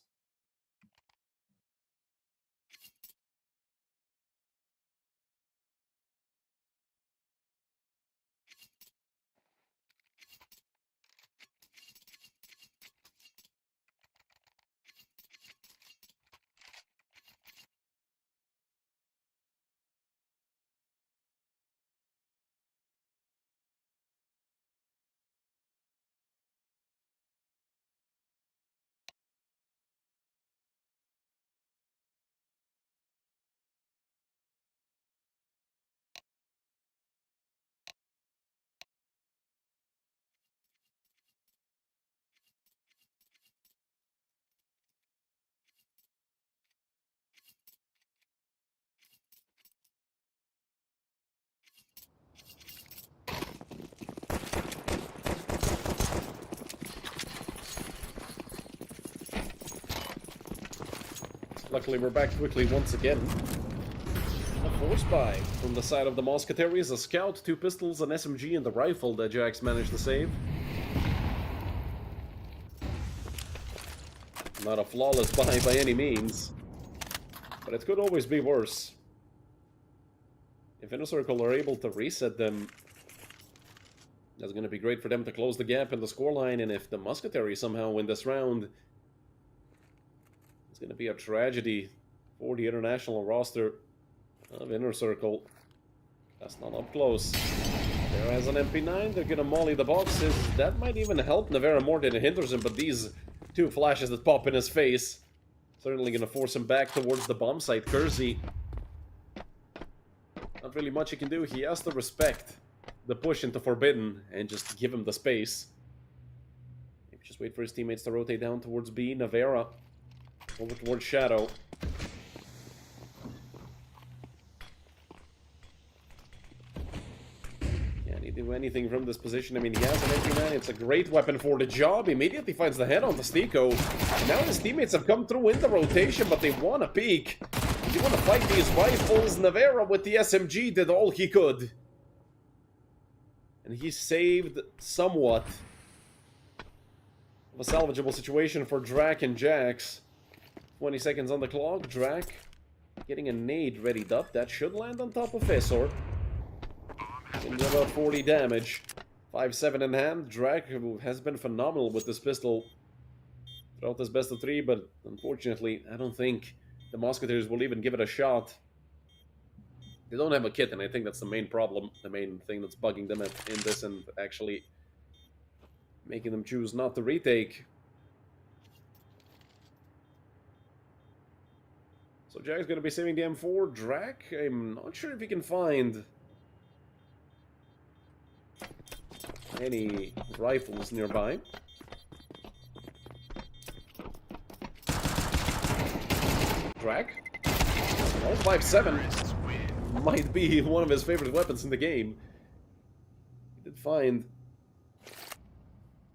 Luckily, we're back quickly once again. A force buy from the side of the Mousquetaires. A scout, 2 pistols, an SMG, and the rifle that Jax managed to save. Not a flawless buy by any means, but it could always be worse. If Inner Circle are able to reset them, that's going to be great for them to close the gap in the scoreline, and if the Mousquetaires somehow win this round, it's going to be a tragedy for the international roster of Inner Circle. That's not up close. There has an MP9, they're going to molly the boxes. That might even help Navarra more than it hinders him, but these 2 flashes that pop in his face certainly going to force him back towards the bomb site. Kersey, not really much he can do. He has to respect the push into Forbidden and just give him the space. Maybe just wait for his teammates to rotate down towards B. Navarra over towards Shadow. Can't he do anything from this position? I mean, he has an MP9. It's a great weapon for the job. Immediately finds the head on the Stiko. Now his teammates have come through in the rotation, but they want to peek. They want to fight these rifles. Navarra with the SMG did all he could. And he saved somewhat of a salvageable situation for Drac and Jax. 20 seconds on the clock. Drac getting a nade readied up. That should land on top of Fesor. And about 40 damage. 5-7 in hand. Drac has been phenomenal with this pistol throughout this best of 3, but unfortunately, I don't think the Mousquetaires will even give it a shot. They don't have a kit, and I think that's the main problem, the main thing that's bugging them in this and actually making them choose not to retake. So Jack's going to be saving the M4. Drac, I'm not sure if he can find any rifles nearby. Drag. Well, 5-7 might be one of his favorite weapons in the game. He did find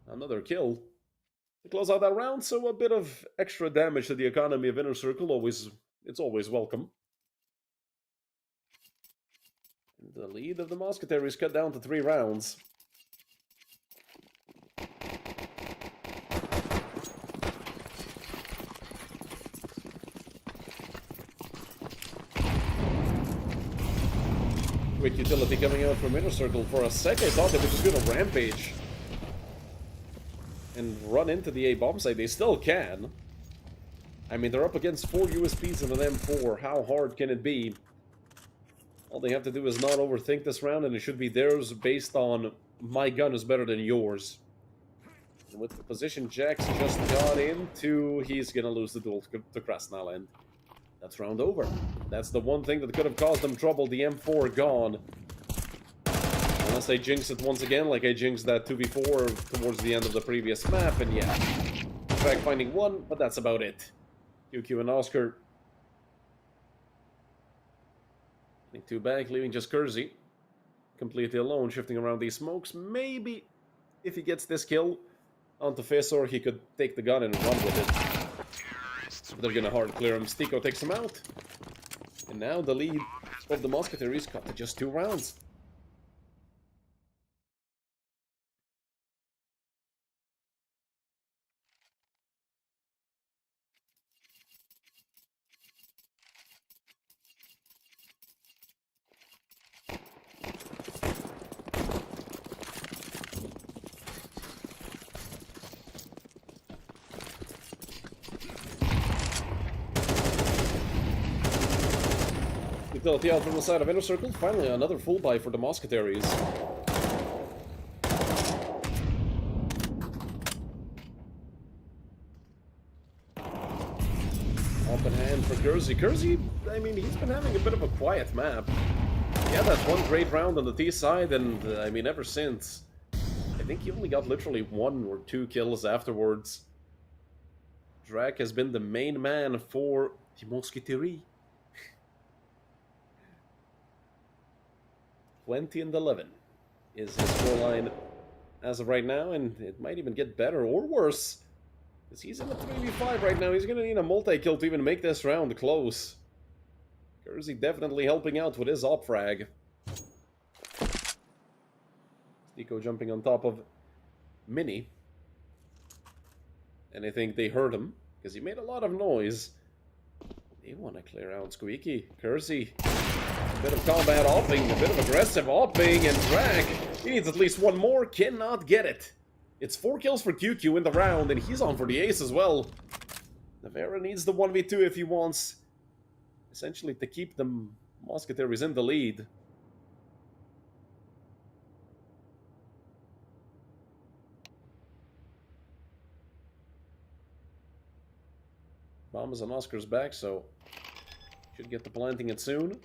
another kill to close out that round, so a bit of extra damage to the economy of Inner Circle, it's always welcome. And the lead of the Mousquetaires cut down to 3 rounds. Quick utility coming out from Inner Circle. For a sec, I thought they were just going to rampage and run into the A-bomb site. They still can. I mean, they're up against 4 USPs and an M4. How hard can it be? All they have to do is not overthink this round, and it should be theirs based on my gun is better than yours. And with the position Jax just got into, he's going to lose the duel to Krasnal, and that's round over. That's the one thing that could have caused them trouble. The M4 gone. Unless I jinx it once again, like I jinxed that 2v4 towards the end of the previous map, and yeah. Track finding 1, but that's about it. QQ and Oscar. Getting 2 back, leaving just Kersey. Completely alone, shifting around these smokes. Maybe, if he gets this kill onto Fissor, he could take the gun and run with it. They're gonna hard clear him. Stiko takes him out. And now the lead of the Mousquetaires cut to just 2 rounds. Utility out from the side of Inner Circle. Finally, another full buy for the Mousquetaires. Open hand for Kersey. Kersey, I mean, he's been having a bit of a quiet map. Yeah, that one great round on the T side, and I mean, ever since, I think he only got literally 1 or 2 kills afterwards. Drak has been the main man for the Mousquetaires. 20-11 is his scoreline as of right now, and it might even get better or worse, because he's in a 3v5 right now. He's going to need a multi-kill to even make this round close. Kersey definitely helping out with his op frag. Stiko jumping on top of Mini. And I think they heard him, because he made a lot of noise. They want to clear out Squeaky. Kersey. A bit of combat opping, a bit of aggressive opping, and Drag, he needs at least 1 more, cannot get it. It's 4 kills for QQ in the round, and he's on for the ace as well. Navarra needs the 1v2 if he wants, essentially, to keep the Mousquetaires in the lead. Bomb is on Oscar's back, so should get to planting it soon.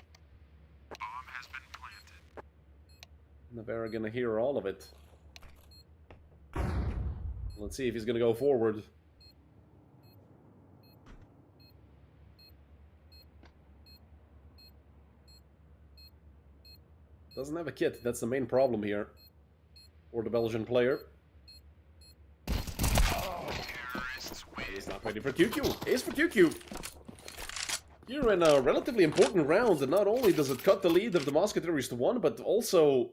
Bomb has been planted. Navarra gonna hear all of it. Let's see if he's gonna go forward. Doesn't have a kit, that's the main problem here. For the Belgian player. He's not ready for QQ. Ace for QQ. Here in a relatively important round, and not only does it cut the lead of the Mousquetaires to 1, but also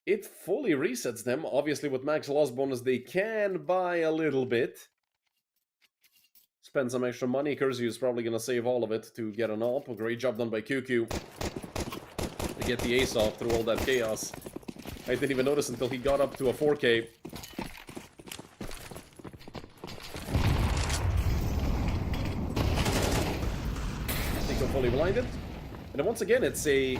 it fully resets them. Obviously, with max loss bonus, they can buy a little bit. Spend some extra money. Kersey is probably going to save all of it to get an op. A great job done by QQ to get the ace off through all that chaos. I didn't even notice until he got up to a 4K. Fully blinded. And once again, it's a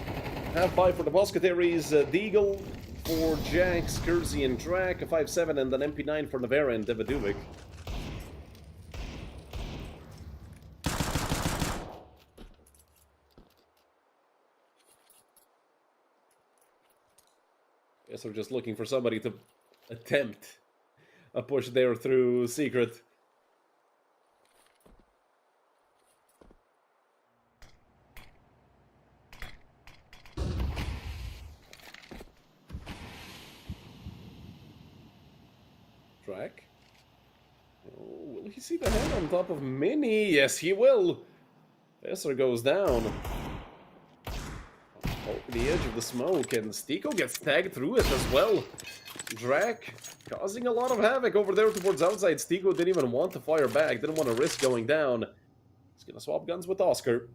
half-buy for the Mousquetaires, Deagle for Jax, Kersey, and Drak, a 5-7, and an MP9 for Navarra and Devadovic. Guess we're just looking for somebody to attempt a push there through Secret. Track. Oh, will he see the hand on top of Mini? Yes, he will. Besser goes down. Over the edge of the smoke, and Stiko gets tagged through it as well. Drac causing a lot of havoc over there towards outside. Stiko didn't even want to fire back, didn't want to risk going down. He's gonna swap guns with Oscar.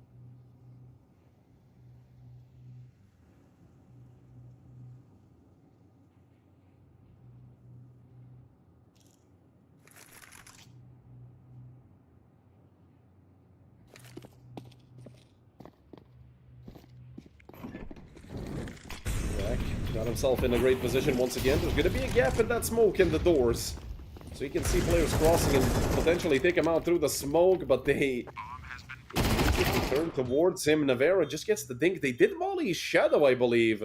Got himself in a great position once again. There's going to be a gap in that smoke in the doors. So you can see players crossing and potentially take him out through the smoke, but they immediately turn towards him. Navarra just gets the dink. They did molly his shadow, I believe.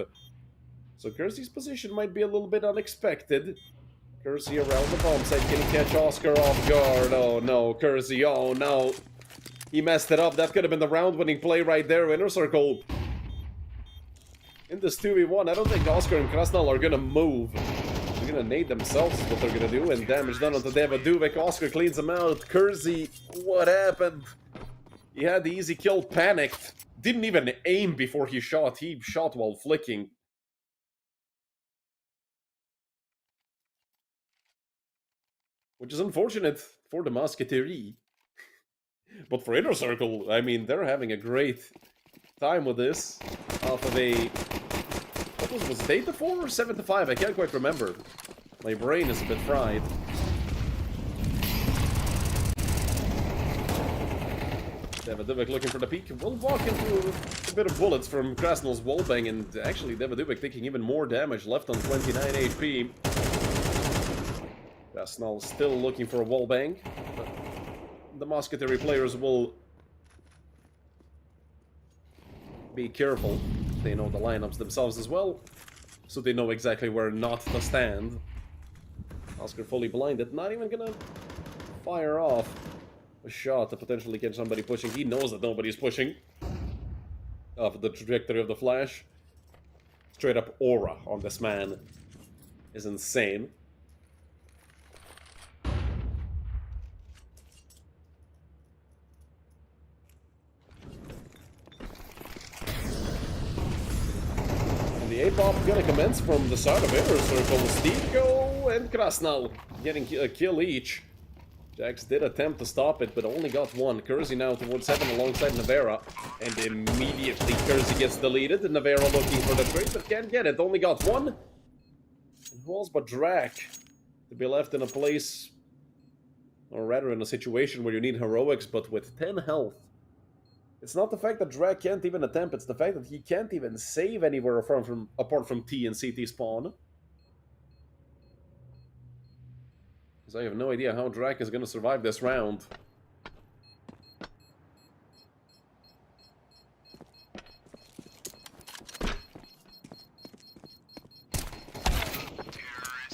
So Kersey's position might be a little bit unexpected. Kersey around the bomb site. Can he catch Oscar off guard? Oh no, Kersey, oh no. He messed it up. That could have been the round-winning play right there. Inner circle. In this 2v1, I don't think Oscar and Krasnal are gonna move. They're gonna nade themselves is what they're gonna do, and damage done onto Devaduvik. Oscar cleans him out. Kersey, what happened? He had the easy kill, panicked. Didn't even aim before he shot. He shot while flicking. Which is unfortunate for the Mousquetaires. But for Inner Circle, I mean, they're having a great time with this. Off of a... What was it 8 to 4 or 7 to 5? I can't quite remember. My brain is a bit fried. Devaduvik looking for the peak. We'll walk into a bit of bullets from Krasnal's wallbang, and actually Devaduvik taking even more damage, left on 29 HP. Krasnal still looking for a wallbang, but the Mousquetaire players will be careful. They know the lineups themselves as well, so they know exactly where not to stand. Oscar fully blinded, not even gonna fire off a shot to potentially get somebody pushing. He knows that nobody's pushing off of the trajectory of the flash. Straight up aura on this man is insane. The A-pop gonna commence from the side of Inner Circle. Stiko and Krasnal getting a kill each. Jax did attempt to stop it, but only got one. Kersey now towards 7 alongside Navarra. And immediately Kersey gets deleted. Navarra looking for the trade, but can't get it. Only got one. And who else but Drac to be left in a place, or rather in a situation where you need heroics, but with 10 health. It's not the fact that Drac can't even attempt, it's the fact that he can't even save anywhere apart from T and CT spawn. Because I have no idea how Drac is going to survive this round.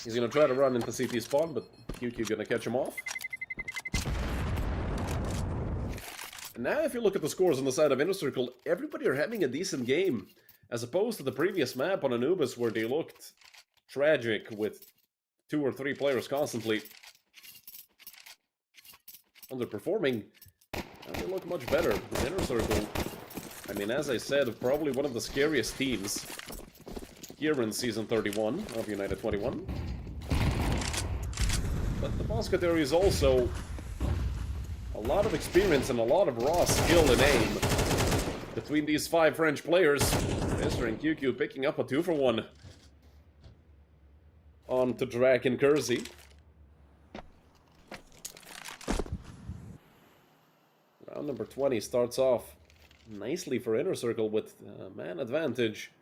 He's going to try to run into CT spawn, but QQ going to catch him off. And now if you look at the scores on the side of Inner Circle, everybody are having a decent game. As opposed to the previous map on Anubis where they looked tragic with 2 or 3 players constantly underperforming. Now they look much better. Inner Circle, I mean, as I said, probably one of the scariest teams here in Season 31 of United21. But the Mousquetaires is also a lot of experience and a lot of raw skill and aim between these 5 French players. Mr. and QQ picking up a 2-for-1 on to Drac and Kersey. Round number 20 starts off nicely for Inner Circle with man advantage.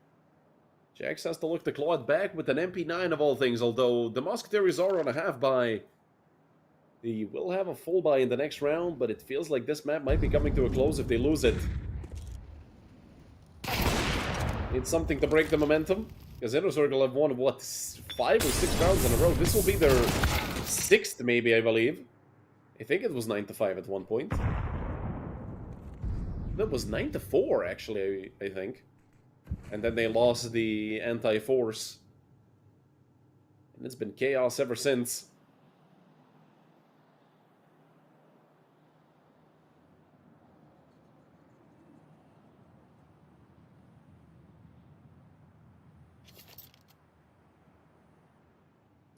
Jax has to look to claw it back with an MP9 of all things, although the Mousquetaires are on a half buy. They will have a full buy in the next round, but it feels like this map might be coming to a close if they lose it. Need something to break the momentum. Because Inner Circle have won, what, 5 or 6 rounds in a row? This will be their 6th, maybe, I believe. I think it was 9-5 at one point. That was 9-4, actually, I think. And then they lost the anti-force. And it's been chaos ever since.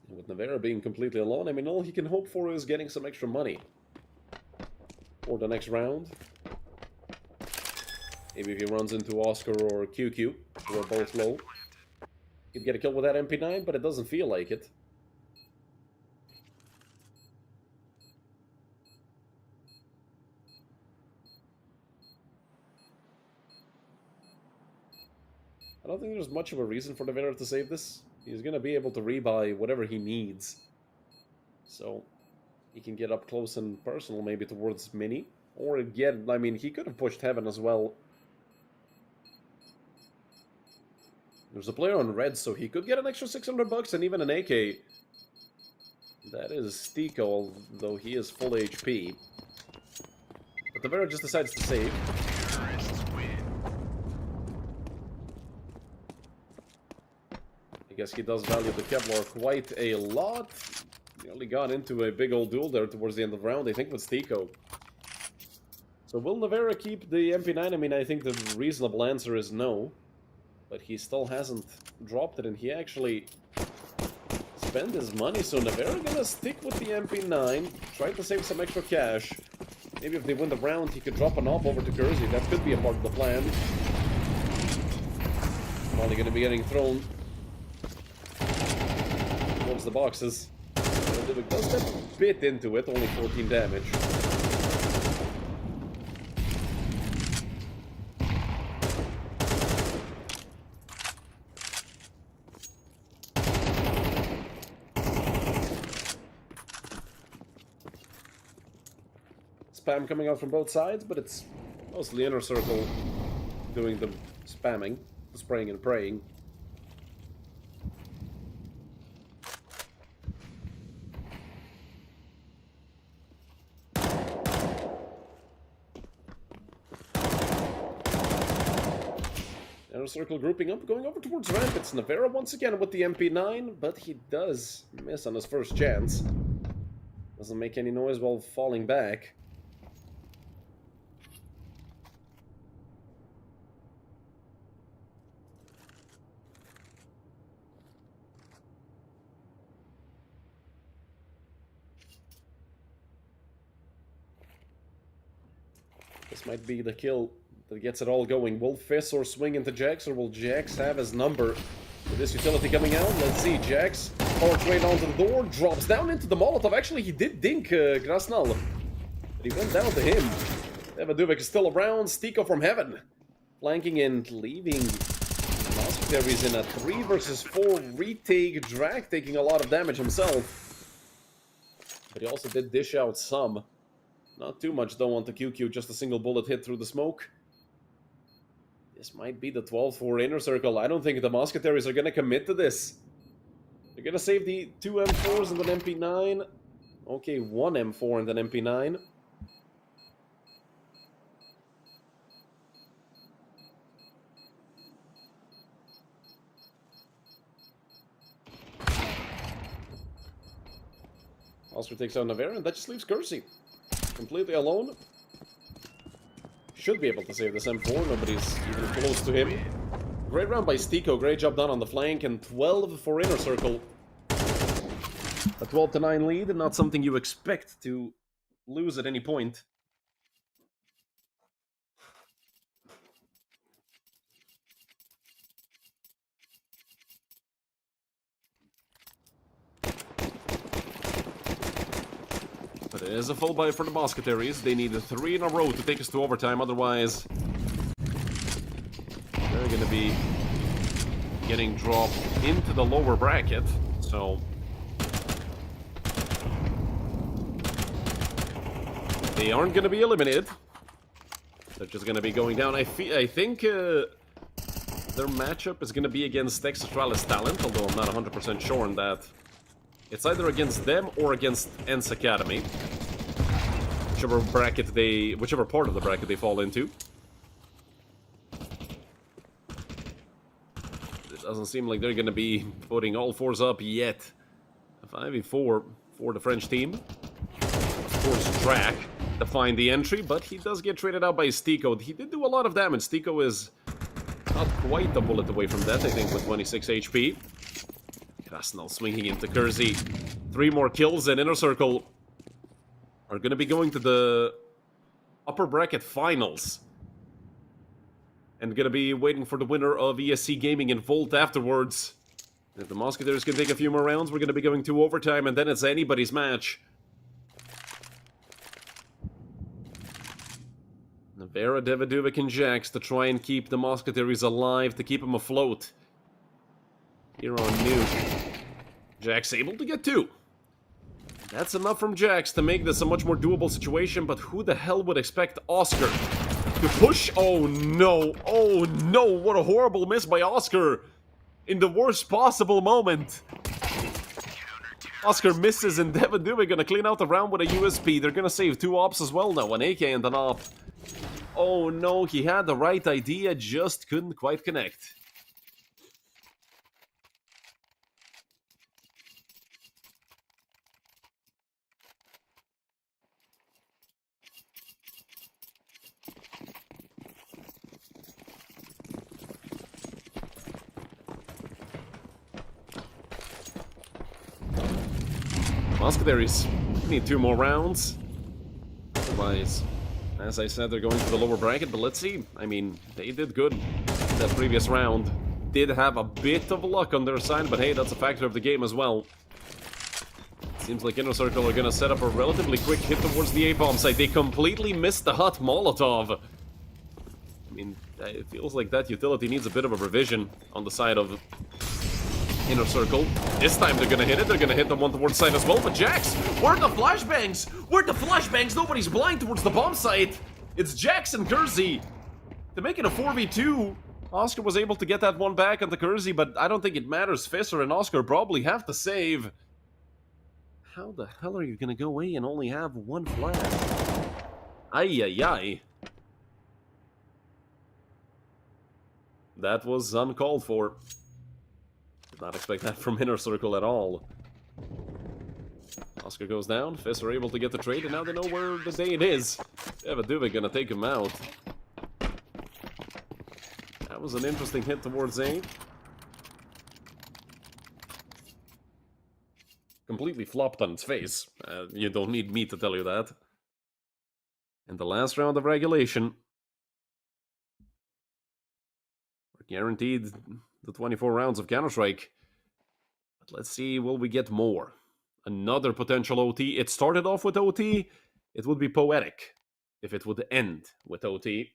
And with Navarra being completely alone, I mean, all he can hope for is getting some extra money for the next round. Maybe if he runs into Oscar or QQ, who are both low, he could get a kill with that MP9, but it doesn't feel like it. I don't think there's much of a reason for Navarra to save this. He's going to be able to rebuy whatever he needs. So, he can get up close and personal, maybe towards Mini. Or get, I mean, he could have pushed Heaven as well. There's a player on red, so he could get an extra 600 bucks and even an AK. That is Stiko, though he is full HP. But Navarra just decides to save. I guess he does value the Kevlar quite a lot. He only got into a big old duel there towards the end of the round, I think, with Stiko. So will Navarra keep the MP9? I mean, I think the reasonable answer is no. But he still hasn't dropped it, and he actually spent his money. So Navarra gonna stick with the MP9, try to save some extra cash. Maybe if they win the round, he could drop an op over to Kersey. That could be a part of the plan. Probably gonna be getting thrown towards the boxes. It does get a bit into it, only 14 damage. Spam coming out from both sides, but it's mostly Inner Circle doing the spamming, the spraying and praying. Inner Circle grouping up, going over towards ramp. It's Navarra once again with the MP9, but he does miss on his first chance. Doesn't make any noise while falling back. This might be the kill that gets it all going. Will Fissor swing into Jax, or will Jax have his number? With this utility coming out, let's see. Jax parks right onto the door, drops down into the Molotov. Actually, he did dink Grasnal, but he went down to him. Evaduvik is still around. Stiko from Heaven, flanking and leaving Mousquetaires in a 3 versus 4 retake. Drag taking a lot of damage himself, but he also did dish out some. Not too much though on the QQ, just a single bullet hit through the smoke. This might be the 12th for Inner Circle. I don't think the Mousquetaires are going to commit to this. They're going to save the 2 M4s and an MP9. Okay, 1 M4 and an MP9. Oscar takes out Navarra, and that just leaves Kersey completely alone. Should be able to save this M4. Nobody's even close to him. Great round by Stiko. Great job done on the flank. And 12 for Inner Circle. A 12-9 lead. Not something you expect to lose at any point. But it is a full buy for the Mousquetaires. They need 3 in a row to take us to overtime. Otherwise, they're going to be getting dropped into the lower bracket. So they aren't going to be eliminated. They're just going to be going down. I think their matchup is going to be against Extralis Talent, although I'm not 100% sure on that. It's either against them or against Ents Academy. Whichever part of the bracket they fall into. It doesn't seem like they're going to be putting all fours up yet. A 5v4 for the French team. Force Drac to find the entry, but he does get traded out by Stico. He did do a lot of damage. Stico is not quite a bullet away from death, I think, with 26 HP. Krasnal swinging into Kersey. 3 more kills, and Inner Circle are going to be going to the upper bracket finals. And going to be waiting for the winner of ESC Gaming and Volt afterwards. If the Mousquetaires can take a few more rounds, we're going to be going to overtime, and then it's anybody's match. Navera, Devaduvic, and Jax to try and keep the Mousquetaires alive, to keep them afloat. Here on Nuke. Jax able to get 2. That's enough from Jax to make this a much more doable situation, but who the hell would expect Oscar to push? Oh no, what a horrible miss by Oscar in the worst possible moment. Oscar misses, and Devaduvic gonna clean out the round with a USP. They're gonna save 2 ops as well now, an AK and an op. Oh no, he had the right idea, just couldn't quite connect. Mousquetaires need 2 more rounds. Otherwise, as I said, they're going to the lower bracket, but let's see. I mean, they did good that previous round. Did have a bit of luck on their side, but hey, that's a factor of the game as well. Seems like Inner Circle are going to set up a relatively quick hit towards the A-bomb site. They completely missed the hot Molotov. I mean, it feels like that utility needs a bit of a revision on the side of Inner Circle. This time they're gonna hit it. They're gonna hit the one towards side as well. But Jax, where'd the flashbangs? Where'd the flashbangs? Nobody's blind towards the bomb site. It's Jax and Kersey. To make it a 4v2, Oscar was able to get that one back onto Kersey, but I don't think it matters. Fisser and Oscar probably have to save. How the hell are you gonna go away and only have 1 flash? Ay, ay, ay. That was uncalled for. Did not expect that from Inner Circle at all. Oscar goes down, Fist are able to get the trade, and now they know where the Dane is. Devaduvic gonna take him out. That was an interesting hit towards A. Completely flopped on its face. You don't need me to tell you that. In the last round of regulation, we're guaranteed the 24 rounds of Counter-Strike. But let's see, will we get more? Another potential OT. It started off with OT. It would be poetic if it would end with OT.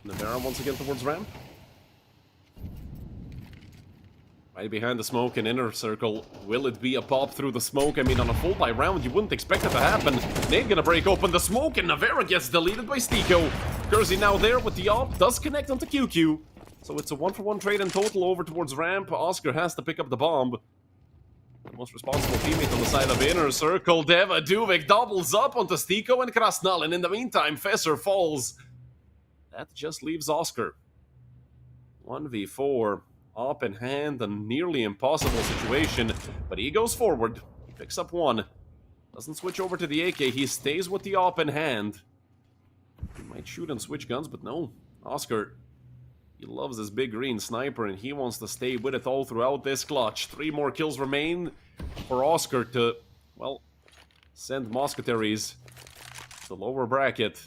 Navera once again towards ramp. Right behind the smoke in Inner Circle. Will it be a pop through the smoke? I mean, on a full buy round, you wouldn't expect it to happen. Nate gonna break open the smoke, and Navera gets deleted by Stico. Kersey now there with the op, does connect onto QQ. So it's a 1-for-1 trade in total over towards ramp. Oscar has to pick up the bomb. The most responsible teammate on the side of Inner Circle. Devaduvic doubles up onto Stico and Krasnal, and in the meantime, Fesser falls. That just leaves Oscar. 1v4, up in hand, a nearly impossible situation, but he goes forward, he picks up 1. Doesn't switch over to the AK, he stays with the op in hand. He might shoot and switch guns, but no. Oscar, he loves his big green sniper, and he wants to stay with it all throughout this clutch. 3 more kills remain for Oscar to, well, send Mousquetaires to the lower bracket.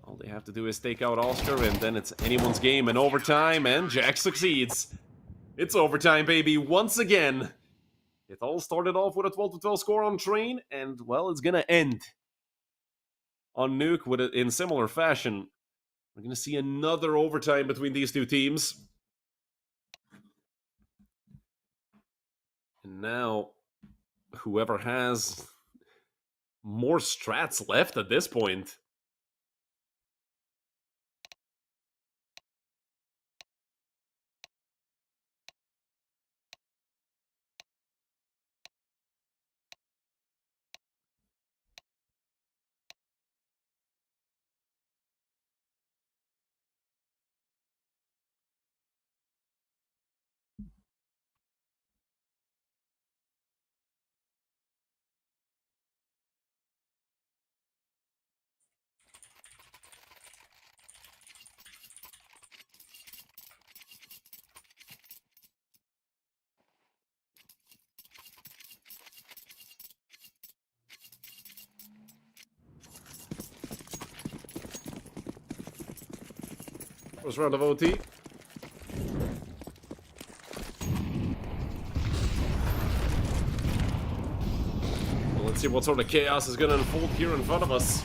All they have to do is take out Oscar, and then it's anyone's game in overtime, and Jack succeeds. It's overtime, baby, once again. It all started off with a 12-12 score on Train, and, well, it's gonna end on Nuke with it in similar fashion. We're gonna see another overtime between these two teams. And now, whoever has more strats left at this point. First round of OT. Well, let's see what sort of chaos is going to unfold here in front of us.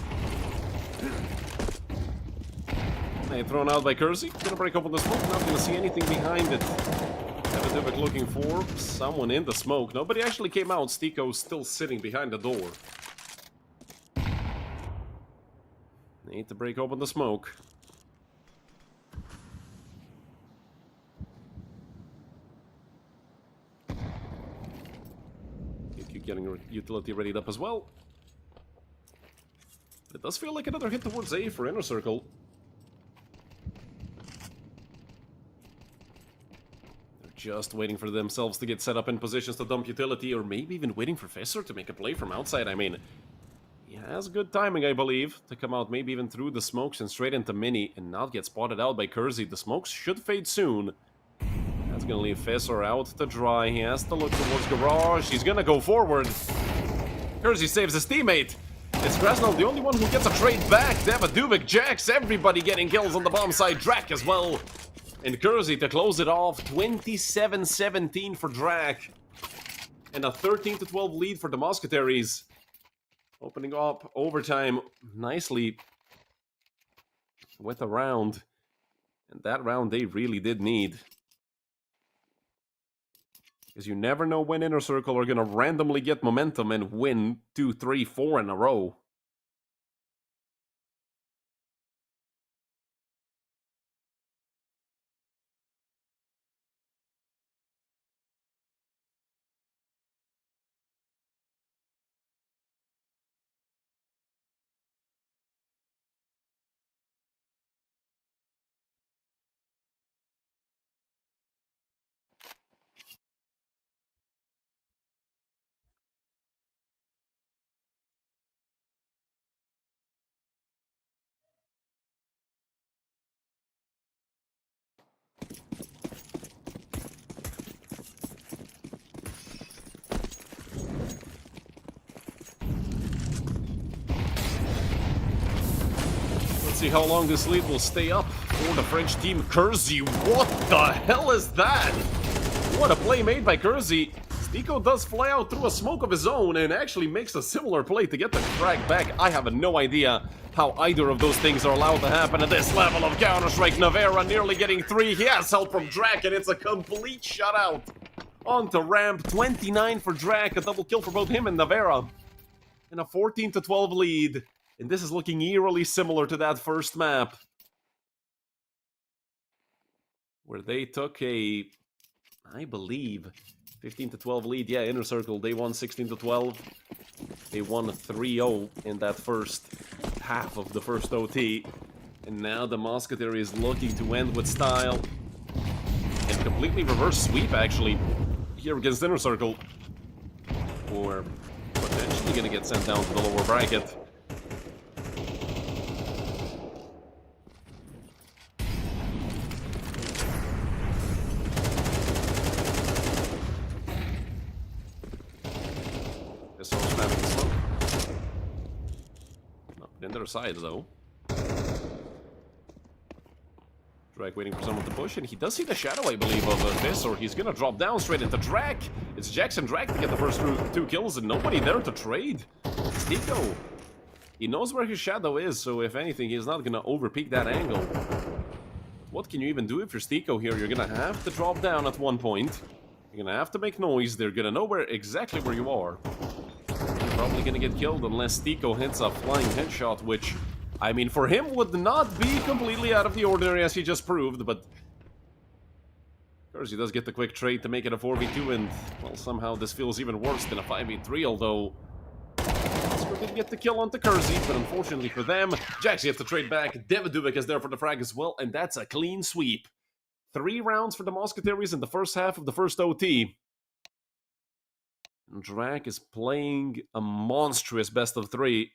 Hey, thrown out by Kersey. Gonna break open the smoke. Not gonna see anything behind it. Davidovic looking for someone in the smoke. Nobody actually came out. Stiko's still sitting behind the door. Need to break open the smoke. Keep getting your utility readied up as well. It does feel like another hit towards A for Inner Circle. They're just waiting for themselves to get set up in positions to dump utility, or maybe even waiting for Visser to make a play from outside. I mean, he has good timing, I believe, to come out maybe even through the smokes and straight into Mini and not get spotted out by Kersey. The smokes should fade soon. That's gonna leave Visser out to dry. He has to look towards Garage. He's gonna go forward. Kersey saves his teammate. It's Krasnov, the only one who gets a trade back. Davidovic, Jax, everybody getting kills on the bomb side. Drak as well. And Kersey to close it off. 27-17 for Drak. And a 13-12 lead for the Mousquetaires. Opening up overtime nicely with a round. And that round they really did need. Because you never know when Inner Circle are going to randomly get momentum and win 2, 3, 4 in a row. See how long this lead will stay up for the French team. Kersey, what the hell is that? What a play made by Kersey. Stiko does fly out through a smoke of his own and actually makes a similar play to get the frag back. I have no idea how either of those things are allowed to happen at this level of Counter-Strike. Navarra nearly getting 3. He has help from Drak, and it's a complete shutout. Onto ramp, 29 for Drak, a double kill for both him and Navarra. And a 14-12 lead. And this is looking eerily similar to that first map, where they took a, I believe, 15-12 lead. Yeah, Inner Circle, they won 16-12. They won 3-0 in that first half of the first OT. And now the Mousquetaires is looking to end with style. And completely reverse sweep, actually, here against Inner Circle. Or potentially going to get sent down to the lower bracket. In their side, though. Drake waiting for someone to push, and he does see the shadow, I believe, of this, or he's gonna drop down straight into Drake. It's Jackson Drake to get the first two kills, and nobody there to trade. Stico, he knows where his shadow is, so if anything, he's not gonna overpeak that angle. What can you even do if you're Stico here? You're gonna have to drop down at one point. You're gonna have to make noise. They're gonna know exactly where you are. You're probably gonna get killed unless Stico hits a flying headshot, which, I mean, for him would not be completely out of the ordinary, as he just proved, but of course he does get the quick trade to make it a 4v2, and, well, somehow this feels even worse than a 5v3, although Oscar did get the kill onto Kersey, but unfortunately for them, Jax gets the trade back, Devidovic is there for the frag as well, and that's a clean sweep. 3 rounds for the Mousquetaires in the first half of the first OT. And Drake is playing a monstrous best of 3.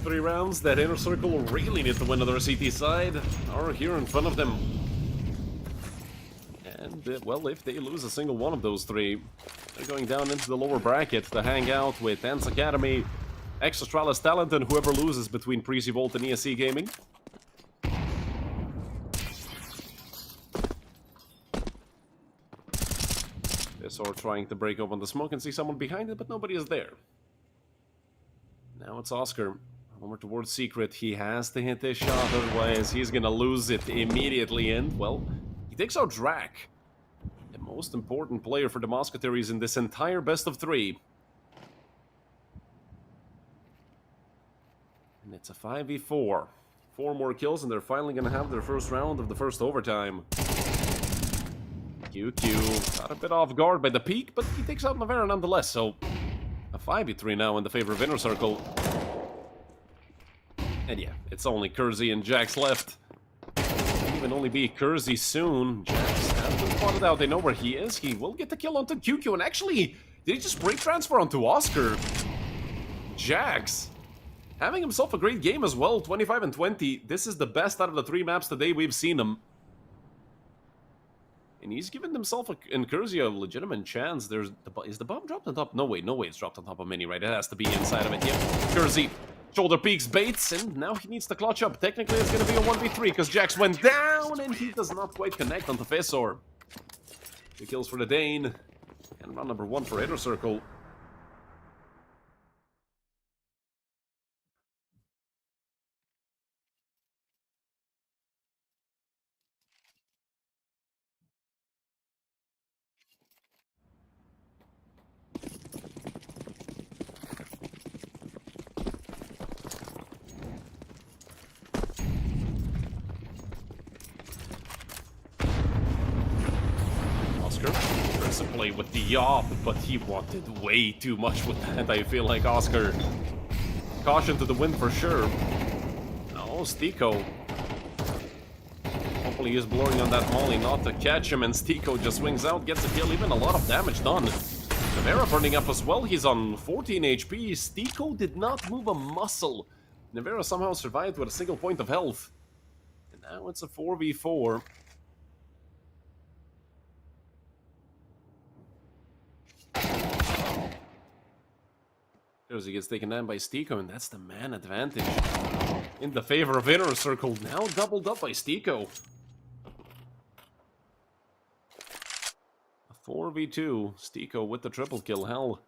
Three rounds that Inner Circle really need to win on their CT side are here in front of them. And, well, if they lose a single one of those 3, they're going down into the lower bracket to hang out with Dance Academy, Extrastralis Talent, and whoever loses between Prezi Volt and ESC Gaming. Or trying to break open the smoke and see someone behind it, but nobody is there. Now it's Oscar. Over towards Secret. He has to hit this shot, otherwise he's gonna lose it immediately. And, well, he takes out Drake, the most important player for the Mousquetaires in this entire best of 3. And it's a 5v4. 4 more kills, and they're finally gonna have their first round of the first overtime. QQ got a bit off guard by the peak, but he takes out Navarra nonetheless, so a 5v3 now in the favor of Inner Circle. And yeah, it's only Kersey and Jax left. It'll even only be Kersey soon. Jax has been spotted out, they know where he is. He will get the kill onto QQ, and actually, did he just break transfer onto Oscar? Jax having himself a great game as well, 25 and 20. This is the best out of the 3 maps today we've seen him. And he's given himself and Kersey a legitimate chance. Is the bomb dropped on top? No way, it's dropped on top of Mini, right? It has to be inside of it. Yep. Kersey, shoulder peaks, baits, and now he needs to clutch up. Technically, it's going to be a 1v3 because Jax went down, and he does not quite connect onto Fessor. 2 kills for the Dane, and round number 1 for Inner Circle. Tries to play with the op, but he wanted way too much with that. I feel like Oscar. Caution to the wind for sure. Oh, Stico. Hopefully he's blowing on that molly not to catch him, and Stico just swings out, gets a kill, even a lot of damage done. Navarra burning up as well, he's on 14 HP. Stico did not move a muscle. Navarra somehow survived with a single point of health. And now it's a 4v4. He gets taken down by Stico, and that's the man advantage in the favor of Inner Circle, now doubled up by Stico. A 4v2, Stico with the triple kill. Hell,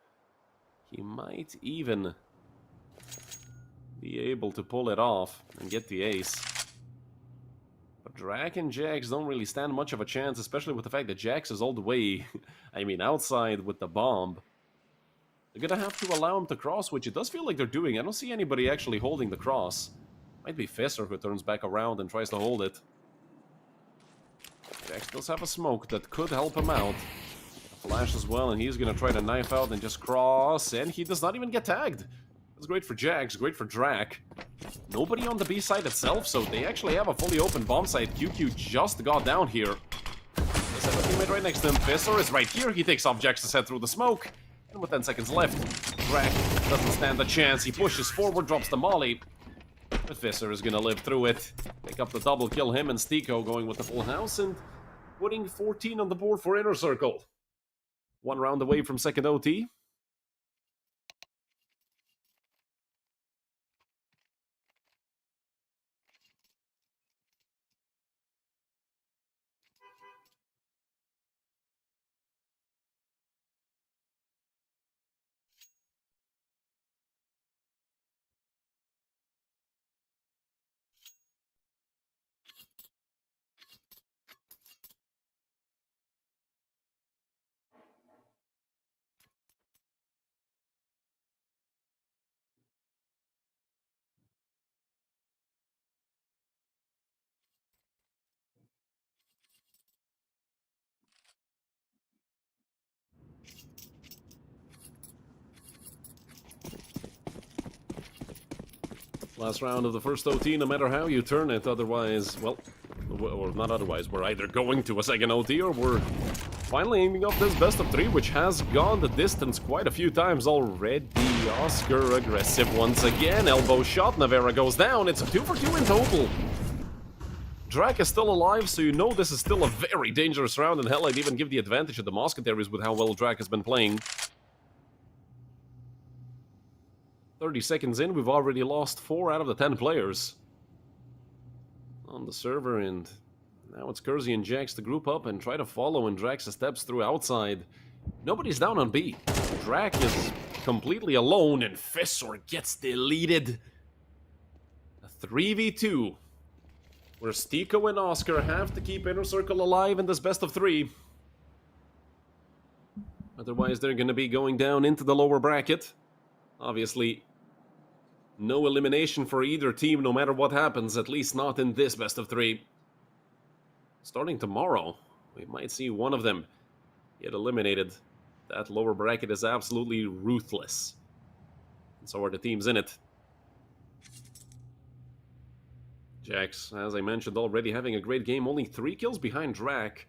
he might even be able to pull it off and get the ace. But Drake and Jax don't really stand much of a chance, especially with the fact that Jax is all the way, I mean, outside with the bomb. They're gonna have to allow him to cross, which it does feel like they're doing. I don't see anybody actually holding the cross. Might be Fisser who turns back around and tries to hold it. Jax does have a smoke that could help him out. A flash as well, and he's gonna try to knife out and just cross, and he does not even get tagged. That's great for Jax, great for Drac. Nobody on the B side itself, so they actually have a fully open bomb site. QQ just got down here. Does have a teammate right next to him. Fisser is right here. He takes off Jax's head through the smoke. And with 10 seconds left, Drac doesn't stand a chance. He pushes forward, drops the molly. But Fisser is gonna live through it. Pick up the double kill, him and Stiko going with the full house and putting 14 on the board for Inner Circle. One round away from second OT. Last round of the first OT, no matter how you turn it, otherwise, well, or not otherwise, we're either going to a second OT or we're finally aiming up this best of three, which has gone the distance quite a few times already. Oscar aggressive once again, elbow shot, Navarra goes down, it's a 2 for 2 in total. Drac is still alive, so you know this is still a very dangerous round, and hell, I'd even give the advantage of the Mousquetaires with how well Drac has been playing. 30 seconds in, we've already lost 4 out of the 10 players on the server, and now it's Kersey and Jax to group up and try to follow in Drax's steps through outside. Nobody's down on B. Drac is completely alone, and Fisser gets deleted. A 3v2, where Stiko and Oscar have to keep Inner Circle alive in this best of 3. Otherwise, they're going to be going down into the lower bracket. Obviously, no elimination for either team, no matter what happens, at least not in this best of 3. Starting tomorrow, we might see one of them get eliminated. That lower bracket is absolutely ruthless. And so are the teams in it. Jax, as I mentioned already, having a great game, only 3 kills behind Drac.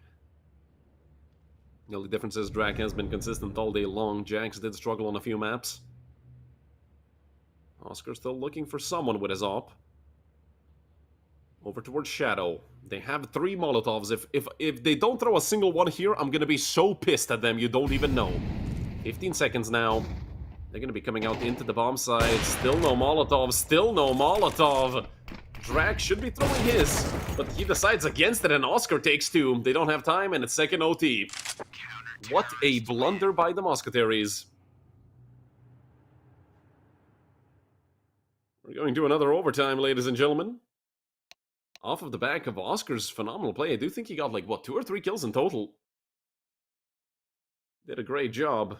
The only difference is Drac has been consistent all day long. Jax did struggle on a few maps. Oscar still looking for someone with his op. Over towards Shadow. They have 3 Molotovs. If they don't throw a single one here, I'm gonna be so pissed at them, you don't even know. 15 seconds now. They're gonna be coming out into the bomb side. Still no Molotov. Still no Molotov. Drac should be throwing his, but he decides against it, and Oscar takes 2. They don't have time, and it's second OT. What a blunder by the Mousquetaires. We're going to another overtime, ladies and gentlemen. Off of the back of Oscar's phenomenal play, I do think he got like, what, 2 or 3 kills in total. Did a great job.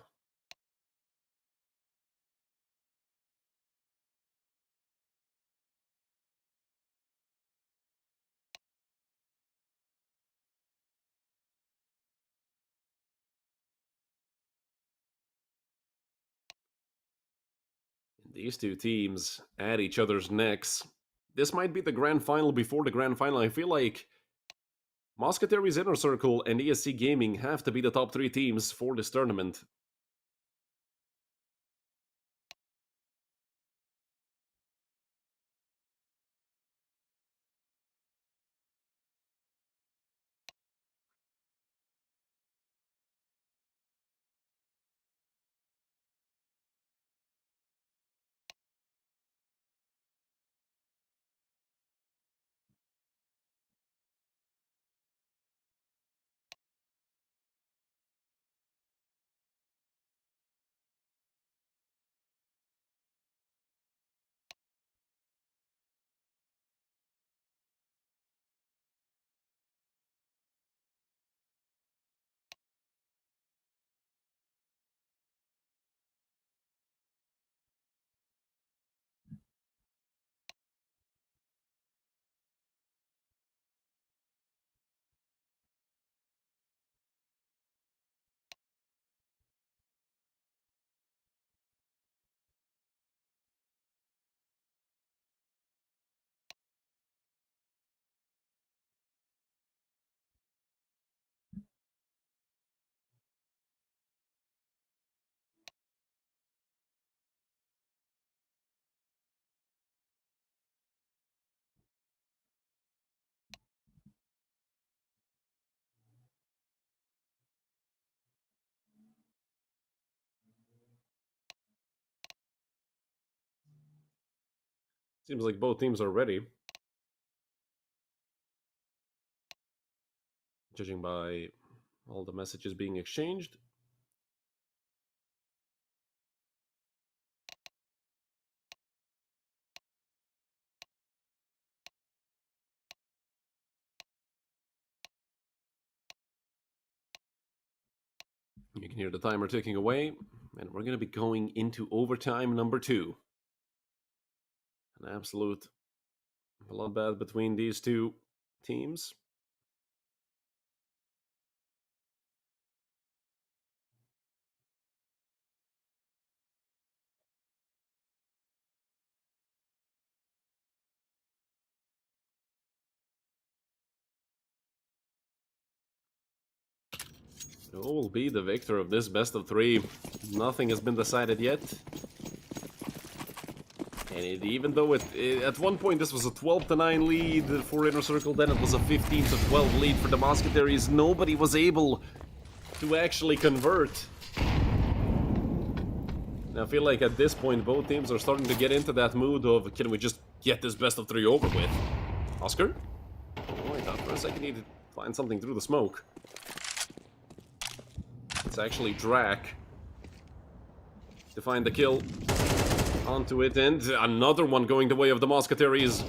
These two teams at each other's necks. This might be the grand final before the grand final. I feel like Mousquetaires, Inner Circle, and ESC Gaming have to be the top 3 teams for this tournament. Seems like both teams are ready. Judging by all the messages being exchanged. You can hear the timer ticking away, and we're going to be going into overtime number 2. An absolute bloodbath between these two teams. Who will be the victor of this best of 3? Nothing has been decided yet. And even though at one point this was a 12-9 lead for Inner Circle, then it was a 15-12 lead for the Mousquetaires, nobody was able to actually convert. And I feel like at this point both teams are starting to get into that mood of, can we just get this best of 3 over with? Oscar? Oh, I thought for a second he'd find something through the smoke. It's actually Drac to find the kill. Onto it, and another one going the way of the Mousquetaires.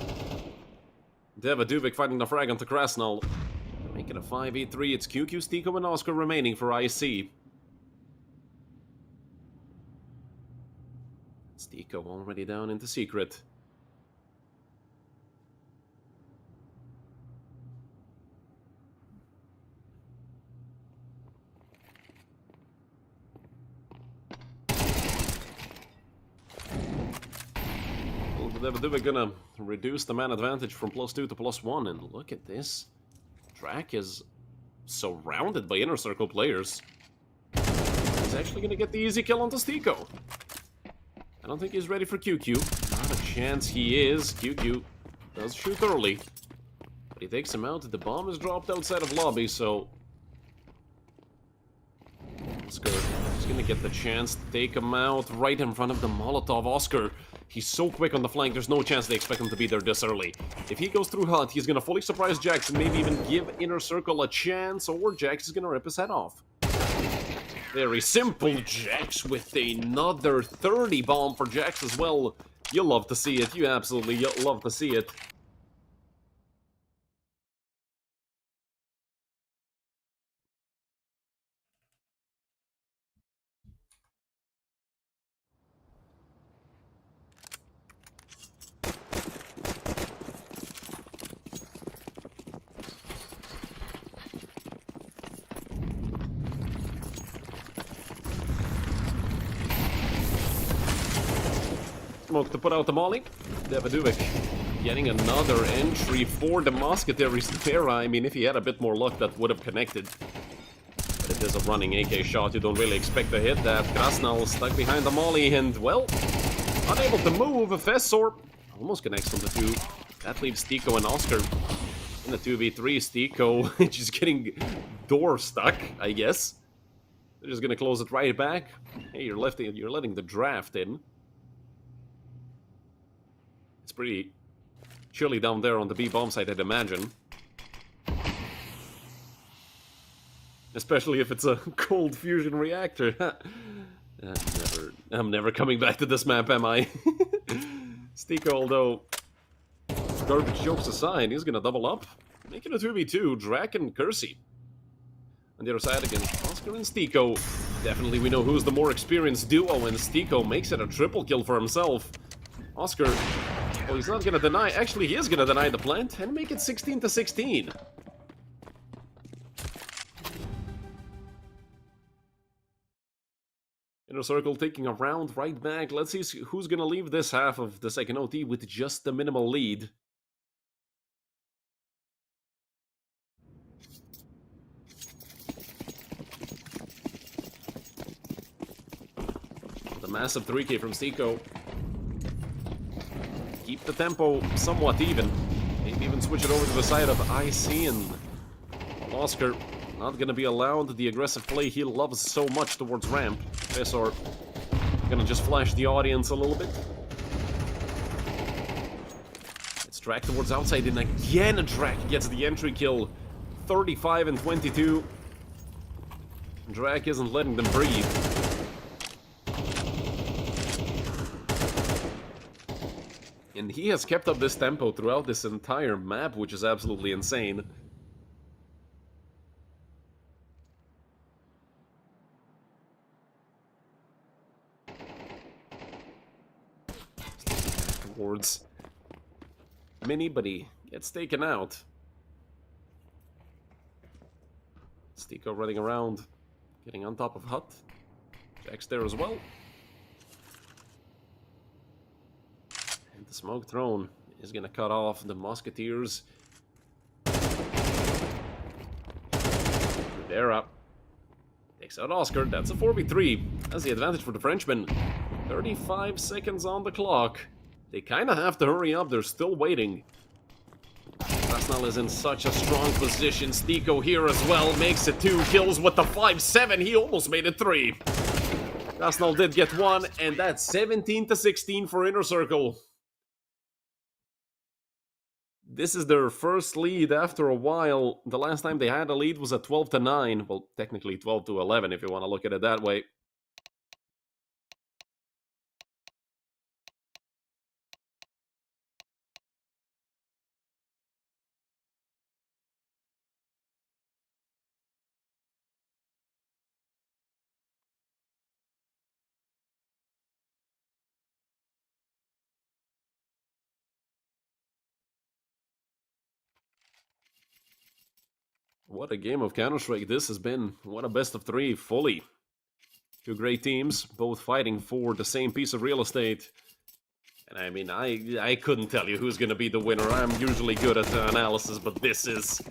Duvik fighting the frag onto Krasnal. Make it a 5v3. It's QQ, Stiko, and Oscar remaining for IC. Stiko already down into secret. They're gonna reduce the man advantage from +2 to +1, and look at this. Drac is surrounded by Inner Circle players. He's actually gonna get the easy kill onto Stiko. I don't think he's ready for QQ. Not a chance he is. QQ does shoot early, but he takes him out. The bomb is dropped outside of lobby, so Oscar is gonna get the chance to take him out right in front of the Molotov. Oscar, he's so quick on the flank, there's no chance they expect him to be there this early. If he goes through HUD, he's gonna fully surprise Jax and maybe even give Inner Circle a chance, or Jax is gonna rip his head off. Very simple. Jax with another 30 bomb for Jax as well. You'll love to see it. You absolutely love to see it. Smoke to put out the molly. Duvik getting another entry for the Mousquetaires there. I mean, if he had a bit more luck, that would have connected. But it is a running AK shot. You don't really expect to hit that. Krasnal stuck behind the molly and, well, unable to move. Fessor almost connects on the 2. That leaves Stiko and Oscar in the 2v3. Stiko just getting door stuck, I guess. They're just gonna close it right back. Hey, you're letting the draft in. It's pretty chilly down there on the B-bomb site, I'd imagine. Especially if it's a cold fusion reactor. I'm never coming back to this map, am I? Stiko, although garbage jokes aside, he's gonna double up. Making a 2v2, Drac and Kersey. On the other side against Oscar and Stiko. Definitely we know who's the more experienced duo, and Stiko makes it a triple kill for himself. Oscar, well, he's not gonna deny. Actually, he is gonna deny the plant and make it 16-16. Inner Circle taking a round right back. Let's see who's gonna leave this half of the second OT with just a minimal lead. The massive 3K from Stiko. Keep the tempo somewhat even. Maybe even switch it over to the side of IC, and Oscar not gonna be allowed the aggressive play he loves so much towards ramp. Fessor gonna just flash the audience a little bit. Drak towards outside, and again Drak gets the entry kill. 35 and 22. Drak isn't letting them breathe. And he has kept up this tempo throughout this entire map, which is absolutely insane. Towards Mini, but he gets taken out. Stiko running around, getting on top of Hut. Jack's there as well. And the smoke thrown is gonna cut off the Mousquetaires. They're up. Takes out Oscar. That's a 4v3. That's the advantage for the Frenchman. 35 seconds on the clock. They kind of have to hurry up. They're still waiting. Rasnal is in such a strong position. Stiko here as well. Makes it 2 kills with the 5-7. He almost made it 3. Rasnal did get 1, and that's 17-16 for Inner Circle. This is their first lead after a while. The last time they had a lead was at 12-9. Well, technically 12-11 if you want to look at it that way. What a game of Counter-Strike this has been. What a best of 3, fully. 2 great teams, both fighting for the same piece of real estate. And I mean, I couldn't tell you who's gonna be the winner. I'm usually good at analysis, but this is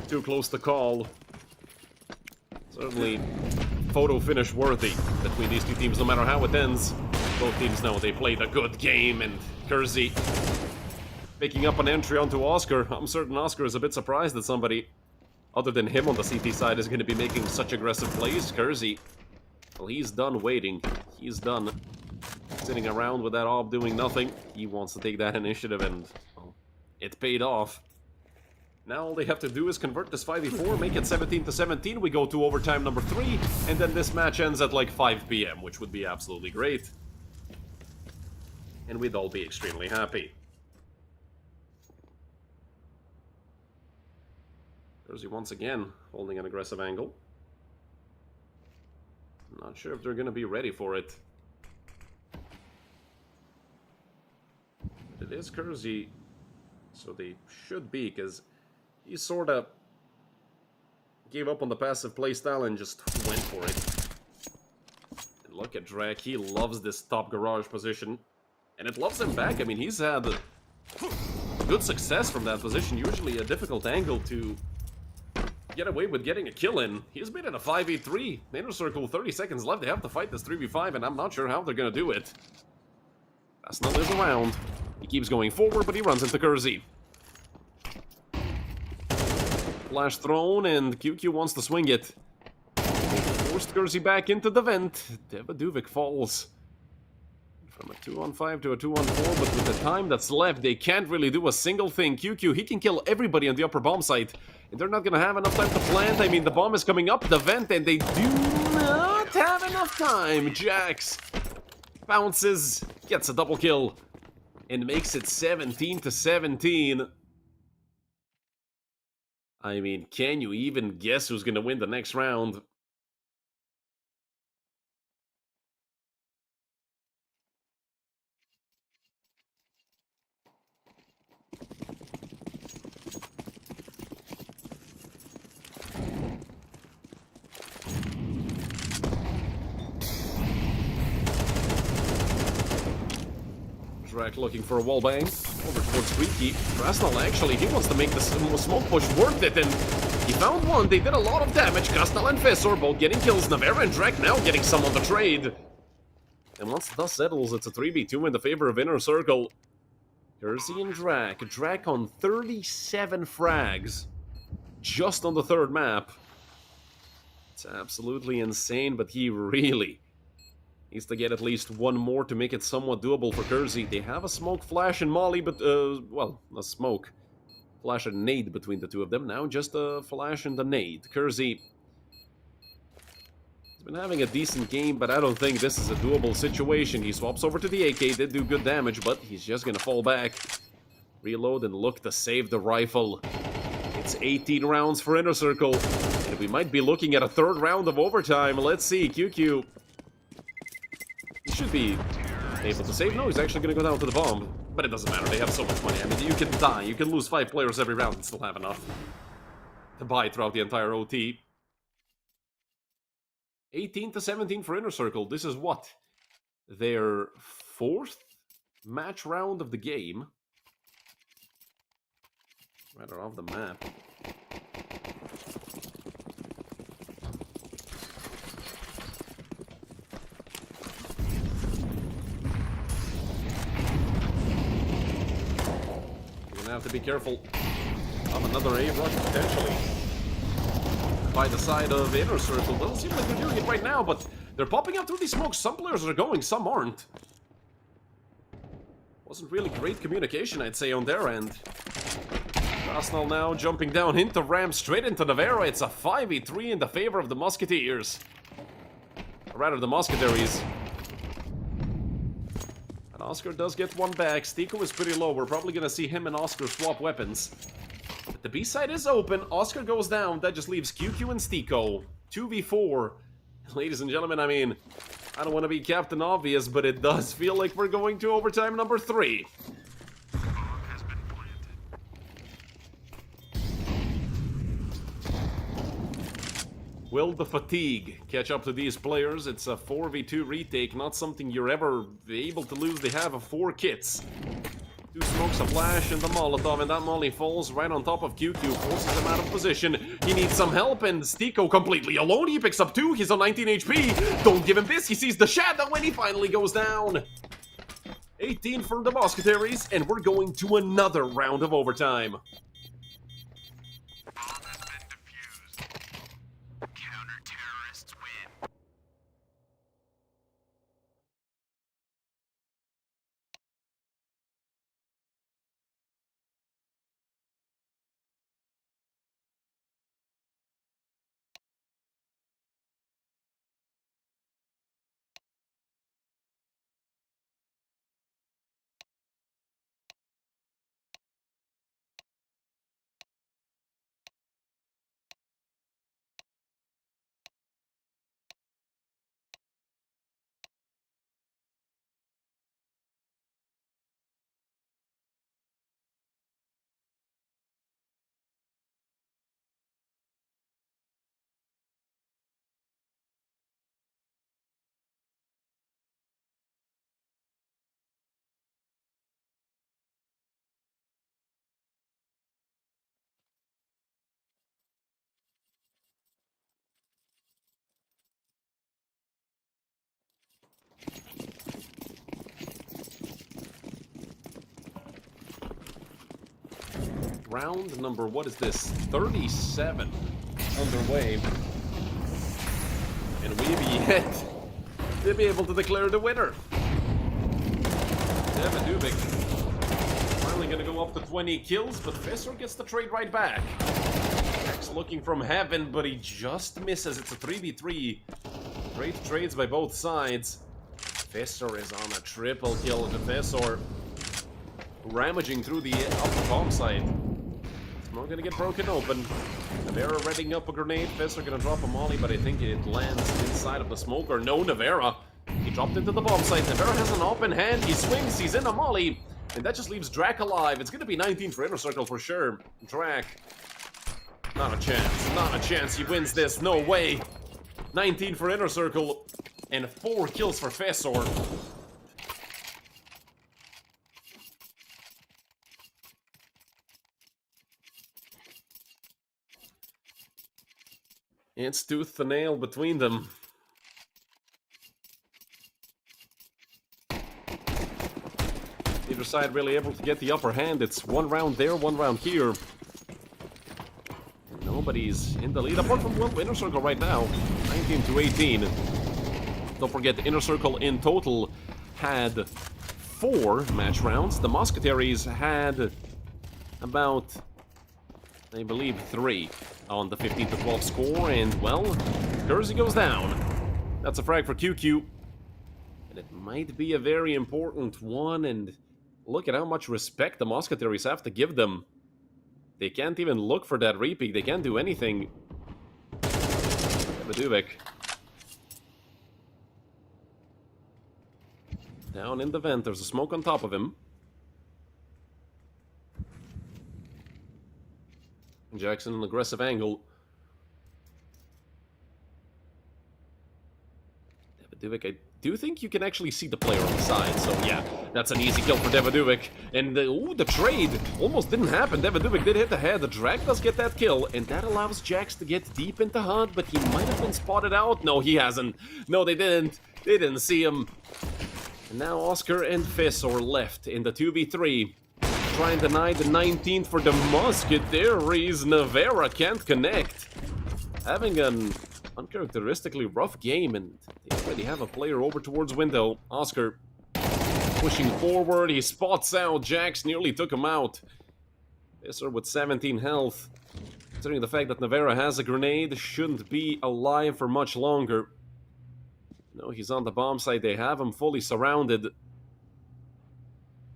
too close to call. Certainly photo finish worthy between these two teams, no matter how it ends. Both teams know they played a good game, and Kersey picking up an entry onto Oscar. I'm certain Oscar is a bit surprised that somebody other than him on the CT side is going to be making such aggressive plays. Kersey, well, he's done waiting. He's done sitting around with that op doing nothing. He wants to take that initiative, and well, it paid off. Now all they have to do is convert this 5v4, make it 17-17. We go to overtime number 3, and then this match ends at like 5 PM, which would be absolutely great. And we'd all be extremely happy. Kersey once again holding an aggressive angle. Not sure if they're going to be ready for it. But it is Kersey, so they should be, because he sort of gave up on the passive playstyle and just went for it. And look at Drak, he loves this top garage position. And it loves him back. I mean, he's had good success from that position. Usually a difficult angle to get away with getting a kill in. He's been in a 5v3. Inner Circle, 30 seconds left. They have to fight this 3v5, and I'm not sure how they're going to do it. Rasnal is around. He keeps going forward, but he runs into Kersey. Flash thrown, and QQ wants to swing it. Forced Kersey back into the vent. Devaduvic falls. From a 2-on-5 to a 2-on-4, but with the time that's left, they can't really do a single thing. QQ, he can kill everybody on the upper bomb site, and they're not gonna have enough time to plant. I mean, the bomb is coming up the vent, and they do not have enough time. Jax bounces, gets a double kill, and makes it 17-17. I mean, can you even guess who's gonna win the next round? Drak looking for a wallbang. Over towards Squeaky. Rasnal actually, he wants to make the smoke push worth it, and he found one. They did a lot of damage. Kasnal and Fessor both getting kills. Navera and Drak now getting some on the trade. And once the dust settles, it's a 3v2 in the favor of Inner Circle. Kersey and Drak. Drak on 37 frags. Just on the third map. It's absolutely insane, but he really Needs to get at least one more to make it somewhat doable for Kersey. They have a smoke, flash, and Molly, but, well, a smoke. Flash and nade between the two of them. Now just a flash and a nade. Kersey has been having a decent game, but I don't think this is a doable situation. He swaps over to the AK, did do good damage, but he's just gonna fall back. Reload and look to save the rifle. It's 18 rounds for Inner Circle, and we might be looking at a third round of overtime. Let's see, QQ. He should be able to save. No, he's actually gonna go down to the bomb. But it doesn't matter, they have so much money. I mean, you can die, you can lose 5 players every round and still have enough to buy throughout the entire OT. 18 to 17 for Inner Circle. This is what? Their 4th match round of the game. Rather off the map. Have to be careful of another A rush potentially by the side of Inner Circle. Doesn't seem like they're doing it right now, but they're popping out through these smokes. Some players are going, some aren't. Wasn't really great communication, I'd say, on their end. Arsenal now jumping down into ramp, straight into Navarra. It's a 5v3 in the favor of the Mousquetaires. Or rather, the Mousquetaires. Oscar does get one back. Stiko is pretty low. We're probably going to see him and Oscar swap weapons. But the B-side is open. Oscar goes down. That just leaves QQ and Stiko. 2v4. Ladies and gentlemen, I mean, I don't want to be Captain Obvious, but it does feel like we're going to overtime number 3. Bomb has been planted. Will the fatigue catch up to these players? It's a 4v2 retake, not something you're ever able to lose. They have 4 kits. 2 smokes, a flash, and the Molotov, and that molly falls right on top of QQ, forces him out of position. He needs some help, and Stiko completely alone. He picks up 2, he's on 19 HP. Don't give him this, he sees the shadow when he finally goes down. 18 for the Mousquetaires, and we're going to another round of overtime. Bomb has been defused. Counter-terrorists win. Round number, what is this? 37 underway. And we've yet to be able to declare the winner. Devin Dubik finally gonna go up to 20 kills, but Visser gets the trade right back. Max looking from heaven, but he just misses. It's a 3v3. Great trades by both sides. Visser is on a triple kill. Visser ramaging through the upper bomb side. Not gonna get broken open. Navarra readying up a grenade. Visser gonna drop a molly, but I think it lands inside of the smoker. No, Navarra. He dropped into the bomb site. Navarra has an open hand. He swings. He's in a molly. And that just leaves Drac alive. It's gonna be 19 for Inner Circle for sure. Drac. Not a chance. Not a chance. He wins this. No way. 19 for Inner Circle. And 4 kills for Visser. It's tooth and nail between them. Neither side really able to get the upper hand. It's 1 round there, 1 round here. Nobody's in the lead, apart from Inner Circle right now. 19 to 18. Don't forget, the Inner Circle in total had 4 match rounds. The Mousquetaires had about, I believe, 3 on the 15-12 score, and, well, Kersey goes down. That's a frag for QQ. And it might be a very important one, and look at how much respect the Mousquetaires have to give them. They can't even look for that repeat. They can't do anything. Daviduvik. Down in the vent. There's a smoke on top of him. Jackson, an aggressive angle. Daviduvik, I do think you can actually see the player on the side, so yeah, that's an easy kill for Daviduvik. And ooh, the trade almost didn't happen. Daviduvik did hit the head. The Drag does get that kill, and that allows Jax to get deep into HUD, but he might have been spotted out. No, he hasn't. No, they didn't. They didn't see him. And now Oscar and Fizz are left in the 2v3. Try and deny the 19th for the Mousquetaires. Nevera can't connect. Having an uncharacteristically rough game, and they already have a player over towards window. Oscar pushing forward. He spots out. Jax nearly took him out. Visser with 17 health. Considering the fact that Nevera has a grenade, shouldn't be alive for much longer. No, he's on the bomb site. They have him fully surrounded.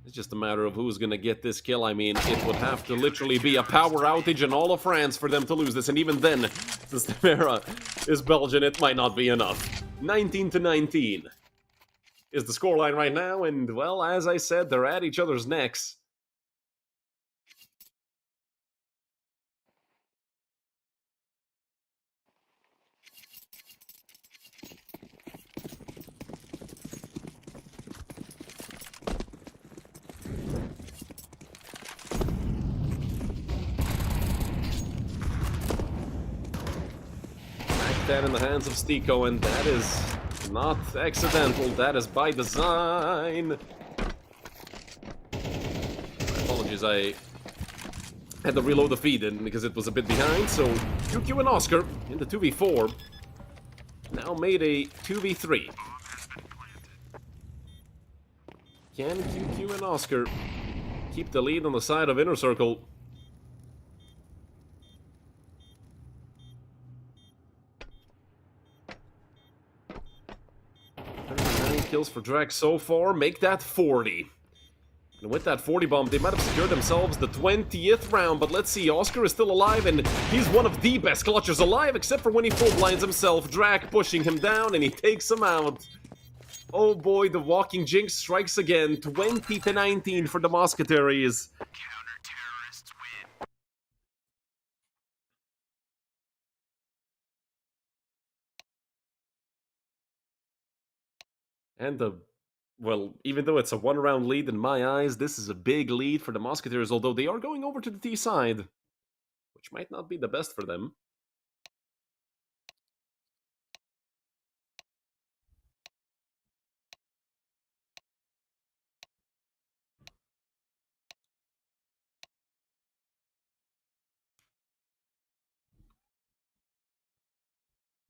It's just a matter of who's gonna get this kill. I mean, it would have to literally be a power outage in all of France for them to lose this. And even then, since Nevera is Belgian, it might not be enough. 19-19 is the scoreline right now. And, well, as I said, they're at each other's necks. That in the hands of Stiko, and that is not accidental, that is by design. Apologies, I had to reload the feed because it was a bit behind, so QQ and Oscar in the 2v4 now made a 2v3. Can QQ and Oscar keep the lead on the side of Inner Circle? 39 kills for Drag so far, make that 40. And with that 40 bomb, they might have secured themselves the 20th round, but let's see, Oscar is still alive, and he's one of the best clutchers alive, except for when he full blinds himself. Drag pushing him down, and he takes him out. Oh boy, the walking jinx strikes again. 20-19 for the Mousquetaires. Counter-terrorists win. And well, even though it's a one-round lead in my eyes, this is a big lead for the Mousquetaires, although they are going over to the T side, which might not be the best for them.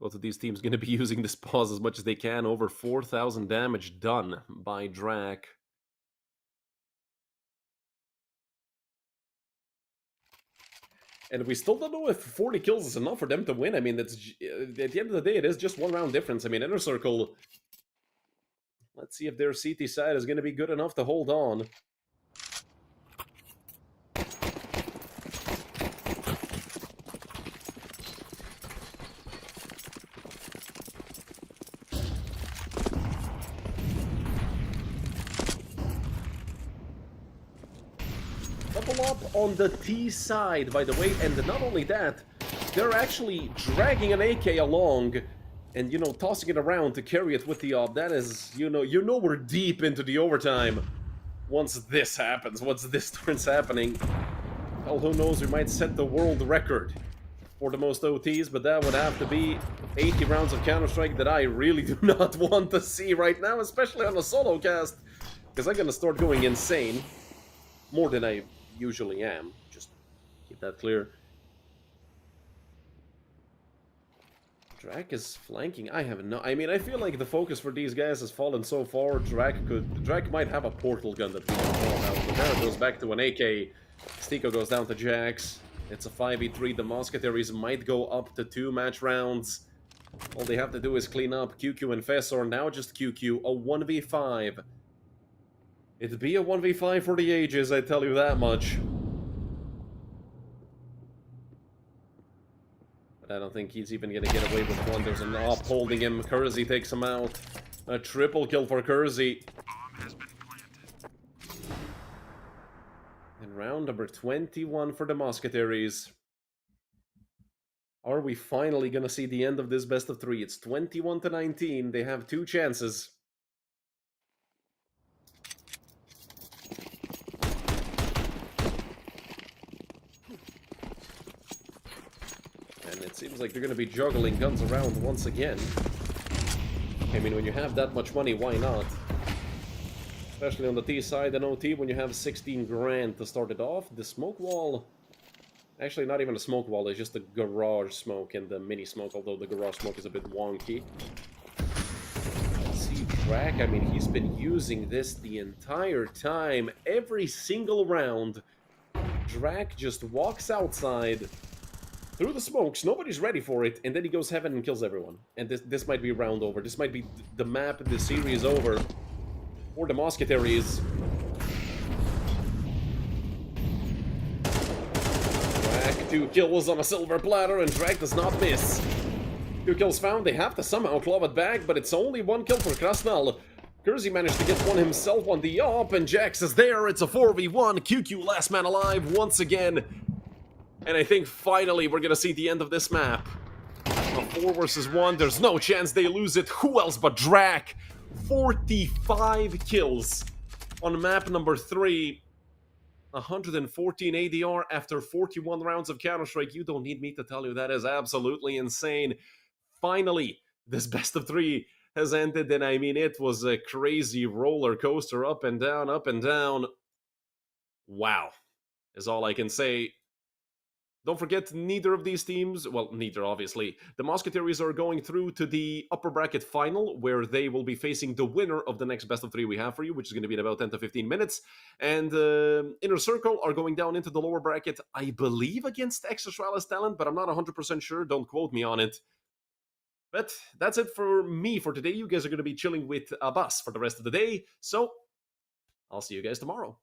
Both of these teams going to be using this pause as much as they can. Over 4,000 damage done by Drak. And we still don't know if 40 kills is enough for them to win. I mean, that's at the end of the day, it is just one round difference. I mean, Inner Circle, let's see if their CT side is going to be good enough to hold on. Double up on the T side, by the way, and not only that, they're actually dragging an AK along and, you know, tossing it around to carry it with the op. That is, you know we're deep into the overtime once this happens, once this turns happening. Well, who knows, we might set the world record for the most OTs, but that would have to be 80 rounds of Counter-Strike that I really do not want to see right now, especially on a solo cast, because I'm gonna start going insane. More than I usually am. Just keep that clear. Drak is flanking. I have no... I mean, I feel like the focus for these guys has fallen so far. Drak might have a portal gun that we can call out. But there it goes back to an AK. Stiko goes down to Jax. It's a 5v3. The Mousquetaires might go up to 2 match rounds. All they have to do is clean up QQ and Fessor. Now just QQ. A 1v5. It'd be a 1v5 for the ages, I tell you that much. I don't think he's even gonna get away with one. There's an op holding him. Kersey takes him out. A triple kill for Kersey. And round number 21 for the Mousquetaires. Are we finally gonna see the end of this best of 3? It's 21-19. They have 2 chances. And it seems like they're going to be juggling guns around once again. I mean, when you have that much money, why not? Especially on the T side and OT, when you have 16 grand to start it off. The smoke wall... Actually, not even a smoke wall, it's just the garage smoke and the mini smoke, although the garage smoke is a bit wonky. Let's see, Drak, I mean, he's been using this the entire time. Every single round, Drak just walks outside... through the smokes, nobody's ready for it, and then he goes heaven and kills everyone. And this might be round over. This might be the map, the series over. For the Mousquetaires. Drak, 2 kills on a silver platter, and Drak does not miss. 2 kills found, they have to somehow claw it back, but it's only 1 kill for Krasnal. Kersey managed to get one himself on the op, and Jax is there. It's a 4v1. QQ last man alive once again. And I think finally we're gonna see the end of this map. A 4 versus 1, there's no chance they lose it. Who else but Drak? 45 kills on map number 3. 114 ADR after 41 rounds of Counter-Strike. You don't need me to tell you that is absolutely insane. Finally, this best of 3 has ended, and I mean, it was a crazy roller coaster, up and down, up and down. Wow, is all I can say. Don't forget, neither of these teams, well, neither obviously, the Mousquetaires are going through to the upper bracket final, where they will be facing the winner of the next best of 3 we have for you, which is going to be in about 10 to 15 minutes. And Inner Circle are going down into the lower bracket, I believe against Extrastralis Talent, but I'm not 100% sure, don't quote me on it. But that's it for me for today. You guys are going to be chilling with Abbas for the rest of the day, so I'll see you guys tomorrow.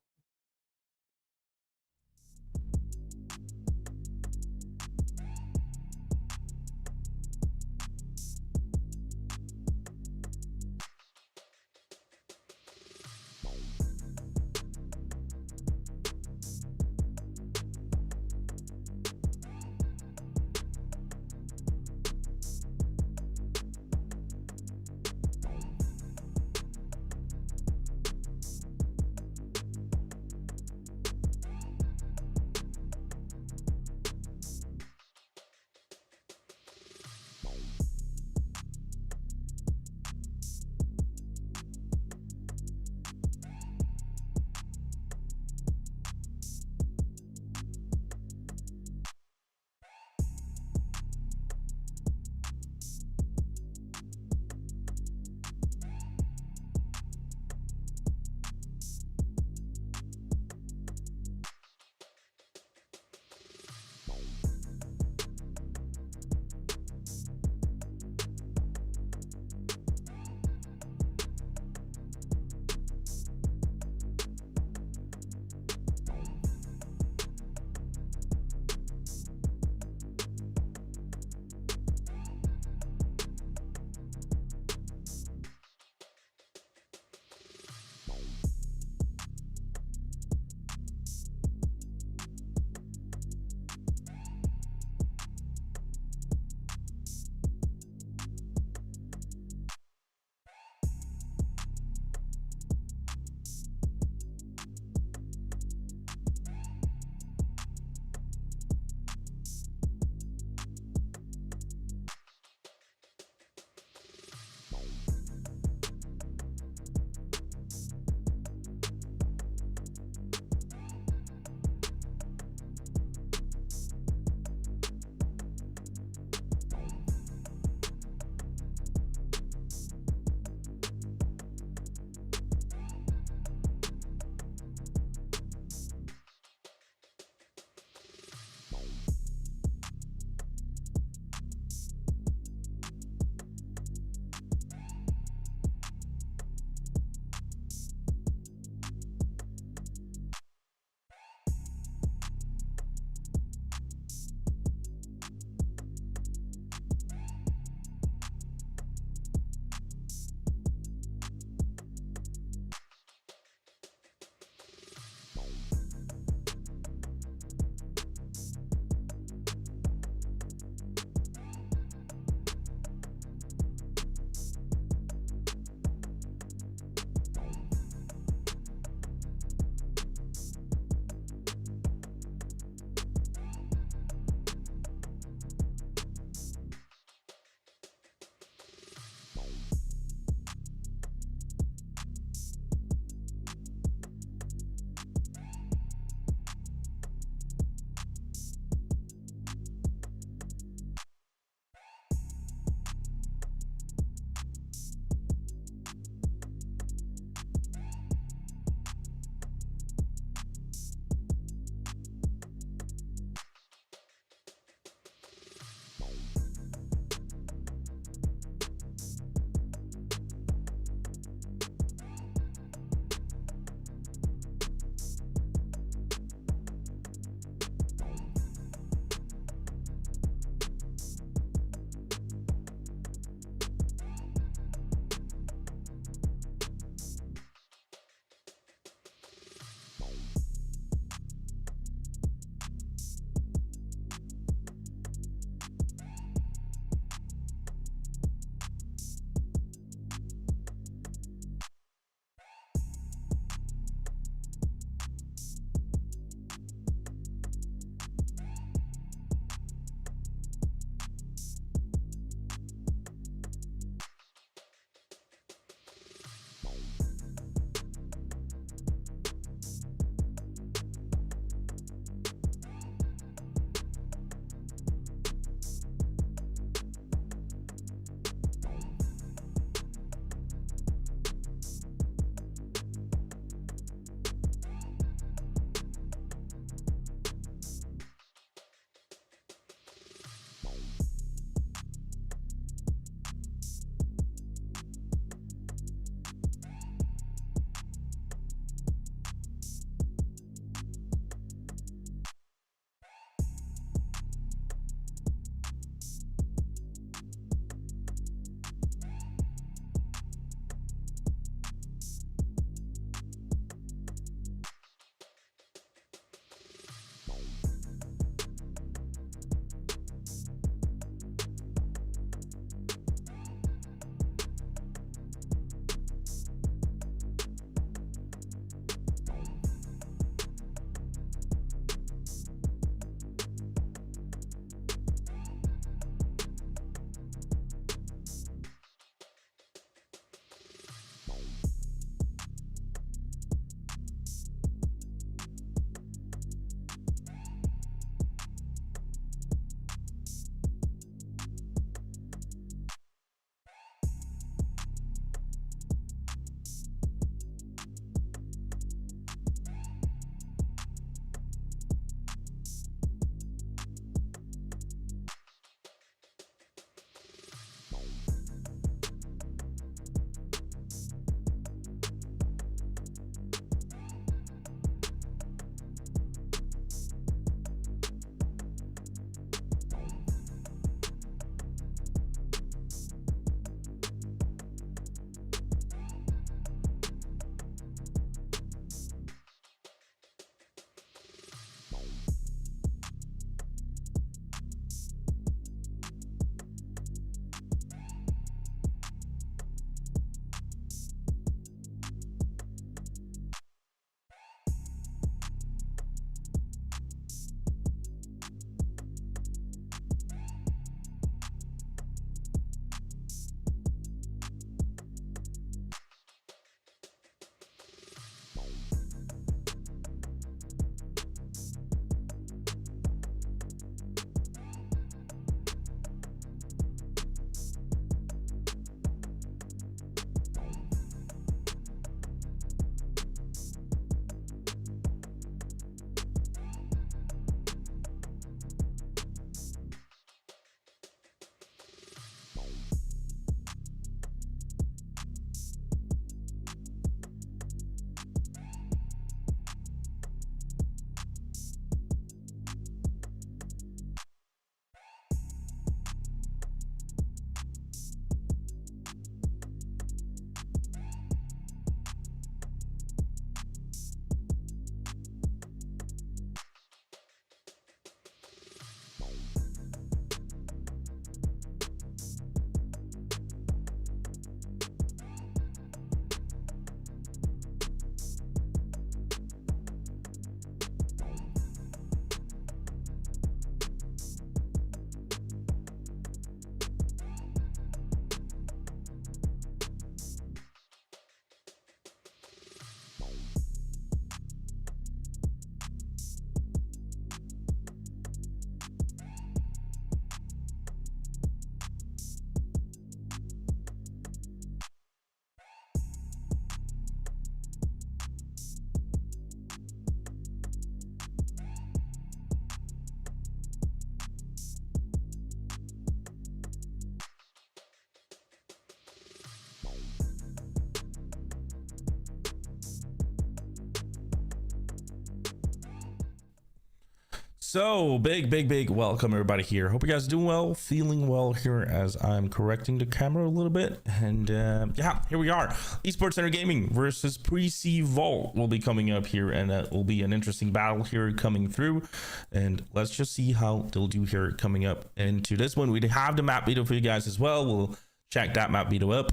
So big welcome everybody here. Hope you guys are doing well, feeling well here as I'm correcting the camera a little bit. And yeah, here we are. Esports Center Gaming versus Pre-C Vault will be coming up here, and that will be an interesting battle here coming through. And let's just see how they'll do here coming up into this one. We have the map video for you guys as well. We'll check that map video up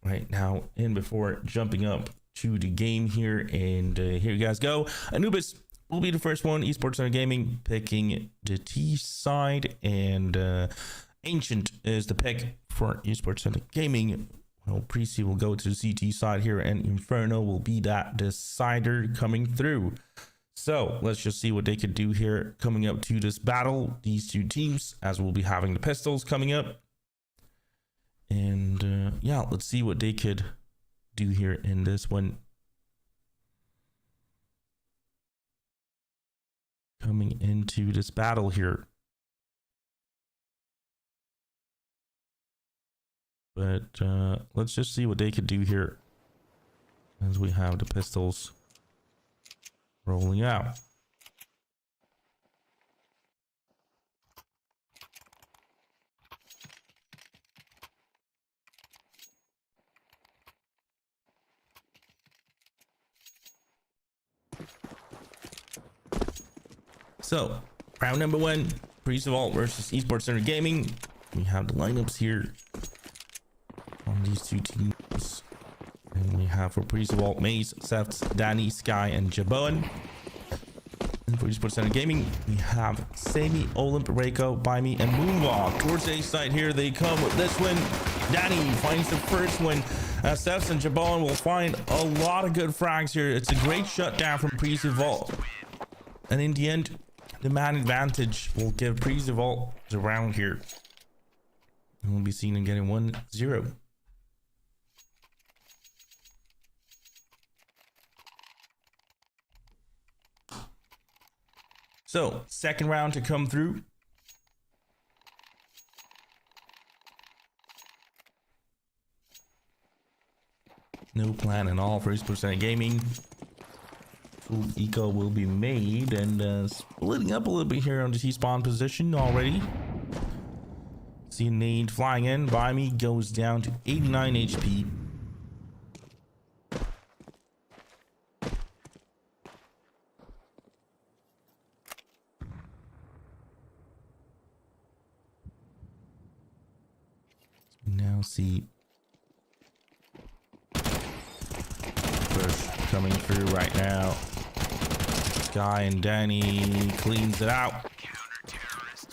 right now and before jumping up to the game here. And here you guys go. Anubis will be the first one. Esports Center Gaming picking the T side, and Ancient is the pick for Esports Center Gaming. Well, Pre-C will go to the CT side here, and Inferno will be that decider coming through. So let's just see what they could do here coming up to this battle, these two teams, as we'll be having the pistols coming up. And yeah, let's see what they could do here in this one. Coming into this battle here. But let's just see what they could do here as we have the pistols rolling out. So, round number one, Pre-C Vault versus Esports Center Gaming. We have the lineups here on these two teams. And we have for Pre-C Vault, Maze, Seth, Danny, Sky, and Jabon. And for Esports Center Gaming, we have Sammy, Olymp, Reiko, Buy Me, and Moonwalk. Towards A side here, they come with this one. Danny finds the first one. Seth and Jabon will find a lot of good frags here. It's a great shutdown from Pre-C Vault. And in the end, the man advantage will give Pre-C Vault the round here. And we'll be seeing him getting 1-0. So, second round to come through. No plan at all for Esports Center Gaming. Full eco will be made, and splitting up a little bit here on the T-spawn position already. See a nade flying in. Buy Me goes down to 89 HP. Now see push coming through right now. Guy and Danny cleans it out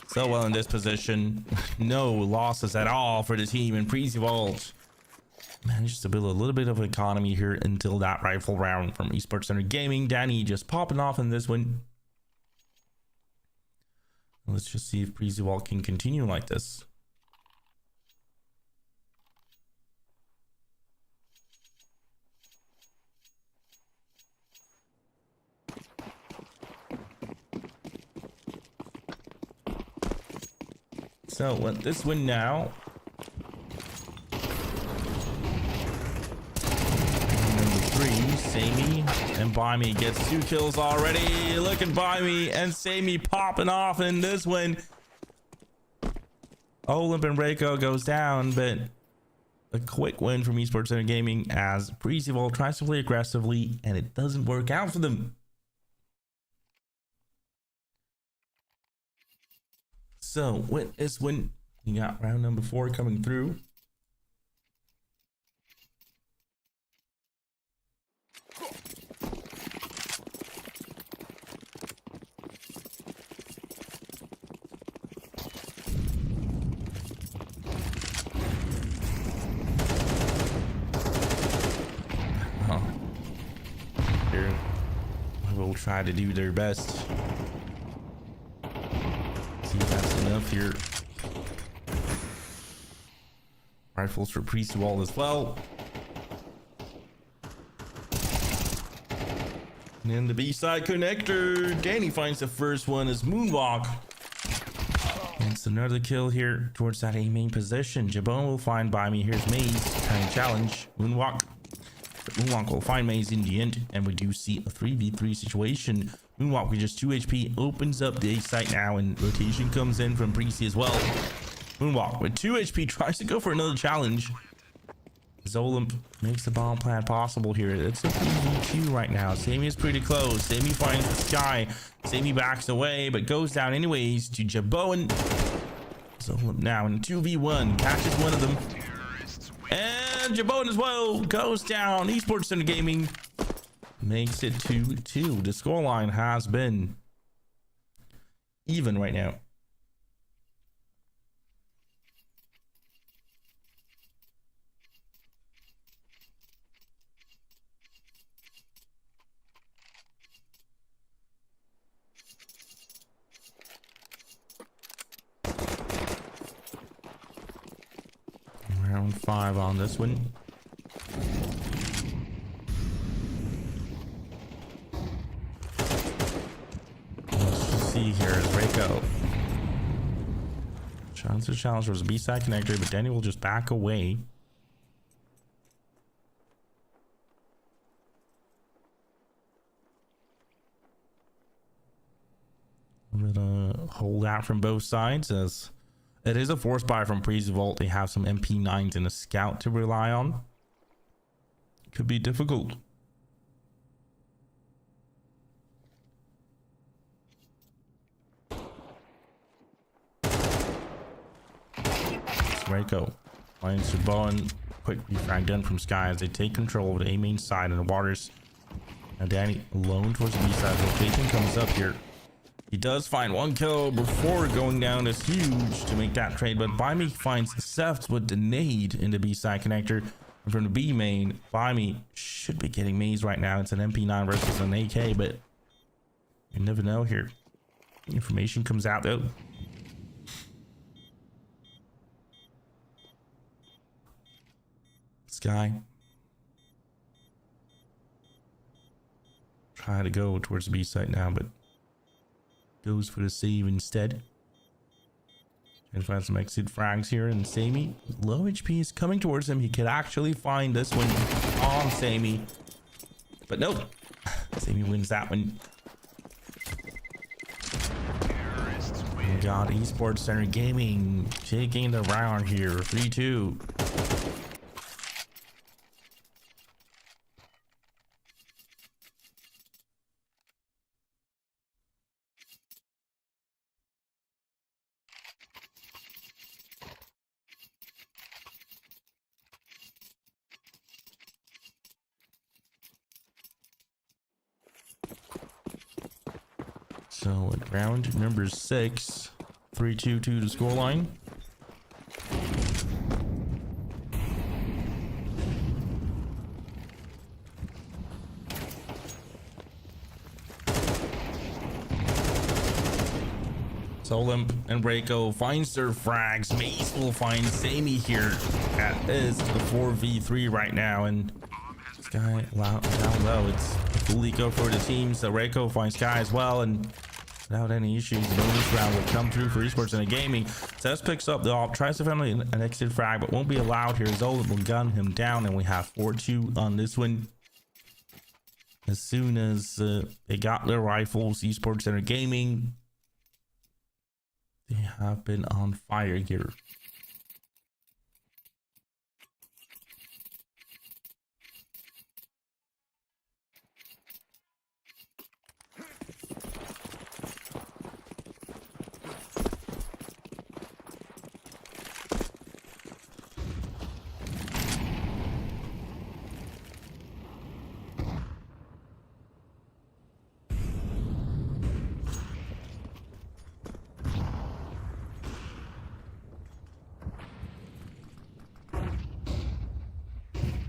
so well in this position. No losses at all for the team, and Pre-C Vault manages to build a little bit of economy here until that rifle round from Esports Center Gaming. Danny just popping off in this one. Let's just see if Pre-C Vault can continue like this. So with this win now, number 3, Sammy and Buy Me gets 2 kills already. Look at Buy Me and Sammy popping off in this one. Olymp and Reiko goes down, but a quick win from Esports Center Gaming as Pre-C Vault tries to play aggressively and it doesn't work out for them. So with this win, you got round number 4 coming through. Here, we'll try to do their best. See if that's enough here. Rifles for Pre-C Vault as well. And then the B-side connector. Danny finds the first one as Moonwalk. It's another kill here towards that A main position. Jabon will find Buy Me. Here's Maze. Trying to challenge. Moonwalk But Moonwalk will find Maze in the end, and we do see a 3v3 situation. Moonwalk with just 2 HP opens up the A site now, and rotation comes in from Precy as well. Moonwalk with 2 HP tries to go for another challenge. Zolimp makes the bomb plant possible here. It's a 3v2 right now. Sammy is pretty close. Sammy finds the sky. Sammy backs away, but goes down anyways to Jaboan. Zolimp now in 2v1, catches one of them. And Jaboan as well goes down. Esports Center Gaming makes it 2-2. The scoreline has been even right now. Round 5 on this one. Let's see here is Reiko. Chance to challenge was a B-side connector, but Danny will just back away. I'm gonna hold out from both sides as it is a force buy from Precy Vault. They have some MP9s and a scout to rely on. Could be difficult. Reiko finds Jaboan. Quick refrag done from Sky as they take control of the A main side and the waters. Now Danny alone towards the B side. Rotation comes up here. He does find 1 kill before going down as huge to make that trade, but Bimey finds Seft with the nade in the B side connector. And from the B main, Bimey should be getting Maze right now. It's an MP9 versus an AK, but you never know here. Information comes out though. Sky try to go towards the B side now, but goes for the save instead. And find some exit frags here, and Sammy, low HP, is coming towards him. He could actually find this one on Sammy, but nope. Sammy wins that one. We got Esports Center Gaming taking the round here, 3-2. So at round number 6, 3-2 to the scoreline. Zolimp and Reiko finds their frags. Mace will find Sammy here at this the 4v3 right now, and Sky down low. It's a full eco for the team, so Reiko finds Sky as well, and without any issues, the bonus round will come through for Esports Center Gaming. Zest picks up the op, tries to find an exit frag, but won't be allowed here. Zolimp will gun him down, and we have 4-2 on this one. As soon as they got their rifles, Esports Center Gaming, they have been on fire here.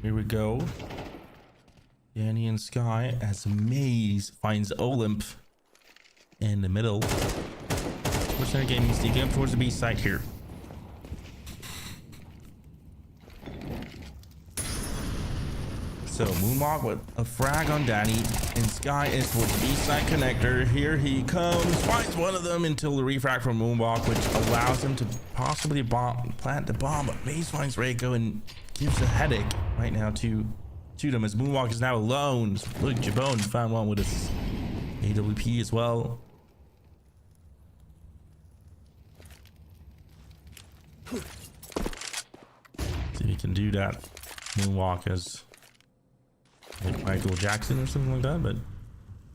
Here we go. Danny and Sky as Maze finds Olymp in the middle. Esports Center Gaming sneaking up towards the B site here. So Moonwalk with a frag on Danny, and Sky is towards the B side connector. Here he comes, finds one of them until the refrag from Moonwalk, which allows him to possibly plant the bomb. But Maze finds Reiko and gives a headache right now to shoot him as Moonwalk is now alone. Look, Jabone found one with his AWP as well. See if he can do that moonwalk as like Michael Jackson or something like that, but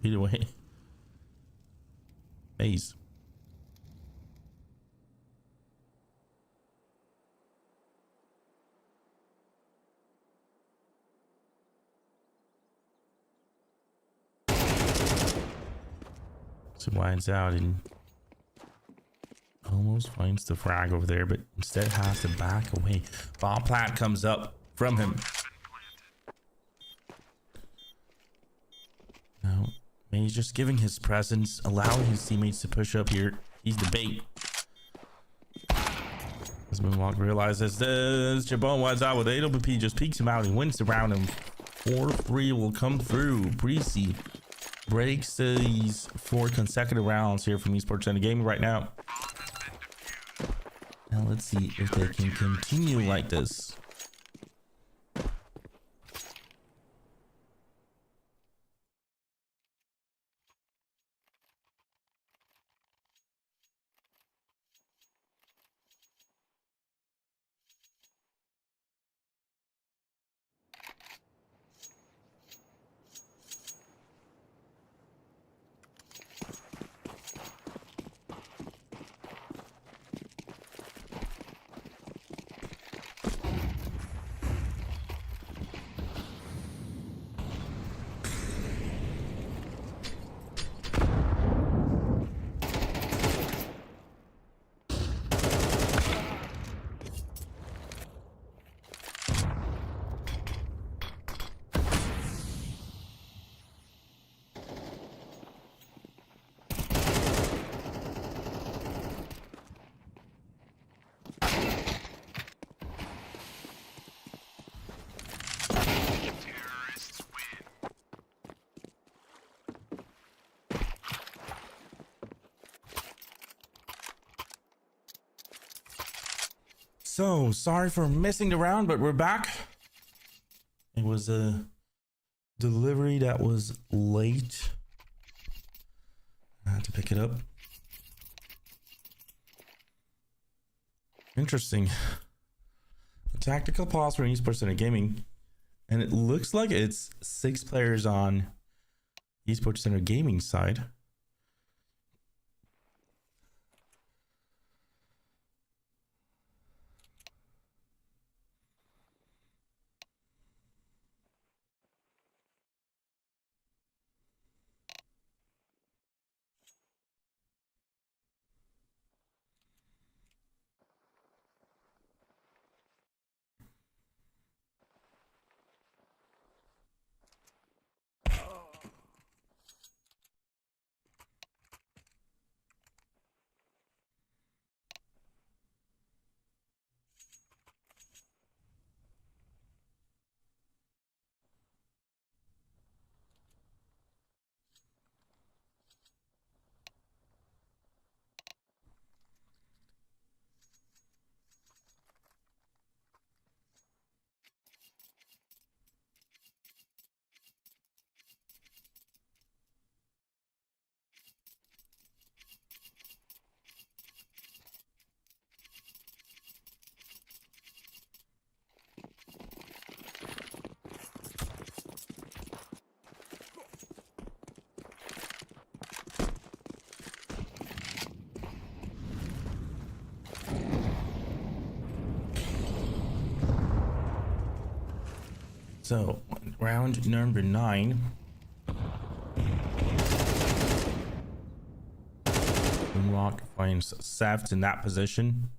either way, Maze. So winds out and almost finds the frag over there, but instead has to back away. Bomb plant comes up from him. Now, he's just giving his presence, allowing his teammates to push up here. He's the bait. As Moonwalk realizes this, Jabone winds out with AWP, just peeks him out and wins the round, and 4-3 will come through. Breezy breaks these 4 consecutive rounds here from Esports Center Gaming right now. Now let's see if they can continue like this. So sorry for missing the round, but we're back. It was a delivery that was late. I had to pick it up. Interesting. A tactical pause for Esports Center Gaming. And it looks like it's 6 players on Esports Center Gaming side. So, round number 9. Moonwalk finds Seft in that position.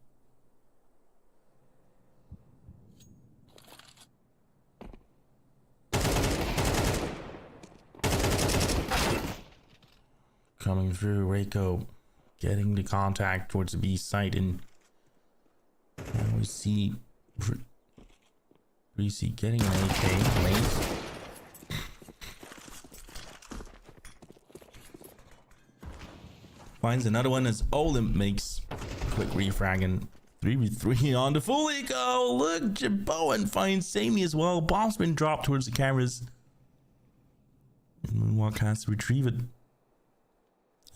Coming through, Reiko getting the contact towards the B site, and now we see Breezy getting an AK late. Finds another one as Olymp makes a quick refrag and 3v3 on the full eco. Look, Jaboan finds Sammy as well. Bomb's been dropped towards the cameras. And Moonwalk has to retrieve it.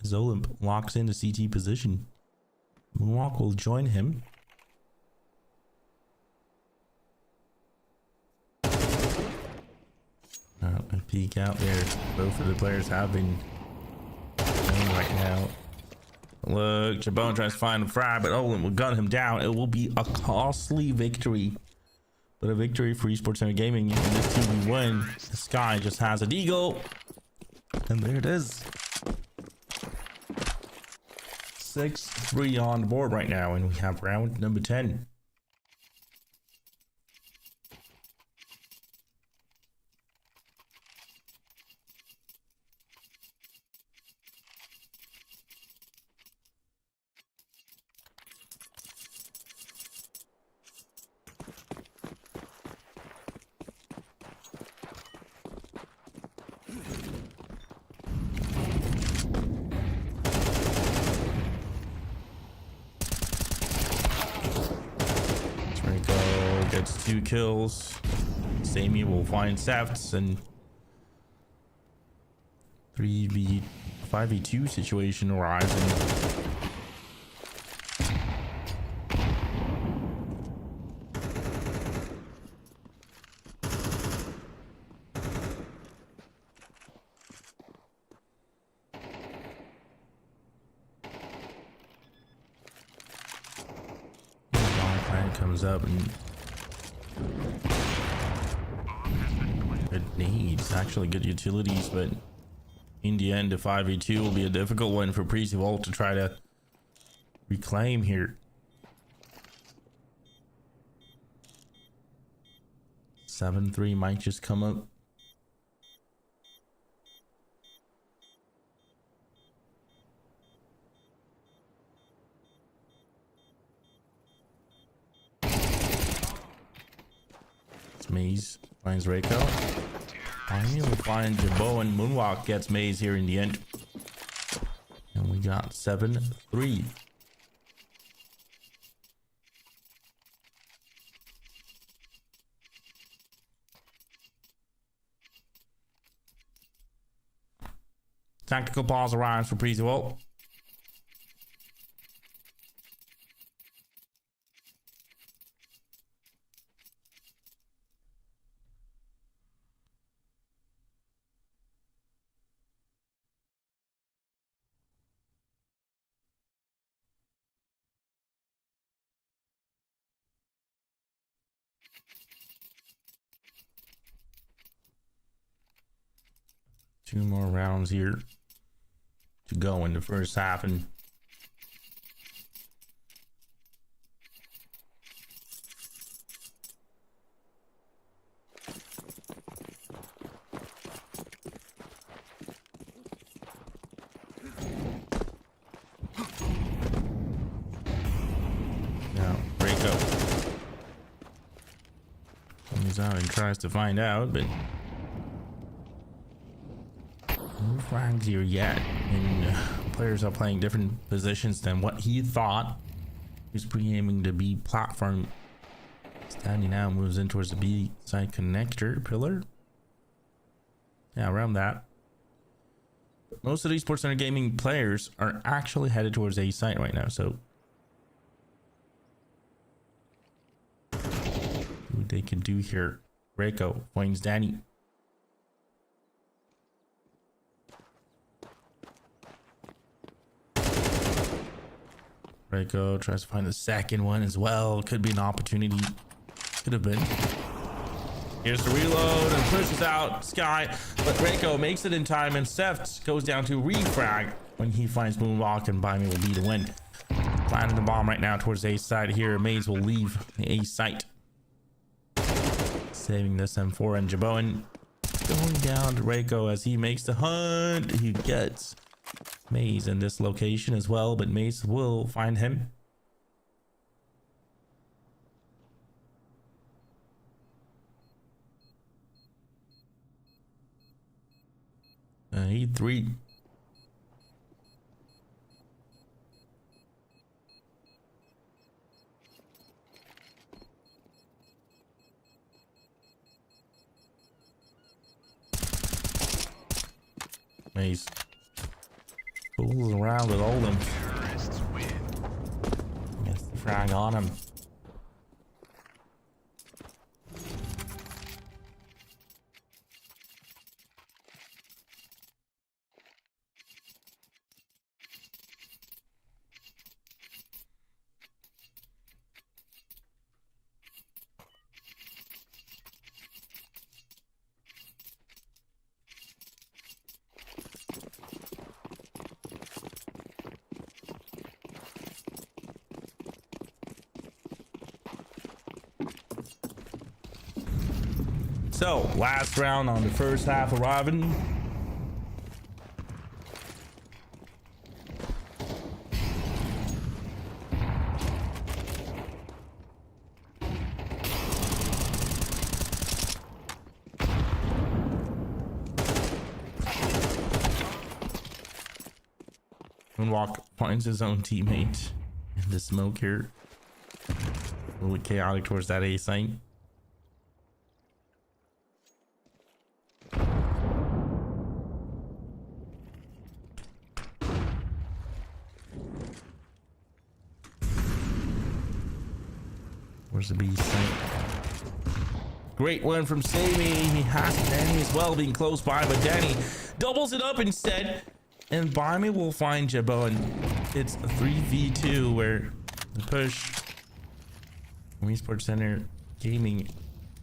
Zolimp locks in the CT position. Moonwalk will join him. A peek out there. Both of the players have been playing right now. Look, Jabon tries to find a fry, but Olin will gun him down. It will be a costly victory. But a victory for Esports Center Gaming in this 2v1. The Sky just has a deagle. And there it is. 6-3 on the board right now. And we have round number 10. Gets 2 kills. Sammy will find Sefts and 5v2 situation arising. Comes up and it needs actually good utilities, but in the end the 5v2 will be a difficult one for Priest Vault to try to reclaim here. 7-3 might just come up. Maze finds Reiko. Finally we find Jabo, and Moonwalk gets Maze here in the end. And we got 7-3. Tactical pause arrives for Priestwall. Two more rounds here to go in the first half, and now Reiko comes out and tries to find out, but no frags here yet, and players are playing different positions than what he thought. He's pre-aiming to B platform. Standing now moves in towards the B side connector pillar. Yeah, around that. Most of these Sports Center Gaming players are actually headed towards A site right now, so what they can do here. Reiko finds Danny. Reiko tries to find the second one as well. Could be an opportunity. Could have been. Here's the reload and pushes out Sky, but Reiko makes it in time, and Seft goes down to refrag when he finds Moonwalk, and Bimey will be the win. Planting the bomb right now towards the A side here. Maze will leave the A site. Saving this M4, and Jaboan going down to Reiko as he makes the hunt. He gets Maze in this location as well, but Maze will find him. E3. He's fools around with all them. Terrorists win. Gets the frag on him. So, last round on the first half arriving. Moonwalk finds his own teammate in the smoke here. A little bit chaotic towards that A site. Where's the B site? Great one from Sammy. He has Danny as well, being close by, but Danny doubles it up instead. And Barmy will find Jabbo, and it's a 3v2 where the push from Esports Center Gaming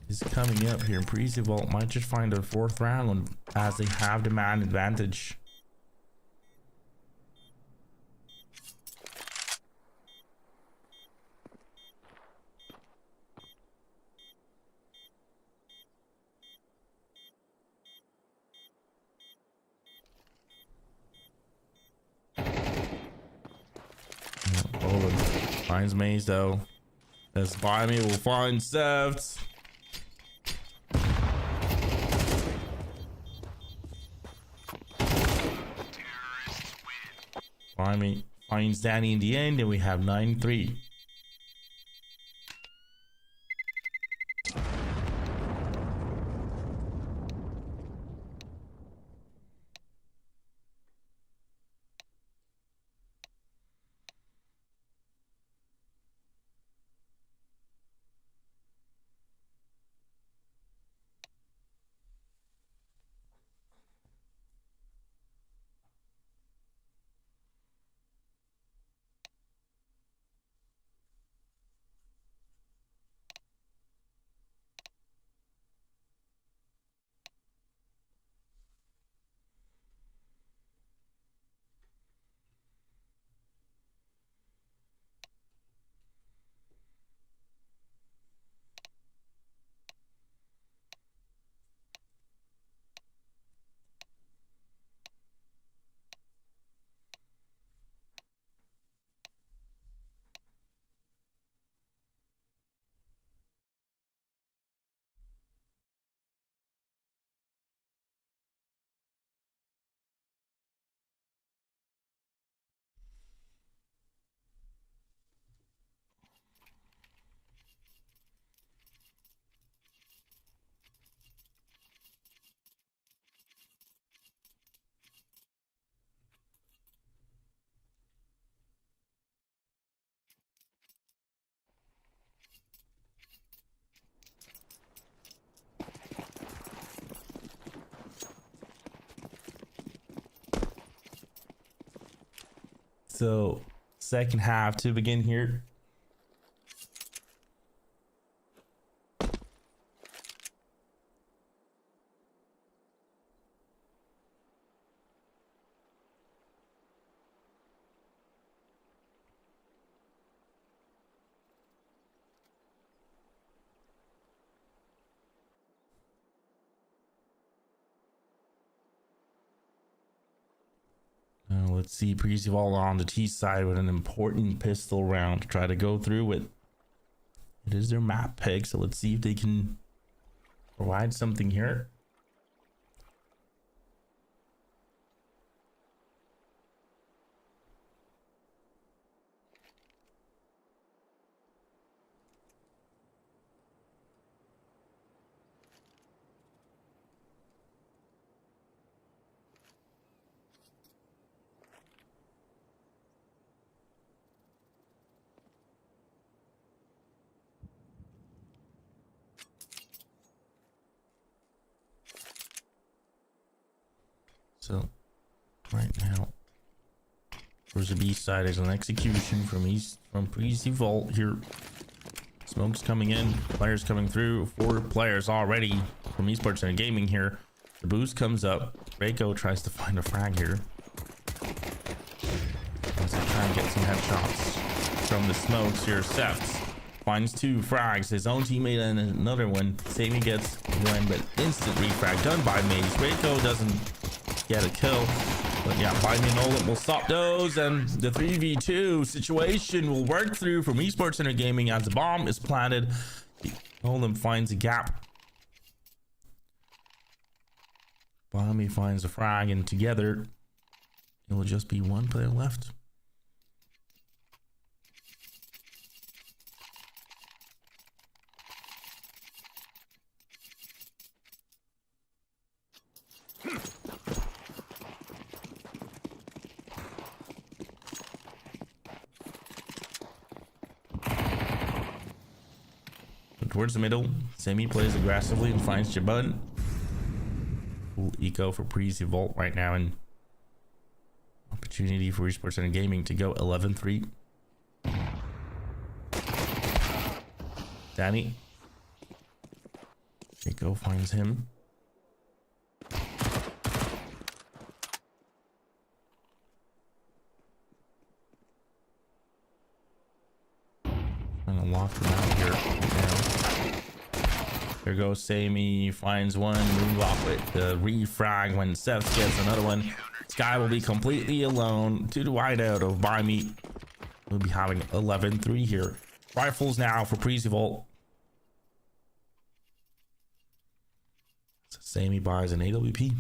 is coming up here. And Breezy Vault might just find a fourth round as they have the man advantage. Olin finds Maze though. As Barmy will find Sevs. Barmy finds Danny in the end, and we have 9-3. So, second half to begin here. Let's see, Breezyval on the T side with an important pistol round to try to go through with. It is their map pick, so let's see if they can provide something here. So right now, towards the B side, there's an execution from Breezy Vault here. Smoke's coming in, players coming through. 4 players already from Esports and Gaming here. The boost comes up. Reiko tries to find a frag here. As they try and get some headshots from the smokes here. Seth finds 2 frags. His own teammate and another one. Sammy gets one, but instant refrag done by Maze. Reiko doesn't get a kill. But yeah, Biden and Nolan will stop those, and the 3v2 situation will work through from Esports Center Gaming as the bomb is planted. Nolan finds a gap. Bomby finds a frag, and together it will just be 1 player left. Towards the middle, Semi plays aggressively and finds Jabun. Full eco for Breezy Vault right now, and opportunity for Esports Center Gaming to go 11-3. Danny. Eco finds him. Trying to lock him out here. There goes Sammy, finds one, move off it. The refrag when Seth gets another one. Sky will be completely alone to the wideout of Buy Me. We'll be having 11-3 here. Rifles now for Prezival. So Sammy buys an AWP.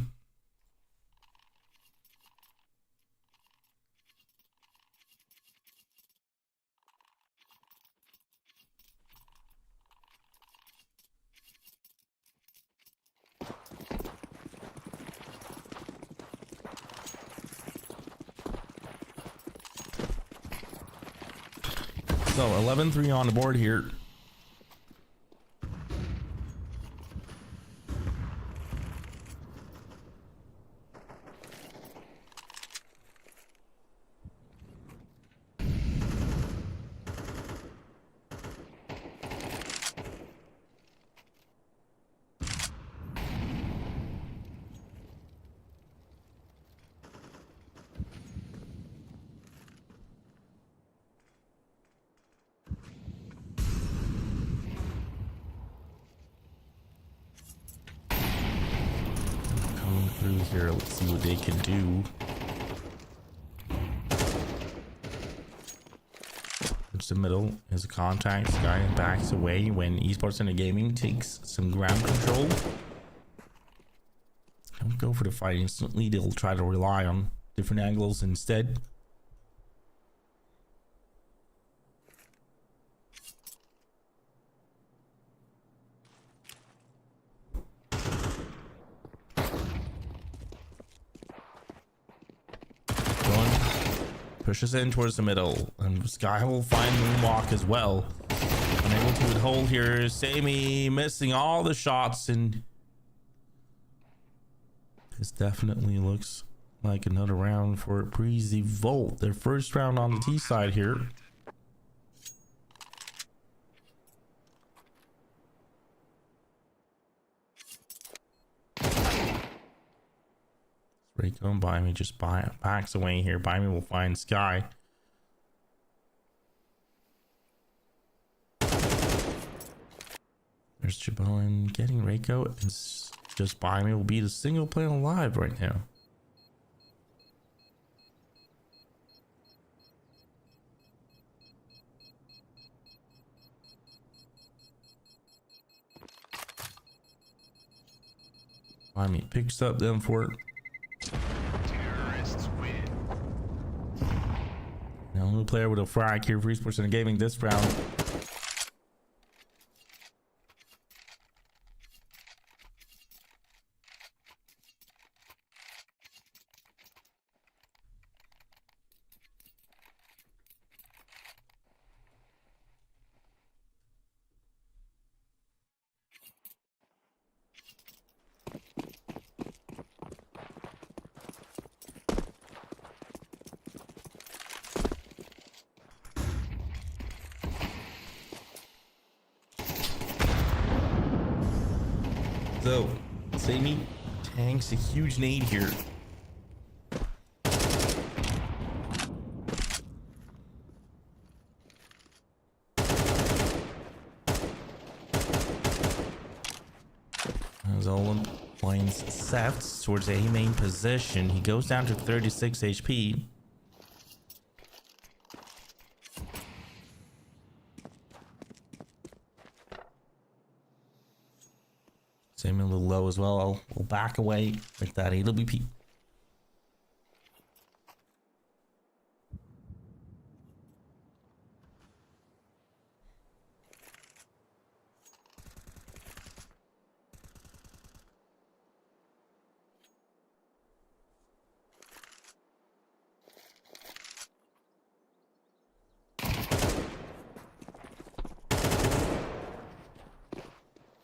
So 11-3 on the board here. Through here, let's see what they can do. It's the middle is a contact. Sky backs away when Esports Center Gaming takes some ground control. Don't go for the fight instantly. They'll try to rely on different angles instead. Pushes in towards the middle, and Sky will find Moonwalk as well. Unable to withhold here. Sammy missing all the shots, and this definitely looks like another round for Breezy Volt. Their first round on the T side here. Reiko and Buy Me just backs away here. Buy Me will find Sky. There's Jabon getting Reiko, and just Buy Me will be the single player alive right now. Buy Me picks up them for it. Terrorists win. Now, new player with a frag here for Esports Center Gaming this round. So, Sammy tanks a huge nade here. As Olin finds Seth towards A main position, he goes down to 36 HP. Sammy a little low as well. We'll back away with that AWP.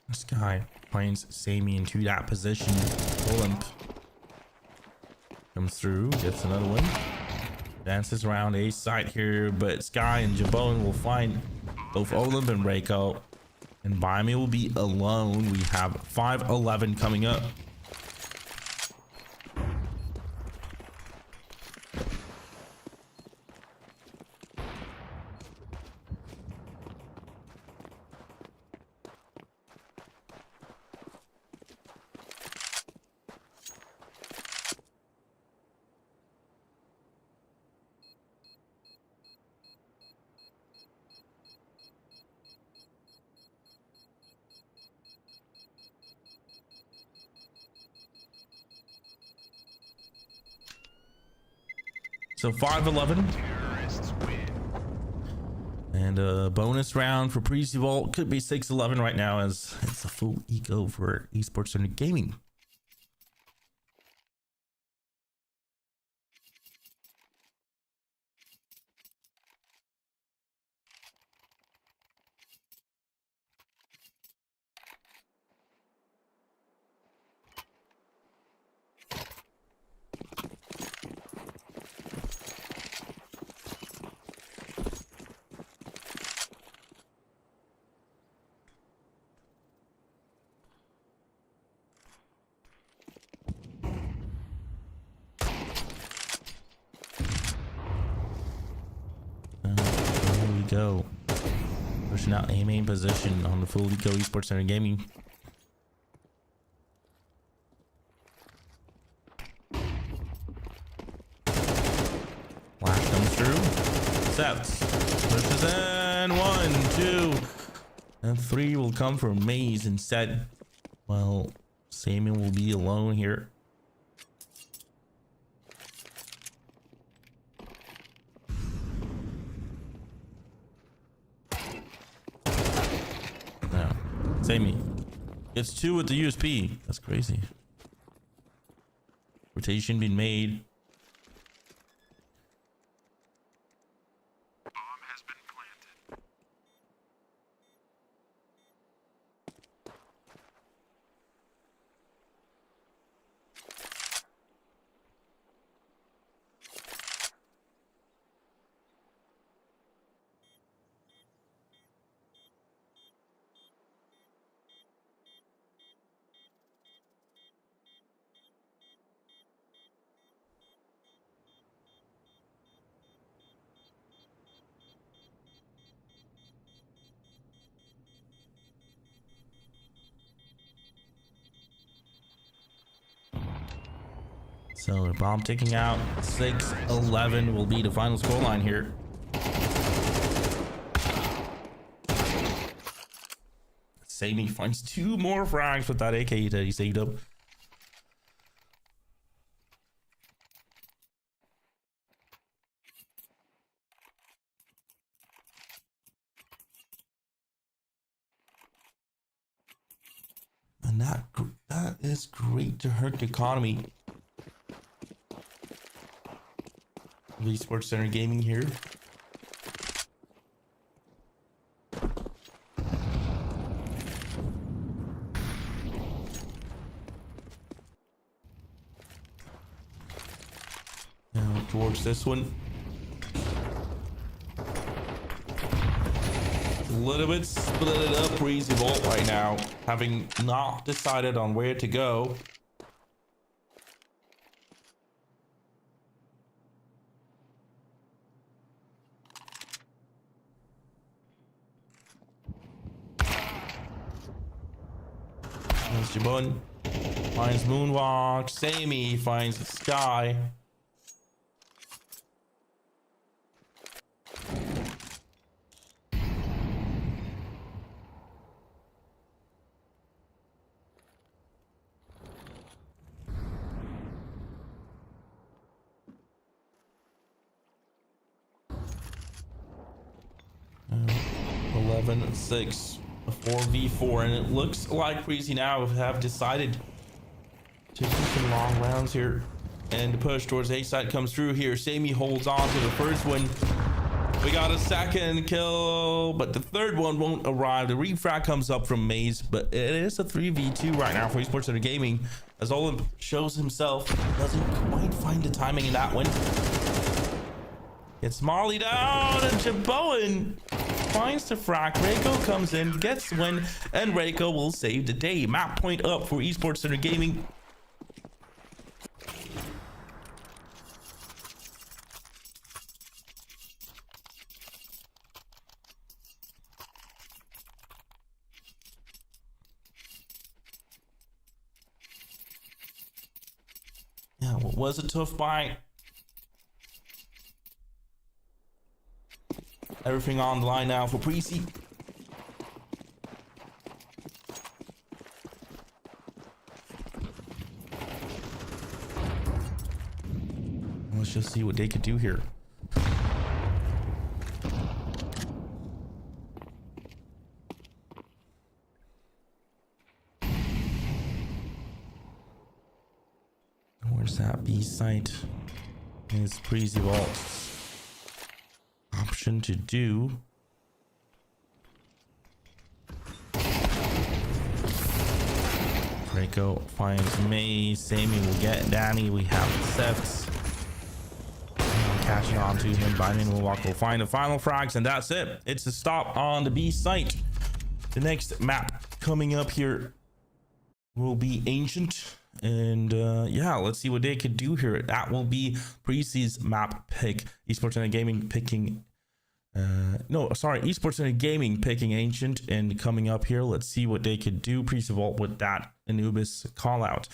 This guy finds Sammy into that position. Olymp comes through, gets another one. Dances around A side here, but Sky and Jabone will find both Olymp and Reiko. And Bimi will be alone. We have 5-11 coming up. So 5-11. Terrorists win. And a bonus round for Prezi Vault. Could be 6-11 right now as it's a full eco for Esports Center Gaming. Here we go. Pushing out A main position on the full eco Esports Center Gaming. Flash comes through. Sets. Pushes in. 1, 2, and 3 will come from Maze instead. Well, Sammy will be alone here. Now, Sammy gets 2 with the USP. That's crazy. Rotation being made. Bomb has been planted. So the bomb ticking out. 6-11 will be the final scoreline here. Sammy finds 2 more frags with that AK that he saved up. And that is great to hurt the economy. Esports Center Gaming here. Now towards this one. little bit split it up for Easy Vault right now, having not decided on where to go. There's Jabun. Finds Moonwalk. Sammy finds Sky. Uh, 11-6. A 4v4, and it looks like Breezy now have decided to do some long rounds here and the push towards A side comes through here. Sammy holds on to the first one. We got a second kill, but the third one won't arrive. The refrag comes up from Maze, but it is a 3v2 right now for Esports Center Gaming, as Olymp shows himself doesn't quite find the timing in that one. Gets Molly down, and Jaboan finds the frag. Reiko comes in, gets the win, and Reiko will save the day. Map point up for Esports Center Gaming. Yeah, what was a tough buy. Everything on the line now for Precy. Let's just see what they could do here. Where's that B site? It's Precy Vault. Option to do. Draco finds May. Sammy will get Danny. We have Seths catching on to him. Biden will walk. Will find the final frags, and that's it. It's a stop on the B site. The next map coming up here will be Ancient. And yeah, let's see what they could do here. That will be Precy's map pick. Esports Center Gaming picking Esports Center Gaming picking Ancient, and coming up here, let's see what they could do. Precy Vault with that Anubis call out.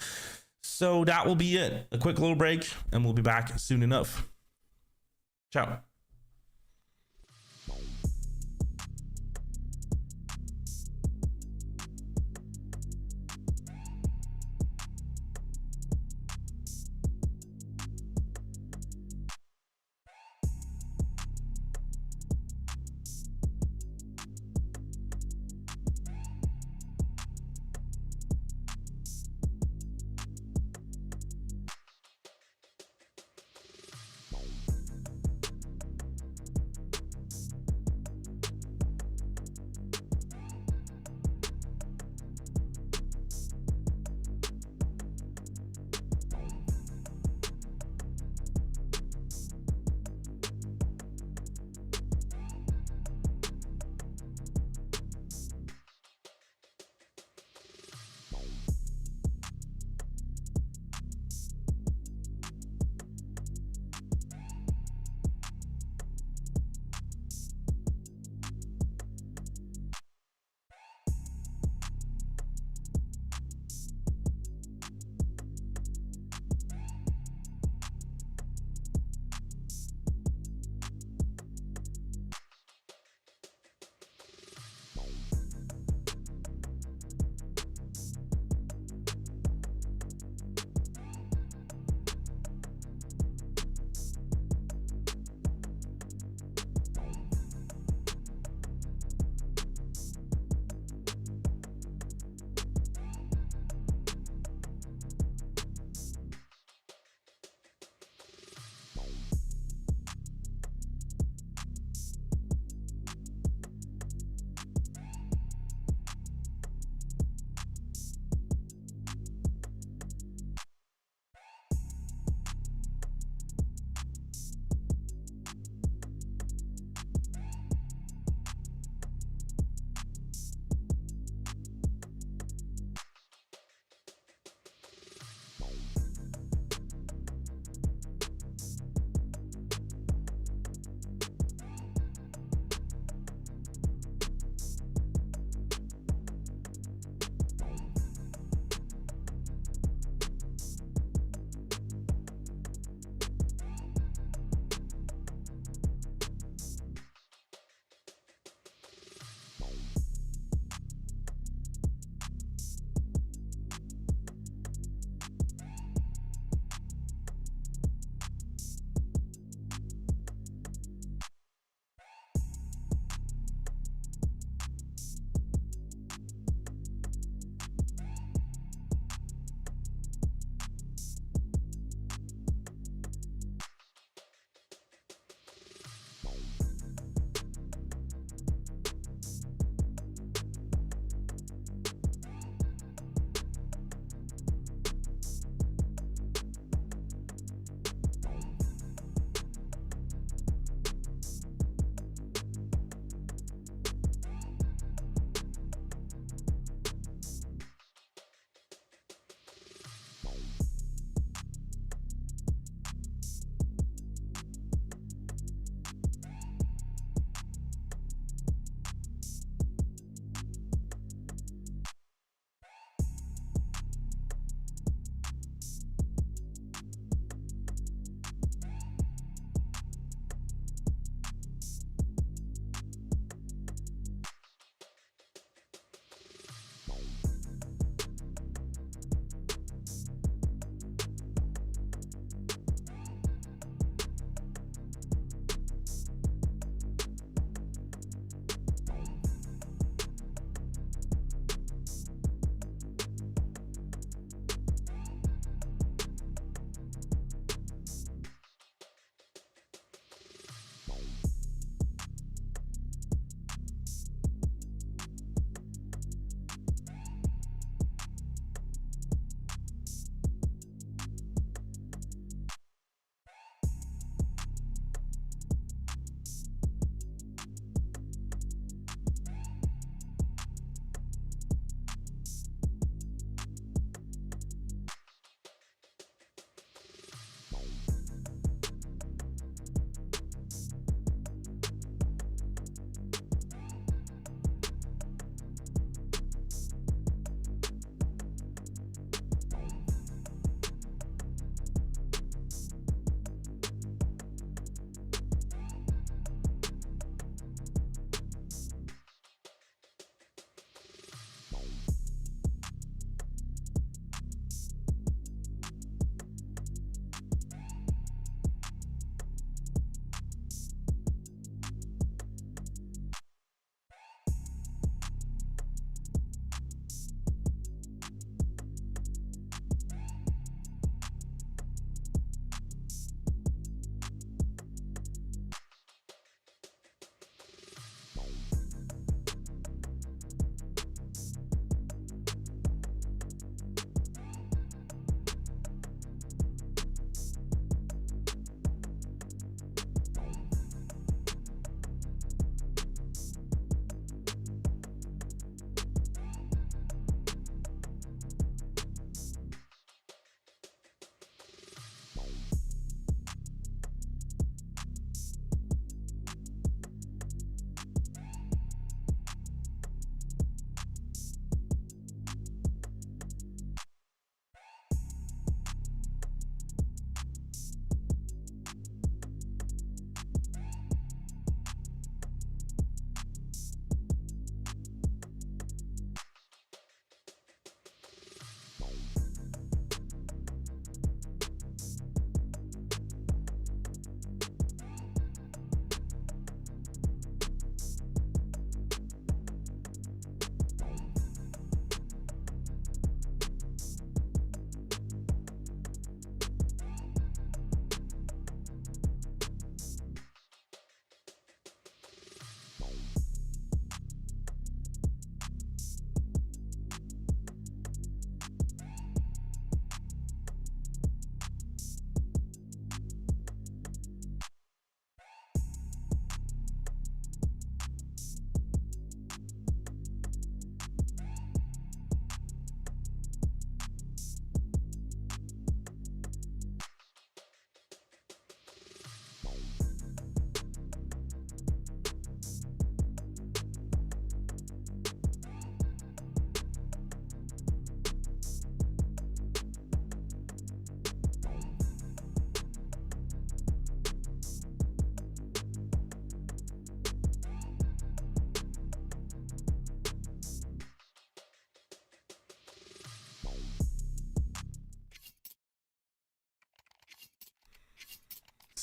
So that will be it. A quick little break, and we'll be back soon enough. Ciao.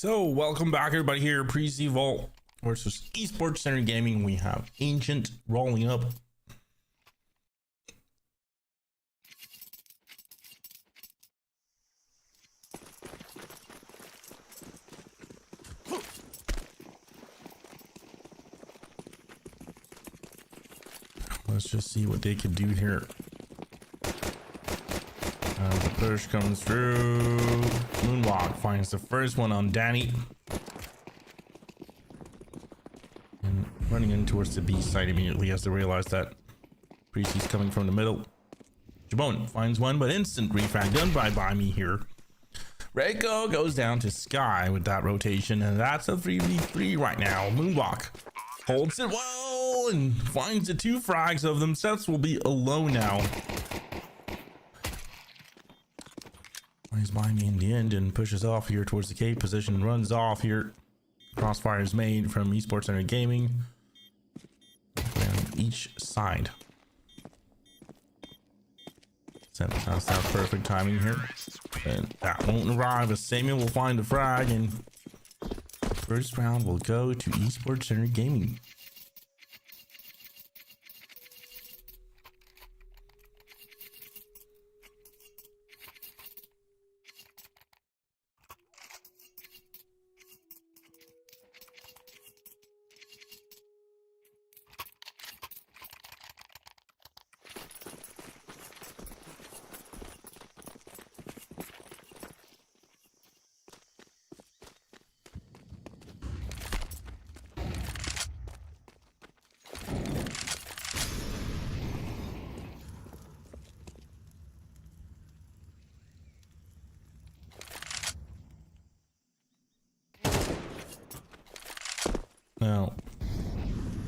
So welcome back everybody here. Pre-C Vault versus Esports Center Gaming. We have Ancient rolling up. Let's just see what they can do here. The push comes through. Moonwalk finds the first one on Danny. And running in towards the B side immediately as they realize that Pre-C's coming from the middle. Jabon finds one, but instant refrag done by me here. Reiko goes down to Sky with that rotation, and that's a 3v3 right now. Moonwalk holds it well and finds the two frags of them. Sets will be alone now. He's by me in the end and pushes off here towards the cave position, runs off here. Crossfire is made from Esports Center Gaming on each side. That's perfect timing here, and that won't arrive as Samuel will find the frag, and first round will go to Esports Center Gaming. Now,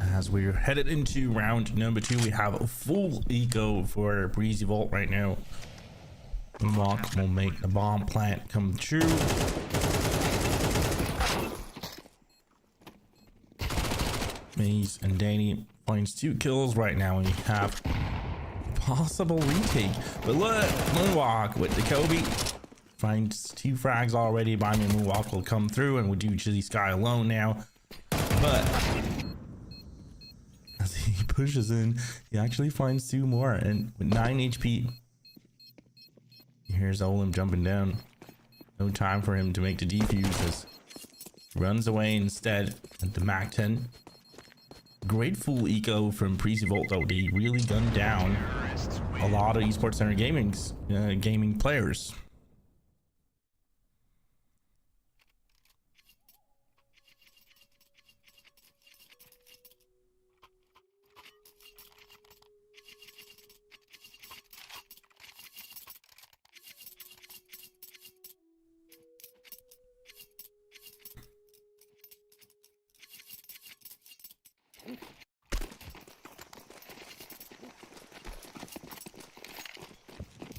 as we're headed into round number 2, we have a full eco for Breezy Vault right now. Mock will make the bomb plant come true. Maze and Danny finds 2 kills right now, and we have possible retake. But look, Moonwalk with the Kobe finds 2 frags already by me. Moonwalk will come through, and we'll do Chili Sky alone now. But as he pushes in, he actually finds 2 more, and with 9 HP, here's Olim jumping down. No time for him to make the defuse as he runs away instead at the Mac 10. Great full eco from Pre-C Vault though. They really gunned down a lot of Esports Center gaming players.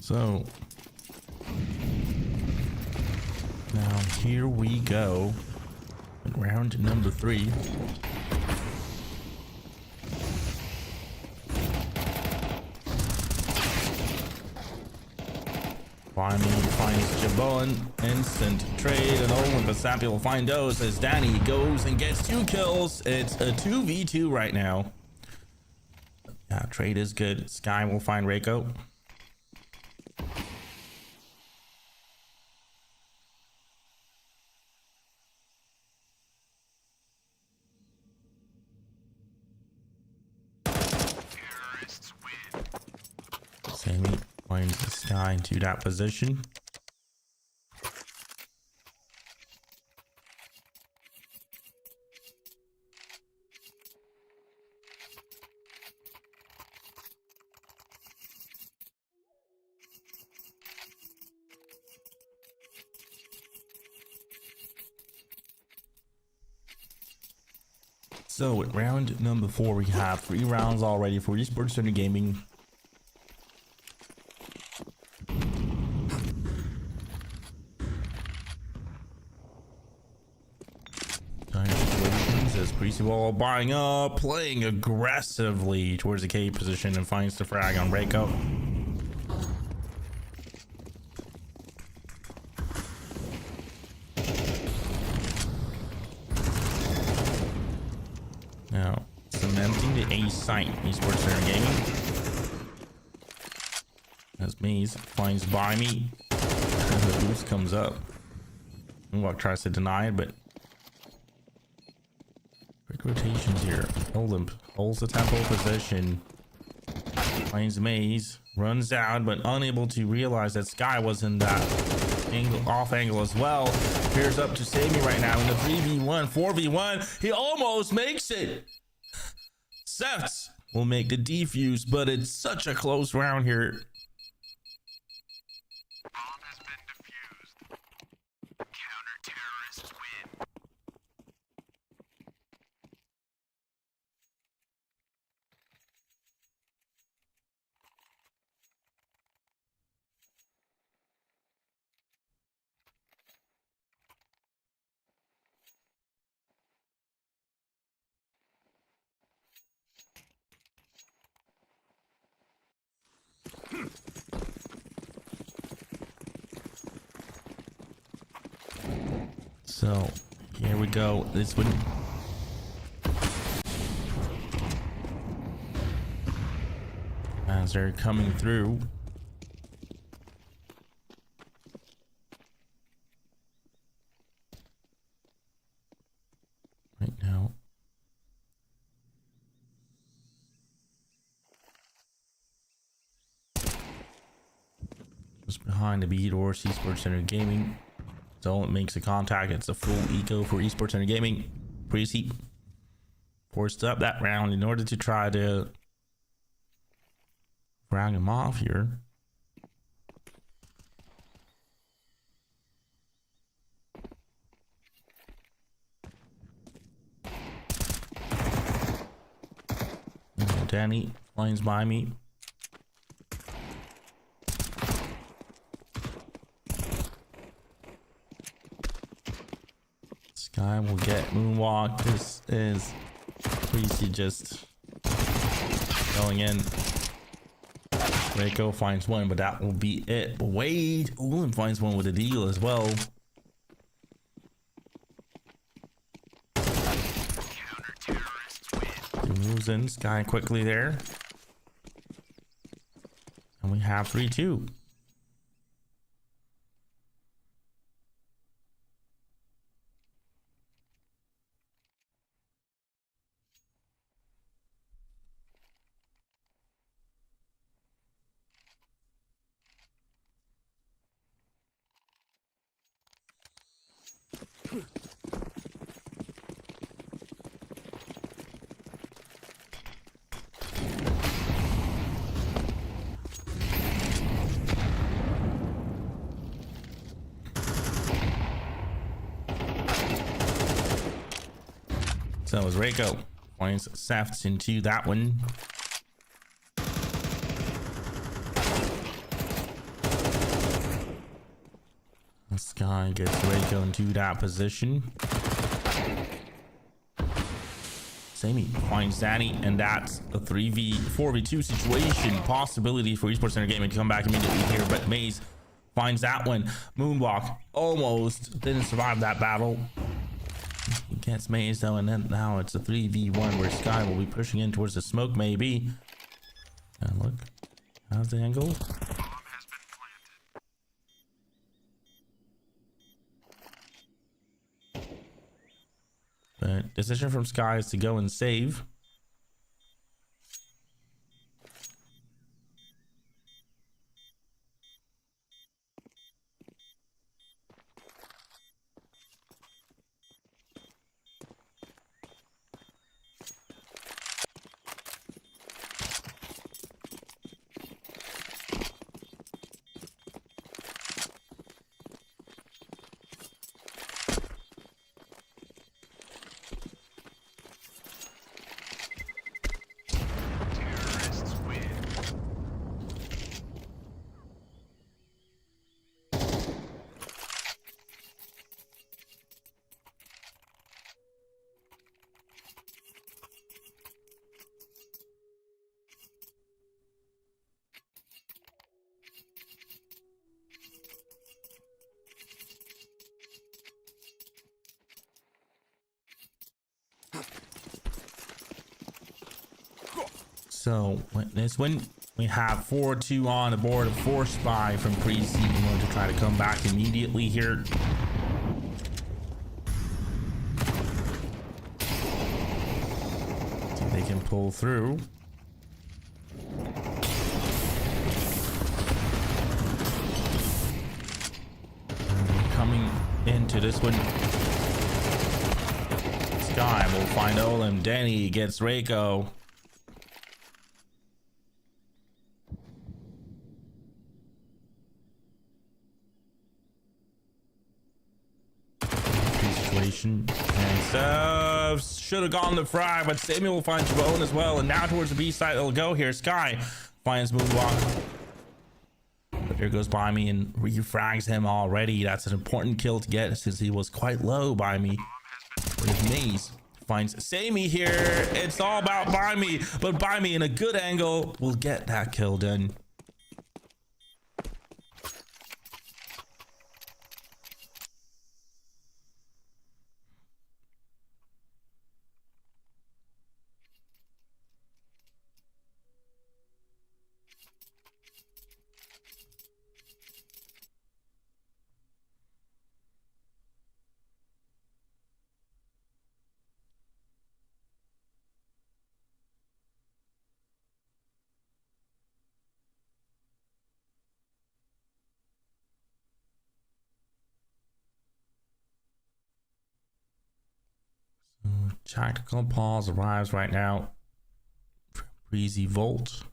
So now here we go, round number 3. Finally finds Jabon, instant trade, and Owen Basapi will find those as Danny goes and gets 2 kills. It's a 2v2 right now. Yeah, trade is good. Sky will find Reiko. Sammy finds the Sky into that position. So at round number 4, we have 3 rounds already for Esports Center Gaming. As Pre-C Vault buying up, playing aggressively towards the K position, and finds the frag on Reiko. Now, cementing the A site. Esports Center Gaming. As Maze finds by me. And the boost comes up. Moonwalk tries to deny it, but quick rotations here. Hold holds the tempo position. Finds Maze, runs out, but unable to realize that Sky was in that angle, off angle as well. Peers up to save me right now in the 3v1, 4v1. He almost makes it. Seths will make the defuse, but it's such a close round here. Bomb has been defused. Counter-terrorists win. So here we go. This one. As they're coming through. Right now. Just behind the BO3 Esports Center Gaming. So it makes a contact. It's a full eco for Esports Center Gaming. Precy forced up that round in order to try to frag him off here. Danny flies by me. Sky will get moonwalk. This is Precy just going in. Reiko finds one, but that will be it. But Wade Ulan finds one with a deal as well. He moves in. Sky quickly there. And we have 3-2. So as Reiko finds Seths into that one. Sky gets Reiko into that position. Sammy finds Danny, and that's a 4v2 situation. Possibility for Esports Center Gaming to come back immediately here, but Maze finds that one. Moonwalk almost didn't survive that battle. He gets Maze though, and then now it's a 3v1 where Sky will be pushing in towards the smoke maybe. And look, how's the angle? Bomb has been planted. But decision from Sky is to go and save. So this win, we have 4-2 on the board, a forced buy from Precy in order to try to come back immediately here. See if they can pull through. Coming into this one, Sky will find Olem. Denny gets Reiko. Situation and should have gone to Frag, but Samuel will find Jabone as well. And now towards the B side, it'll go here. Sky finds Moonwalk. But here goes by me and refrags him already. That's an important kill to get since he was quite low by me. With Maze finds Sammy here. It's all about by me, but by me in a good angle will get that kill done. Tactical pause arrives right now. Breezy Volt.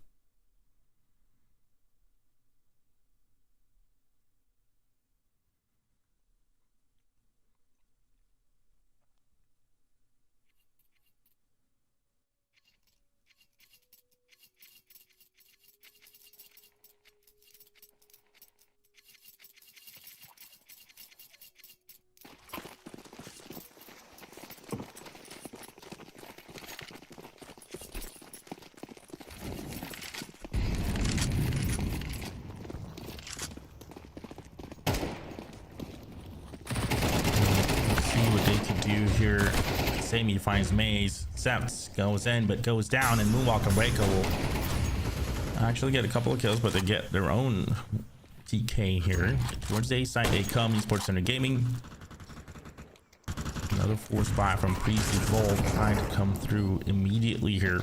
Here, Sammy finds Maze. Seps goes in, but goes down, and Moonwalk and Reiko will actually get a couple of kills, but they get their own TK here. Towards the A side they come. Esports Center Gaming. Another force buy from Priesty Volt trying to come through immediately here.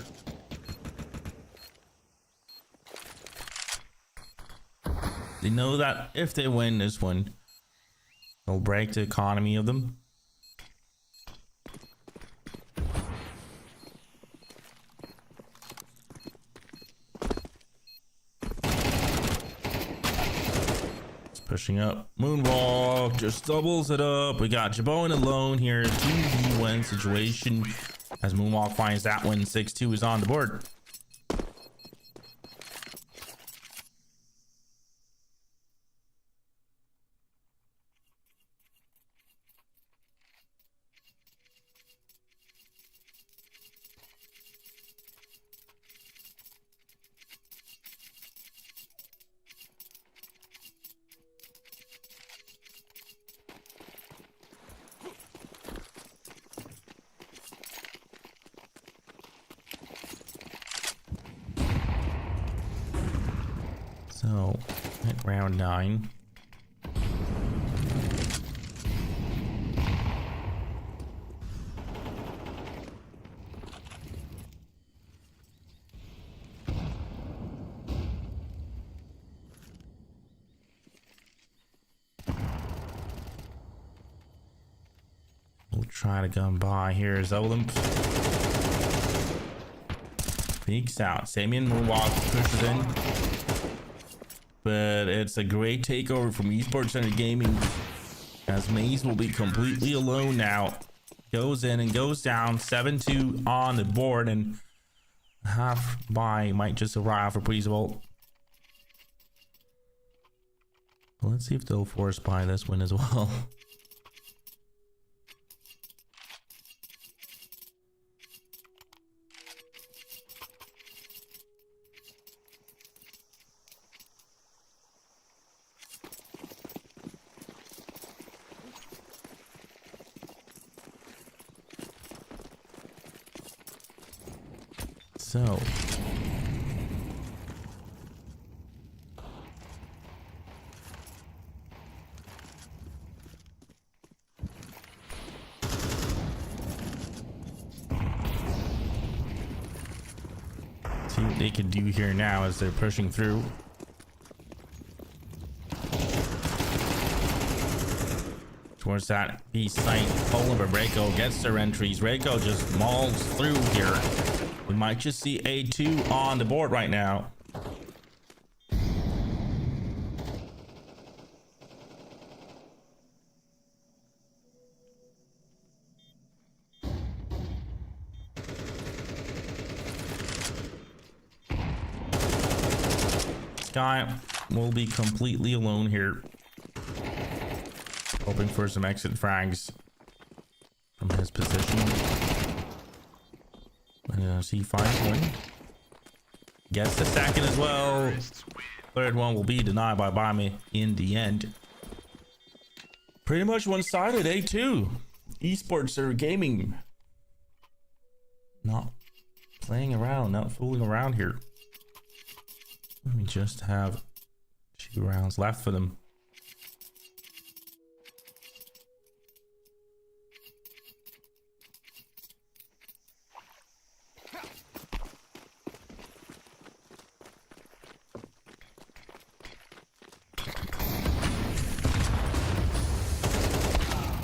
They know that if they win this one, they'll break the economy of them. Pushing up. Moonwalk just doubles it up. We got Jabone alone here. 2v1 situation as Moonwalk finds that one. 6-2 is on the board. So, at round 9. We'll try to come by. Here's Olymp. Peeks out. Samian Moonwalk pushes in. But it's a great takeover from Esports Center Gaming as Maze will be completely alone now. Goes in and goes down. 7-2 on the board, and half buy might just arrive for Breezy Volt. Well, let's see if they'll force buy this one as well. So, See what they can do here now as they're pushing through. Towards that B site. Poland, but Reiko gets their entries. Reiko just mauls through here. We might just see A2 on the board right now. Sky will be completely alone here. Hoping for some exit frags from his position. He finds one. Gets the second as well. Third one will be denied by Bami in the end. Pretty much one-sided, A2. Esports or gaming. Not playing around, not fooling around here. We just have 2 rounds left for them.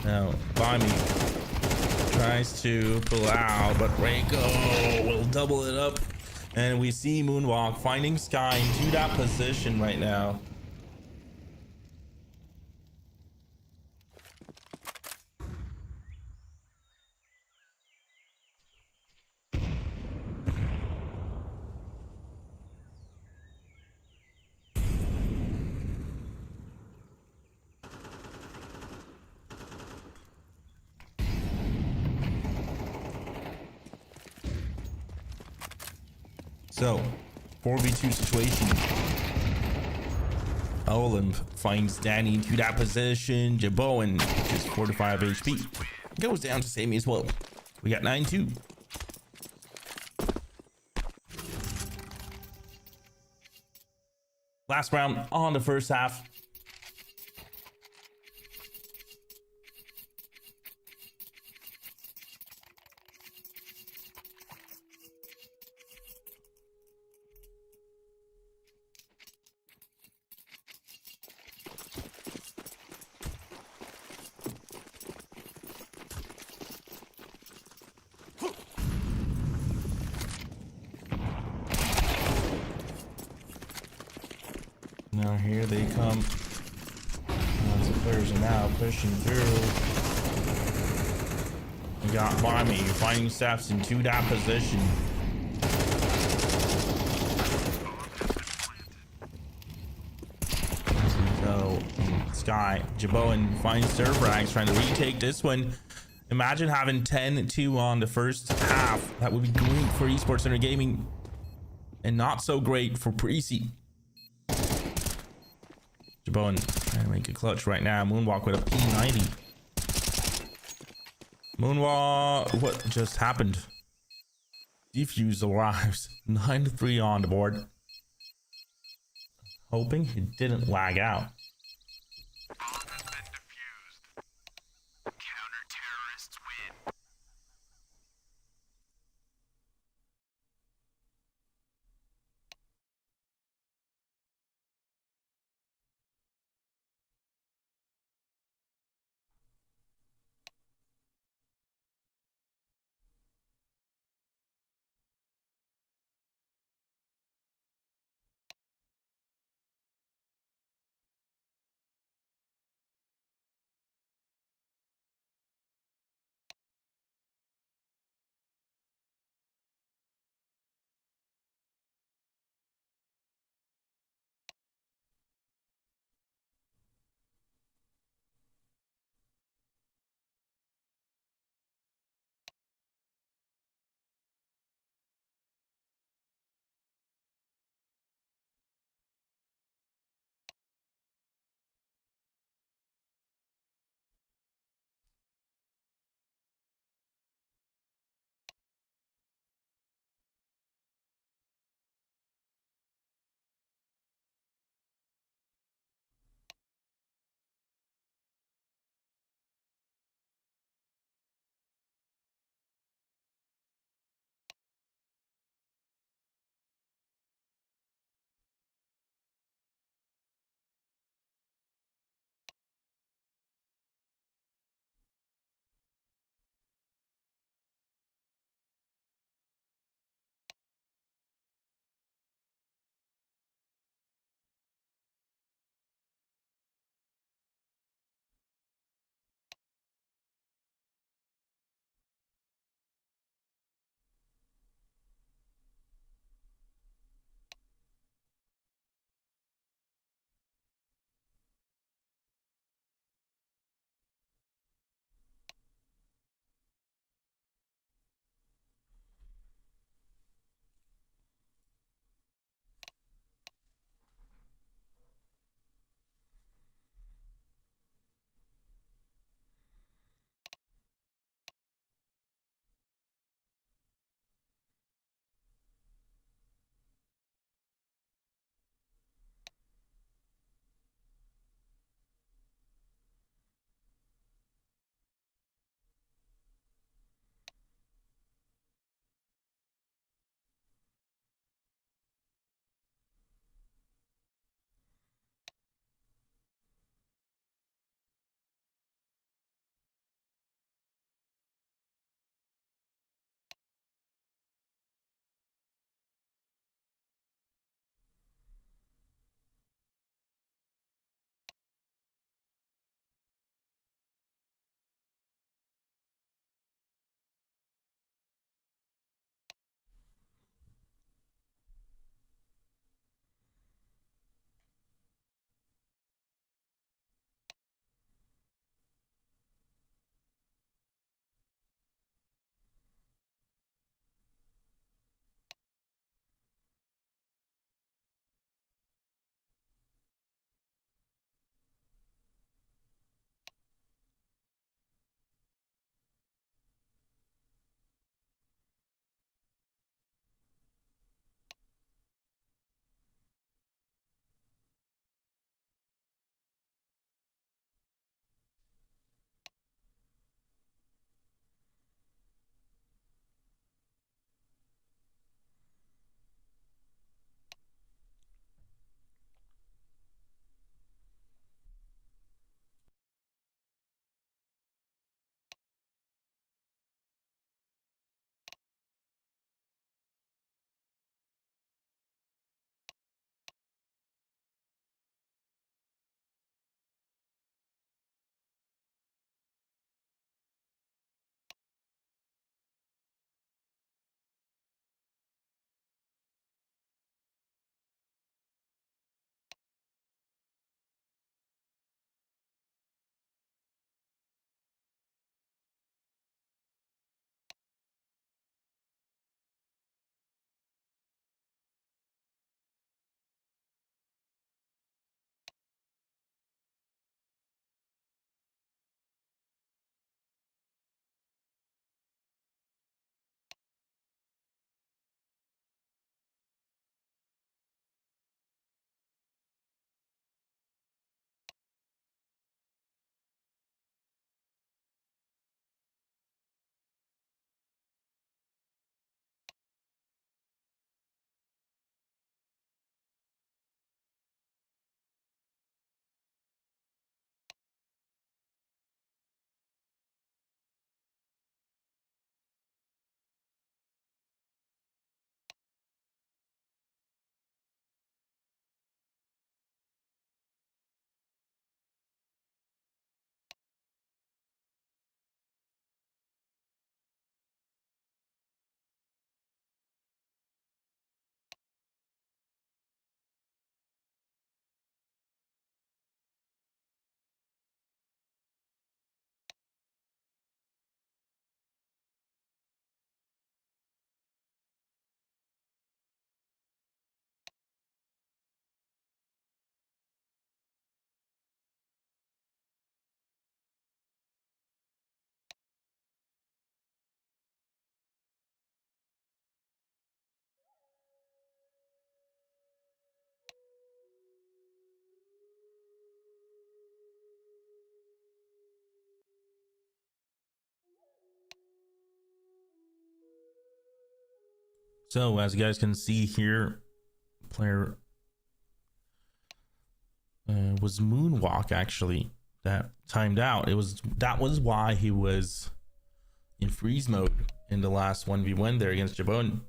Now, Bami tries to pull out, but Reiko will double it up. And we see Moonwalk finding Sky into that position right now. So, 4v2 situation. Olymp finds Danny into that position. Jaboan, just 45 HP, goes down to Sammy as well. We got 9-2. Last round on the first half. Now here they come. The players are now pushing through. We got Bami finding steps into that position. So Sky, Jaboan finds their frags, trying to retake this one. Imagine having 10-2 on the first half. That would be great for Esports Center Gaming, and not so great for Prezi. Jaboan trying to make a clutch right now. Moonwalk with a P90. Moonwalk, what just happened? Defuse arrives. 9-3 on the board. Hoping he didn't lag out. So as you guys can see here, player was Moonwalk actually that timed out. That was why he was in freeze mode in the last 1v1 there against Jabon.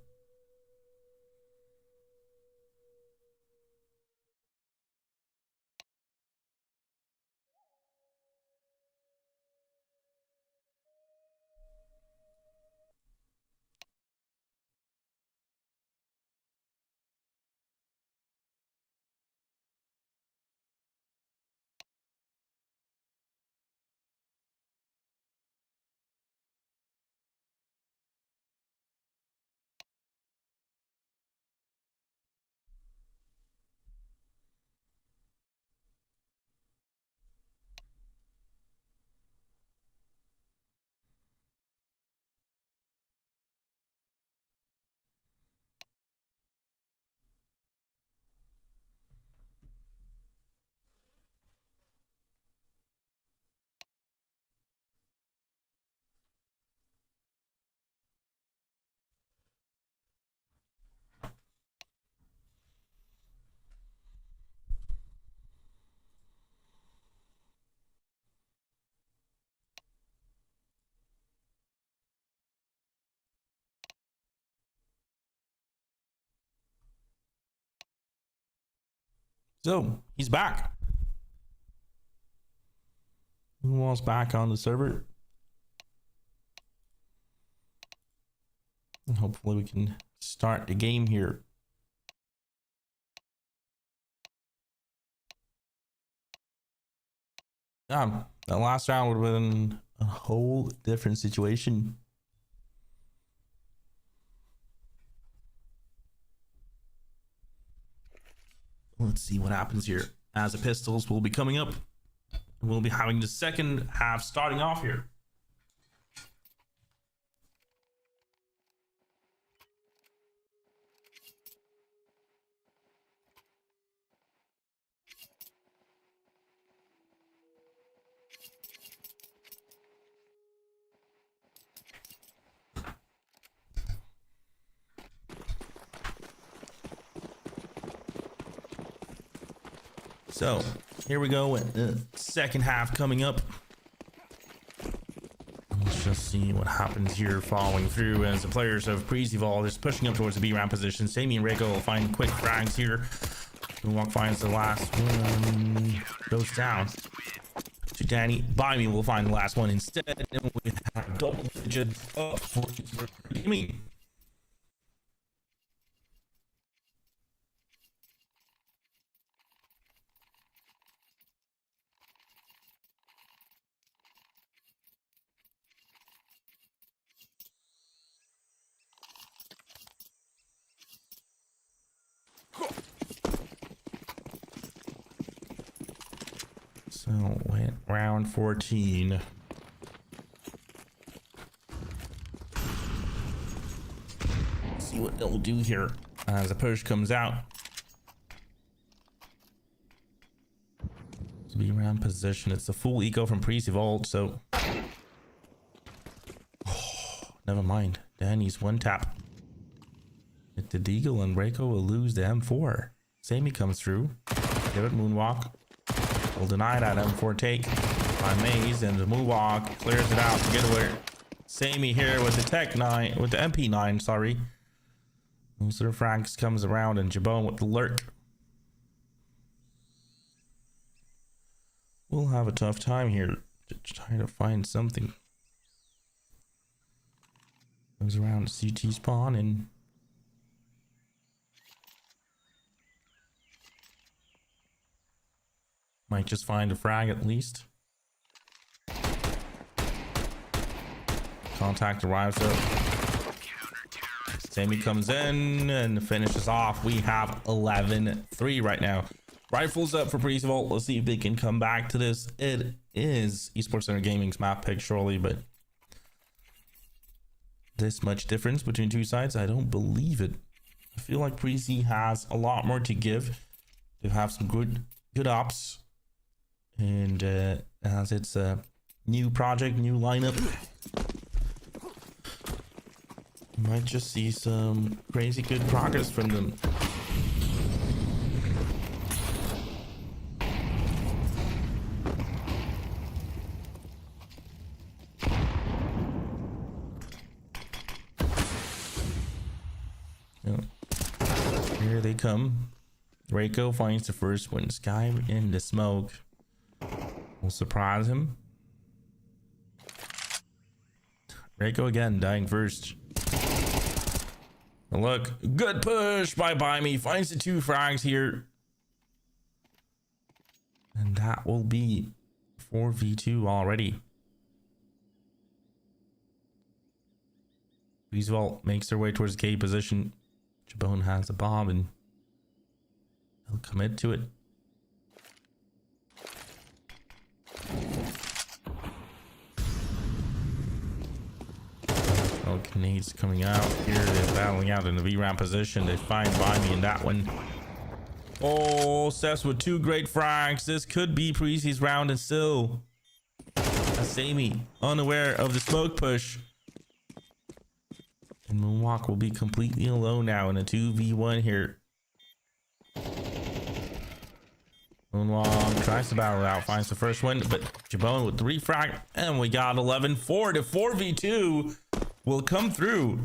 So he's back. Moonwalk's back on the server. And hopefully we can start the game here. The last round would have been a whole different situation. Let's see what happens here. As the pistols will be coming up, we'll be having the second half starting off here. So here we go with the second half coming up. Let's just see what happens here following through as the players of Pre-Evolve is pushing up towards the B round position. Sammy and Reiko will find quick frags here. Moonwalk finds the last one, goes down to Danny. By will find the last one instead. And we have double digits up for Jimmy. So went round 14. See what they'll do here as a push comes out. To be around position. It's a full eco from Pre-Evolve, so never mind. Danny's one tap. Hit the Deagle and Reiko will lose the M4. Sammy comes through. Give it Moonwalk. Will deny that M4 take by Maze, and the Moonwalk clears it out to get away. Sammy here with the Tech 9, with the MP9, sorry. Sir Franks comes around and Jabone with the Lurk. We'll have a tough time here to try to find something. Goes around CT spawn and might just find a frag at least. Contact arrives up. Sammy comes in and finishes off. We have 11-3 right now. Rifles up for Pre-Evolve. Let's see if they can come back to this. It is Esports Center Gaming's map pick, surely, but this much difference between two sides, I don't believe it. I feel like Pre-Z has a lot more to give. They have some good ops. And as it's a new project, new lineup, You might just see some crazy good progress from them. Yep. Here they come. Reiko finds the first one. Sky in the smoke will surprise him. Reiko again dying first. And look, good push by me. Finds the 2 frags here. And that will be 4v2 already. Breezewald makes their way towards the K position. Jabone has the bomb and he'll commit to it. Oh, grenades coming out here. They're battling out in the VRAM position. They find by me in that one. Oh, Steps with 2 great frags. This could be Parisi's round, and still Asami unaware of the smoke push. And Moonwalk will be completely alone now in a 2v1 here. Moonwalk tries to battle it out, finds the first one, but Jabone with 3 frag, and we got 11. 4 to 4v2 will come through.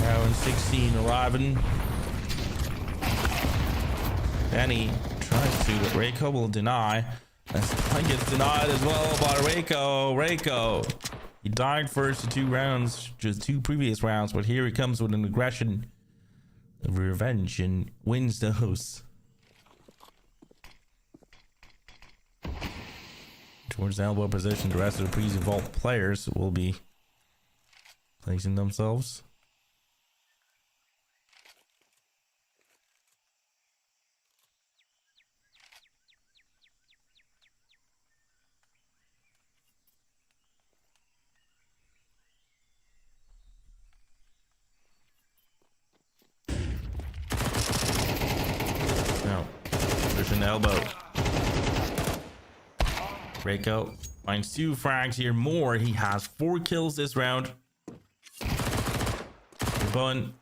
Now in 16, 11. Danny tries to, but Reiko will deny. He gets denied as well by Reiko. Reiko, he died first 2 rounds, just 2 previous rounds, but here he comes with an aggression of revenge and wins those. Towards the elbow position, the rest of the Prezi Vault players will be placing themselves. Now, pushing the elbow. Reiko finds 2 frags here. More. He has 4 kills this round. Bun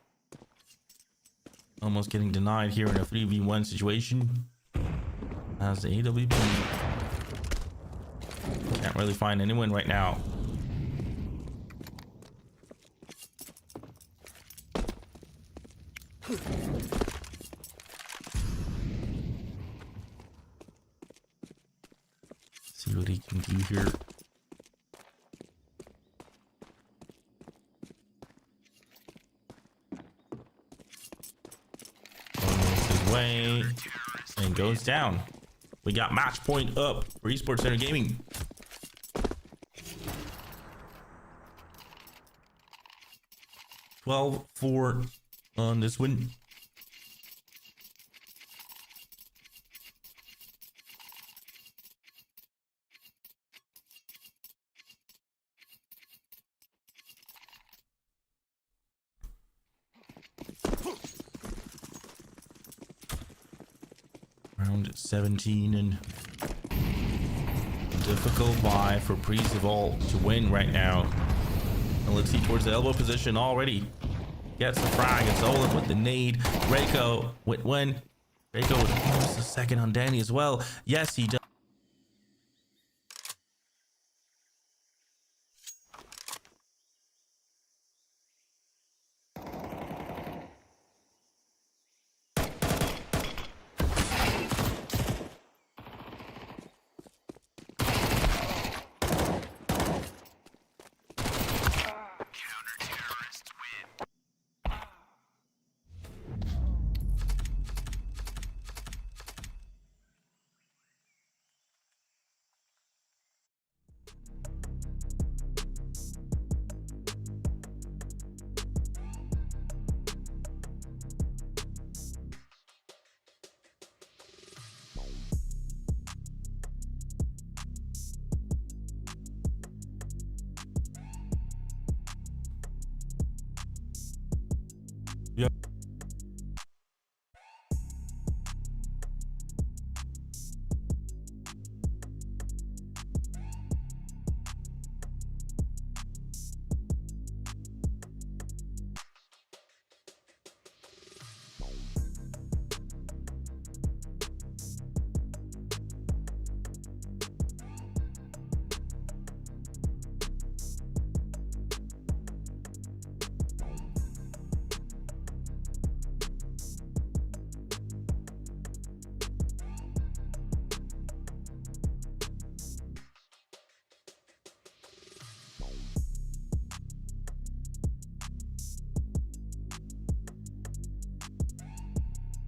almost getting denied here in a 3v1 situation. As the AWP can't really find anyone right now. See what he can do here. Way and goes down. We got match point up for Esports Center Gaming. $12-4 on this win. Round 17 and difficult buy for Prezi Vault to win right now. And let's see towards the elbow position already. Gets the frag and Zolan with the nade. Reiko with one. Reiko with almost a second on Danny as well. Yes, he does.